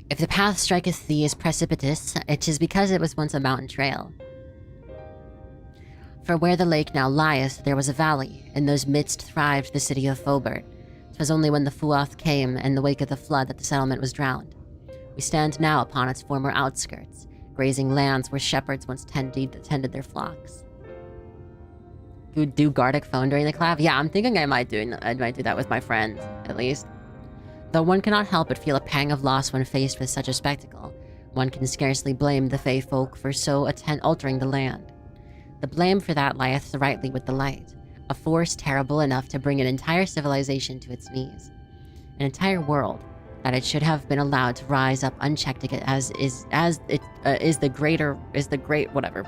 If the path striketh thee as precipitous, it is because it was once a mountain trail. For where the lake now lieth, there was a valley. In those midst thrived the city of Fobert. 'Twas only when the Fuath came, in the wake of the flood, that the settlement was drowned. We stand now upon its former outskirts, grazing lands where shepherds once tended their flocks. Do Gardic phone during the collab? Yeah, I'm thinking I might do that with my friends, at least. Though one cannot help but feel a pang of loss when faced with such a spectacle, one can scarcely blame the Fae folk for so altering the land. The blame for that lieth rightly with the light, a force terrible enough to bring an entire civilization to its knees, an entire world that it should have been allowed to rise up unchecked as the great whatever.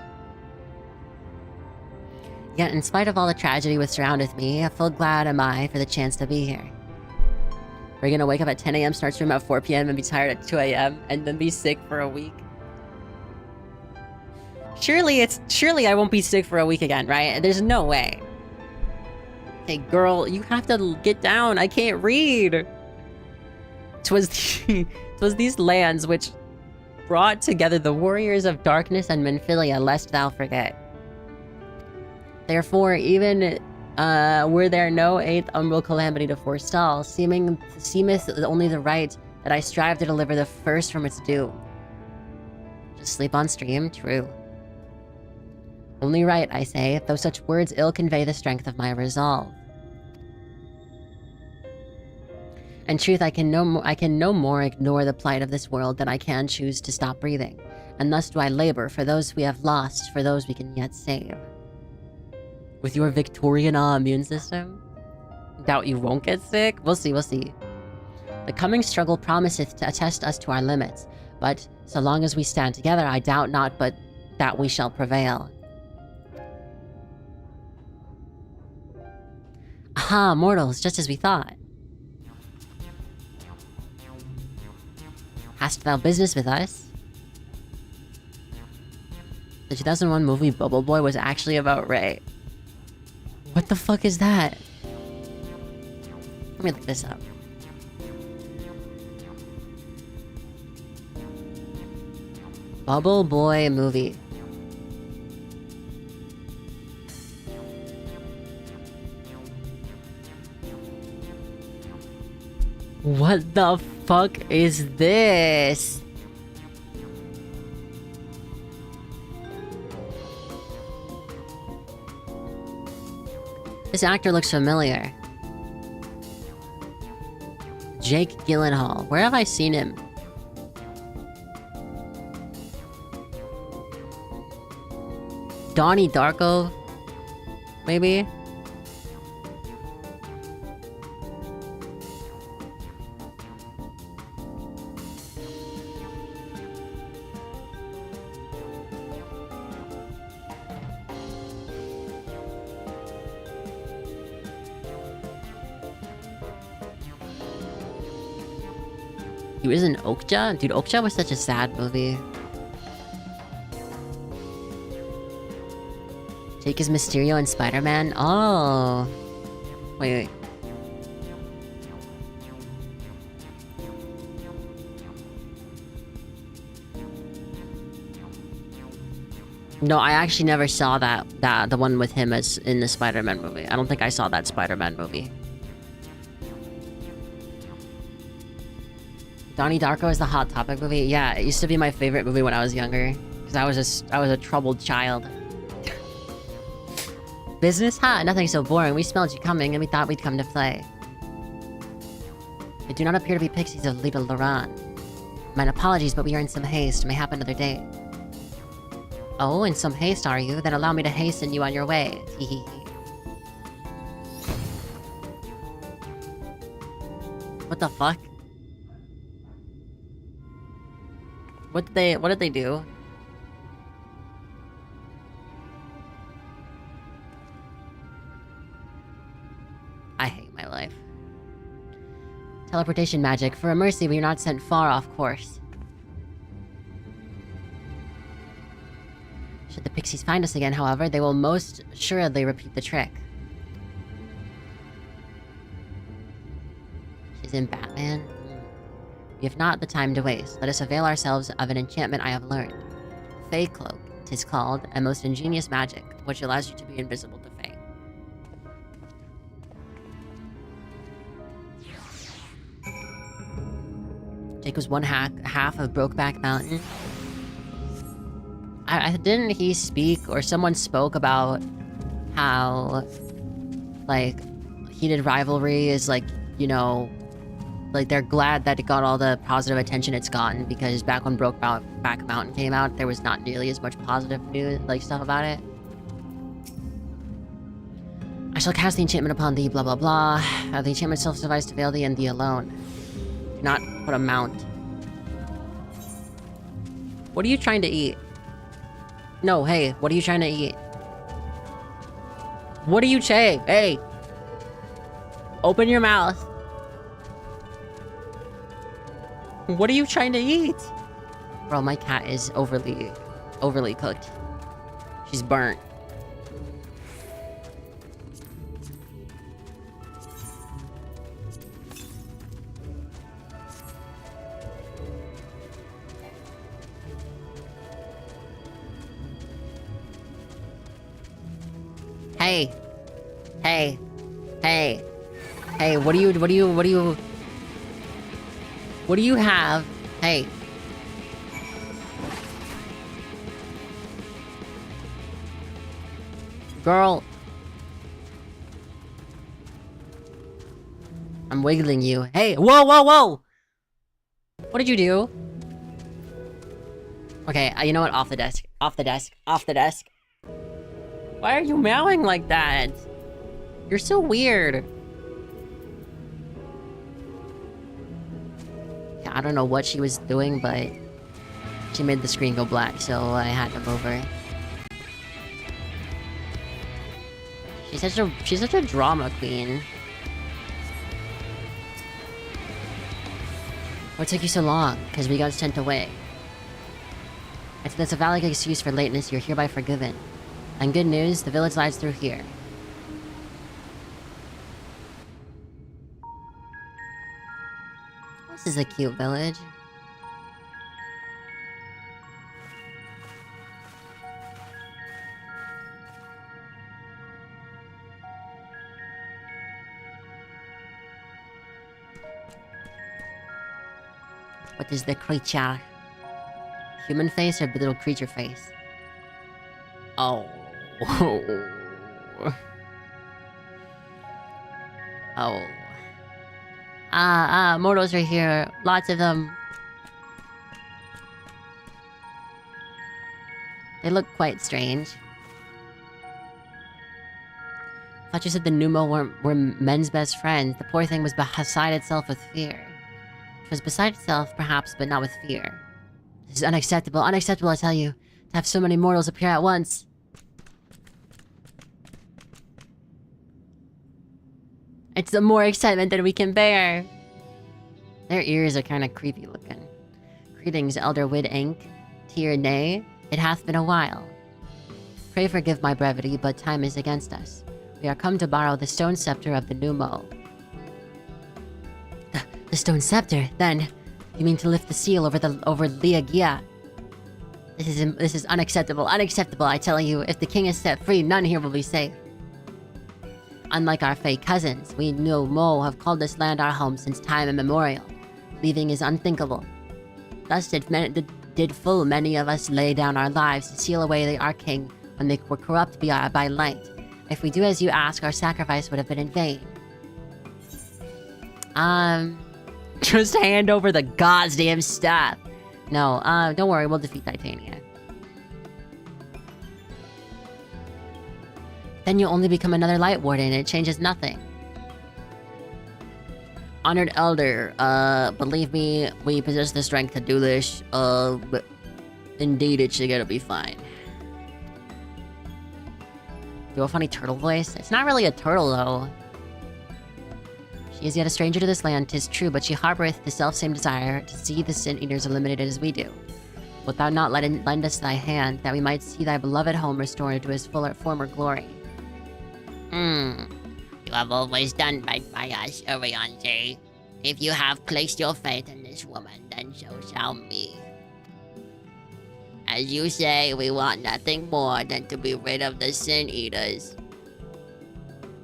Yet, in spite of all the tragedy which surroundeth me, full glad am I for the chance to be here. We're gonna wake up at 10 a.m., start stream at 4 p.m., and be tired at 2 a.m., and then be sick for a week. Surely I won't be sick for a week again, right? There's no way. Hey, girl, you have to get down. I can't read. 'Twas these lands which brought together the warriors of darkness and Menphilia, lest thou forget. Therefore, even were there no 8th umbral calamity to forestall, seemeth only the right that I strive to deliver the first from its doom. Just sleep on stream, true. Only right, I say, though such words ill convey the strength of my resolve. In truth, I can no more ignore the plight of this world than I can choose to stop breathing, and thus do I labor for those we have lost, for those we can yet save. With your Victorian immune system? Doubt you won't get sick? We'll see, we'll see. The coming struggle promiseth to attest us to our limits, but so long as we stand together, I doubt not but that we shall prevail. Aha, mortals, just as we thought. Hast thou business with us? The 2001 movie Bubble Boy was actually about Ray. What the fuck is that? Let me look this up. Bubble Boy movie. What the fuck is this? This actor looks familiar. Jake Gyllenhaal. Where have I seen him? Donnie Darko? Maybe? He was in Okja? Dude, Okja was such a sad movie. Jake is Mysterio and Spider-Man? Oh. Wait. No, I actually never saw the one with him as in the Spider-Man movie. I don't think I saw that Spider-Man movie. Donnie Darko is the Hot Topic movie. Yeah, it used to be my favorite movie when I was younger, because I was a troubled child. Business? Ha! Nothing so boring. We smelled you coming and we thought we'd come to play. They do not appear to be pixies of Little Laran. My apologies, but we are in some haste. May happen another day. Oh, in some haste are you? Then allow me to hasten you on your way. Hehehe. What the fuck? What did they do? I hate my life. Teleportation magic. For a mercy, we are not sent far off course. Should the pixies find us again, however, they will most assuredly repeat the trick. She's in Batman? We have not the time to waste. Let us avail ourselves of an enchantment I have learned. Fey Cloak, 'tis called, a most ingenious magic, which allows you to be invisible to Fey. Jake was one half of Brokeback Mountain. Didn't he speak, or someone spoke about how, like, heated rivalry is, like, you know, like, they're glad that it got all the positive attention it's gotten, because back when Brokeback Mountain came out, there was not nearly as much positive news, like, stuff about it. I shall cast the enchantment upon thee, blah blah blah. The enchantment self-suffice to veil thee and thee alone. Do not put a mount. What are you trying to eat? No, hey, what are you trying to eat? What are you saying? Hey! Open your mouth. What are you trying to eat? Bro, my cat is overly cooked. She's burnt. Hey. Hey. Hey. Hey, what do you have? Hey. Girl. I'm wiggling you. Hey, whoa, whoa, whoa! What did you do? Okay, you know what? Off the desk. Off the desk. Off the desk. Why are you meowing like that? You're so weird. Yeah, I don't know what she was doing, but she made the screen go black, so I had to move her. She's such a drama queen. What took you so long? Because we got sent away. It's a valid excuse for lateness. You're hereby forgiven. And good news, the village lies through here. This is a cute village. What is the creature? Human face or little creature face? Oh. Oh. Mortals are here. Lots of them. They look quite strange. I thought you said the Numo were men's best friends. The poor thing was beside itself with fear. It was beside itself, perhaps, but not with fear. This is unacceptable. Unacceptable, I tell you. To have so many mortals appear at once. It's more excitement than we can bear. Their ears are kind of creepy looking. Greetings, Elder Wid Ink. Tier nay. It hath been a while. Pray forgive my brevity, but time is against us. We are come to borrow the stone scepter of the Numo. The stone scepter, then? You mean to lift the seal over Liagia? This is unacceptable. Unacceptable, I tell you. If the king is set free, none here will be safe. Unlike our fey cousins, we Numo have called this land our home since time immemorial. Leaving is unthinkable. Thus did full many of us lay down our lives to seal away our king when they were corrupt by light. If we do as you ask, our sacrifice would have been in vain. Just hand over the goddamn stuff. No, don't worry, we'll defeat Titania. Then you'll only become another Light Warden, it changes nothing. Honored Elder, believe me, we possess the strength to do this. But indeed, it's gonna be fine. Do a funny turtle voice? It's not really a turtle, though. She is yet a stranger to this land, 'tis true, but she harboureth the self-same desire to see the Sin-Eaters eliminated as we do. Wilt thou not lend us thy hand, that we might see thy beloved home restored to his former glory? You have always done right by us, Urianger. If you have placed your faith in this woman, then so shall me. As you say, we want nothing more than to be rid of the Sin-Eaters.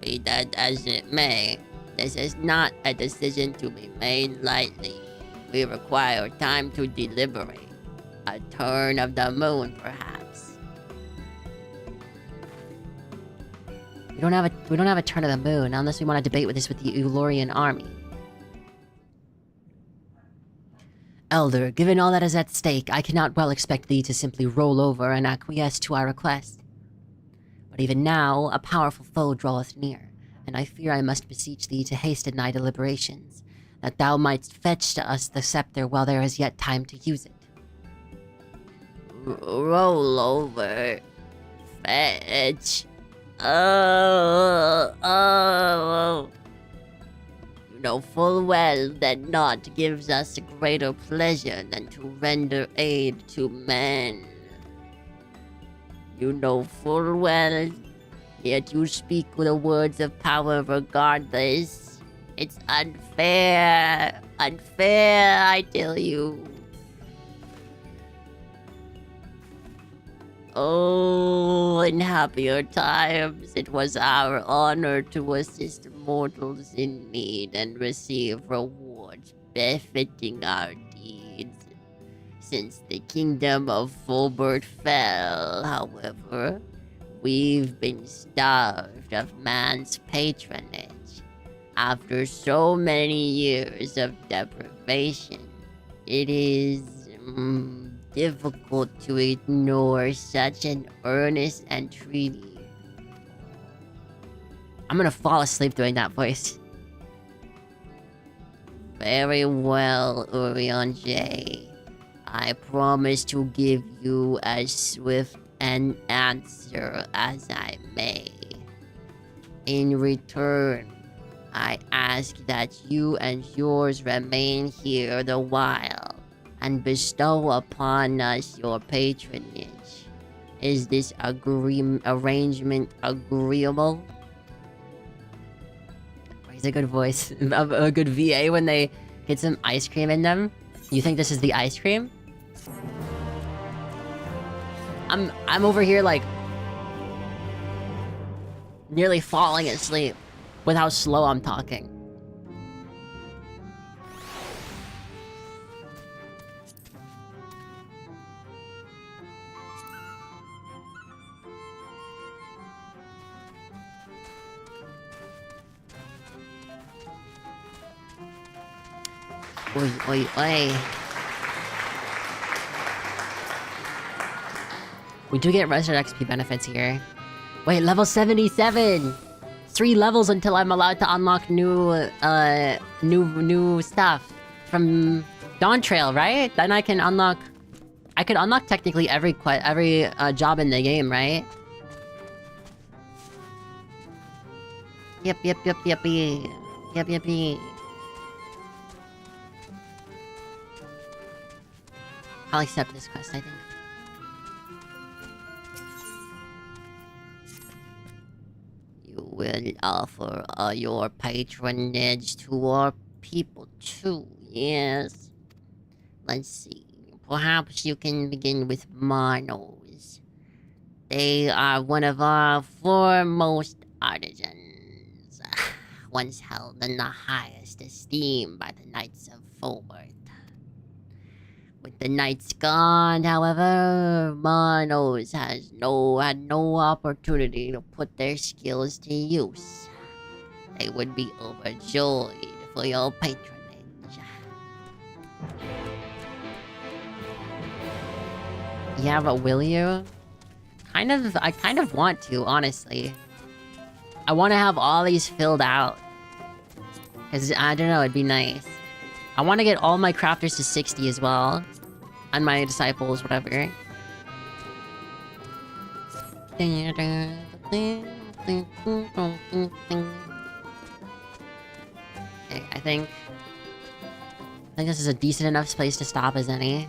Be that as it may, this is not a decision to be made lightly. We require time to deliberate. A turn of the moon, perhaps. We don't have a turn of the moon unless we want to debate with this with the Eulorian army. Elder, given all that is at stake, I cannot well expect thee to simply roll over and acquiesce to our request. But even now, a powerful foe draweth near, and I fear I must beseech thee to hasten thy deliberations, that thou mightst fetch to us the scepter while there is yet time to use it. Roll over. Fetch. You know full well that naught gives us greater pleasure than to render aid to men. You know full well, yet you speak the words of power regardless. It's unfair. Unfair, I tell you. Oh, in happier times, it was our honor to assist mortals in need and receive rewards befitting our deeds. Since the kingdom of Fulbert fell, however, we've been starved of man's patronage. After so many years of deprivation, it is difficult to ignore such an earnest entreaty. I'm gonna fall asleep doing that voice. Very well, Urianger. I promise to give you as swift an answer as I may. In return, I ask that you and yours remain here the while, and bestow upon us your patronage. Is this arrangement agreeable? He's a good voice. A good VA when they get some ice cream in them. You think this is the ice cream? I'm over here like nearly falling asleep with how slow I'm talking. Oi, oi, oi. We do get resident XP benefits here. Wait, level 77! 3 levels until I'm allowed to unlock new stuff from Dawn Trail, right? Then I can unlock... I could unlock technically every job in the game, right? Yep. I'll accept this quest, I think. You will offer your patronage to our people too, yes? Let's see. Perhaps you can begin with Monos. They are one of our foremost artisans, once held in the highest esteem by the Knights of Fulbert. With the Knights gone, however, Monos had no opportunity to put their skills to use. They would be overjoyed for your patronage. Yeah, but will you? I kind of want to, honestly. I want to have all these filled out. Because, I don't know, it'd be nice. I want to get all my crafters to 60 as well. And my disciples, whatever. Okay, I think this is a decent enough place to stop as any.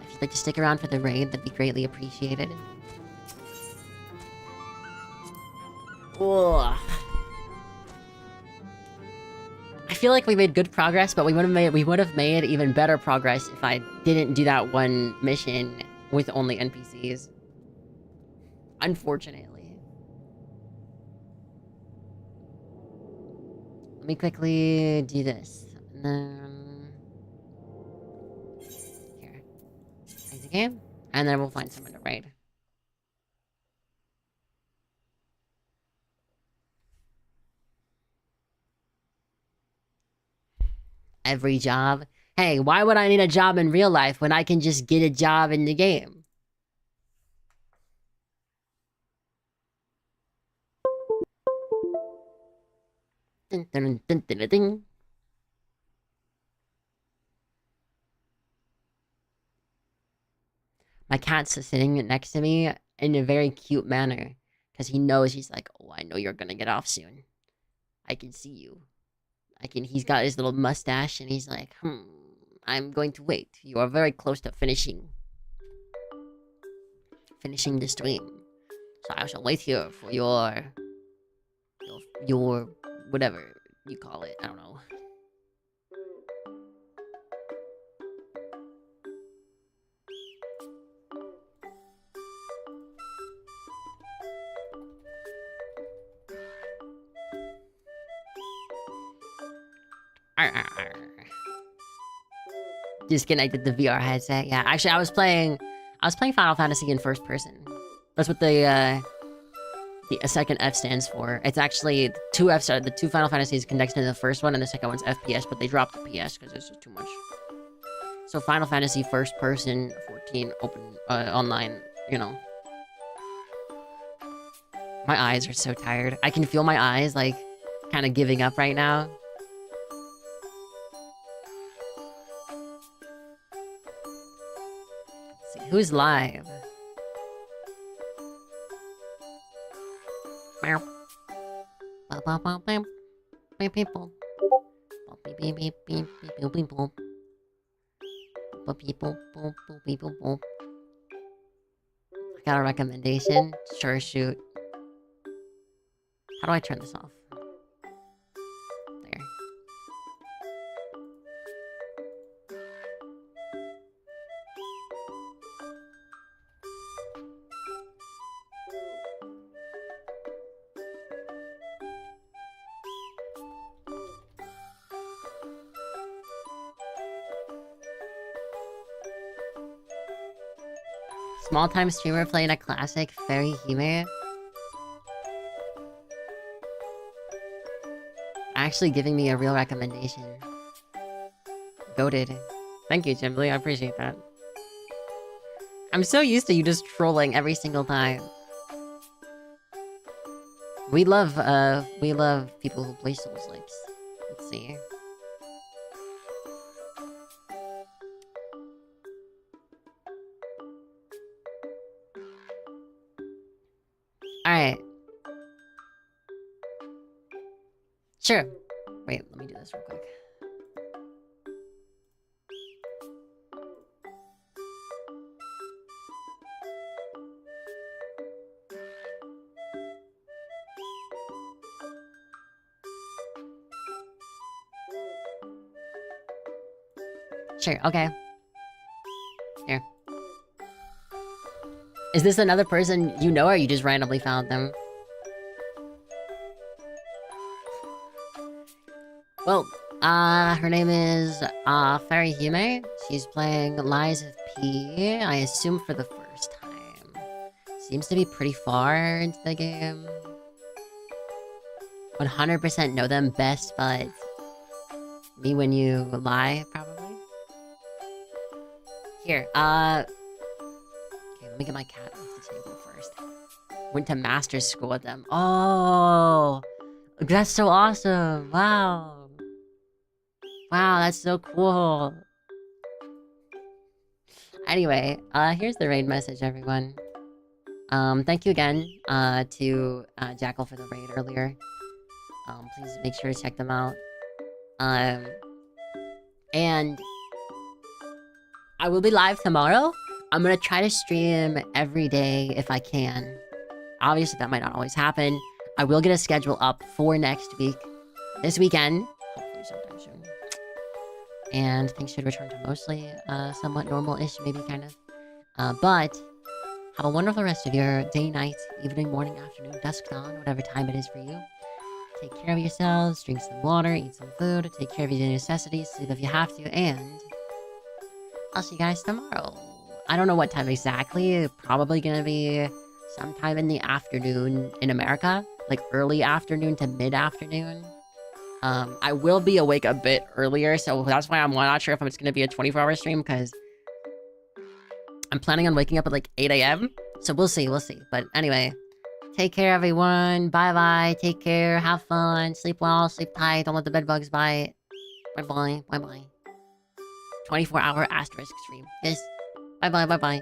If you'd like to stick around for the raid, that'd be greatly appreciated. Ugh. I feel like we made good progress, but we would have made even better progress if I didn't do that one mission with only NPCs. Unfortunately. Let me quickly do this. And then... Here. Play the game. And then we'll find someone to raid. Every job. Hey, why would I need a job in real life when I can just get a job in the game? Dun, dun, dun, dun, dun, dun. My cat's sitting next to me in a very cute manner. Because he knows, he's like, oh, I know you're gonna get off soon. I can see you. He's got his little mustache and he's like, I'm going to wait. You are very close to finishing the stream. So I shall wait here for your whatever you call it. I don't know. Disconnected the VR headset. Yeah, actually, I was playing Final Fantasy in first person. That's what the second F stands for. It's actually two Fs. The two Final Fantasies connected to the first one, and the second one's FPS. But they dropped the PS because it's just too much. So Final Fantasy first person 14 open online. You know. My eyes are so tired. I can feel my eyes like kind of giving up right now. Who's live? I got a recommendation. Sure, shoot. How do I turn this off? There. Small-time streamer playing a classic Fairy Hime. Actually giving me a real recommendation. Goated. Thank you, Jimbly. I appreciate that. I'm so used to you just trolling every single time. We love people who play Souls-likes. Let's see. Alright. Sure. Wait, let me do this real quick. Sure, okay. Here. Is this another person you know, or you just randomly found them? Well, her name is, Fairy Hime. She's playing Lies of P, I assume for the first time. Seems to be pretty far into the game. 100% know them best, but... me when you lie, probably? Here, okay, let me get my cat off the table first. Went to master's school with them. Oh! That's so awesome! Wow! Wow, that's so cool! Anyway, here's the raid message, everyone. Thank you again, to, Jackal for the raid earlier. Please make sure to check them out. And... I will be live tomorrow. I'm gonna try to stream every day if I can. Obviously, that might not always happen. I will get a schedule up for next week. This weekend. Hopefully sometime soon. And things should return to mostly, somewhat normal-ish, maybe, kind of. But, have a wonderful rest of your day, night, evening, morning, afternoon, dusk, dawn, whatever time it is for you. Take care of yourselves, drink some water, eat some food, take care of your necessities, sleep if you have to, and... I'll see you guys tomorrow. I don't know what time exactly. Probably gonna be sometime in the afternoon in America. Like early afternoon to mid-afternoon. I will be awake a bit earlier, so that's why I'm not sure if it's gonna be a 24-hour stream, because I'm planning on waking up at like 8 AM. So we'll see. But anyway, take care, everyone. Bye-bye. Take care. Have fun. Sleep well. Sleep tight. Don't let the bed bugs bite. Bye-bye. Bye-bye. 24-hour asterisk stream. Yes. Bye-bye. Bye-bye.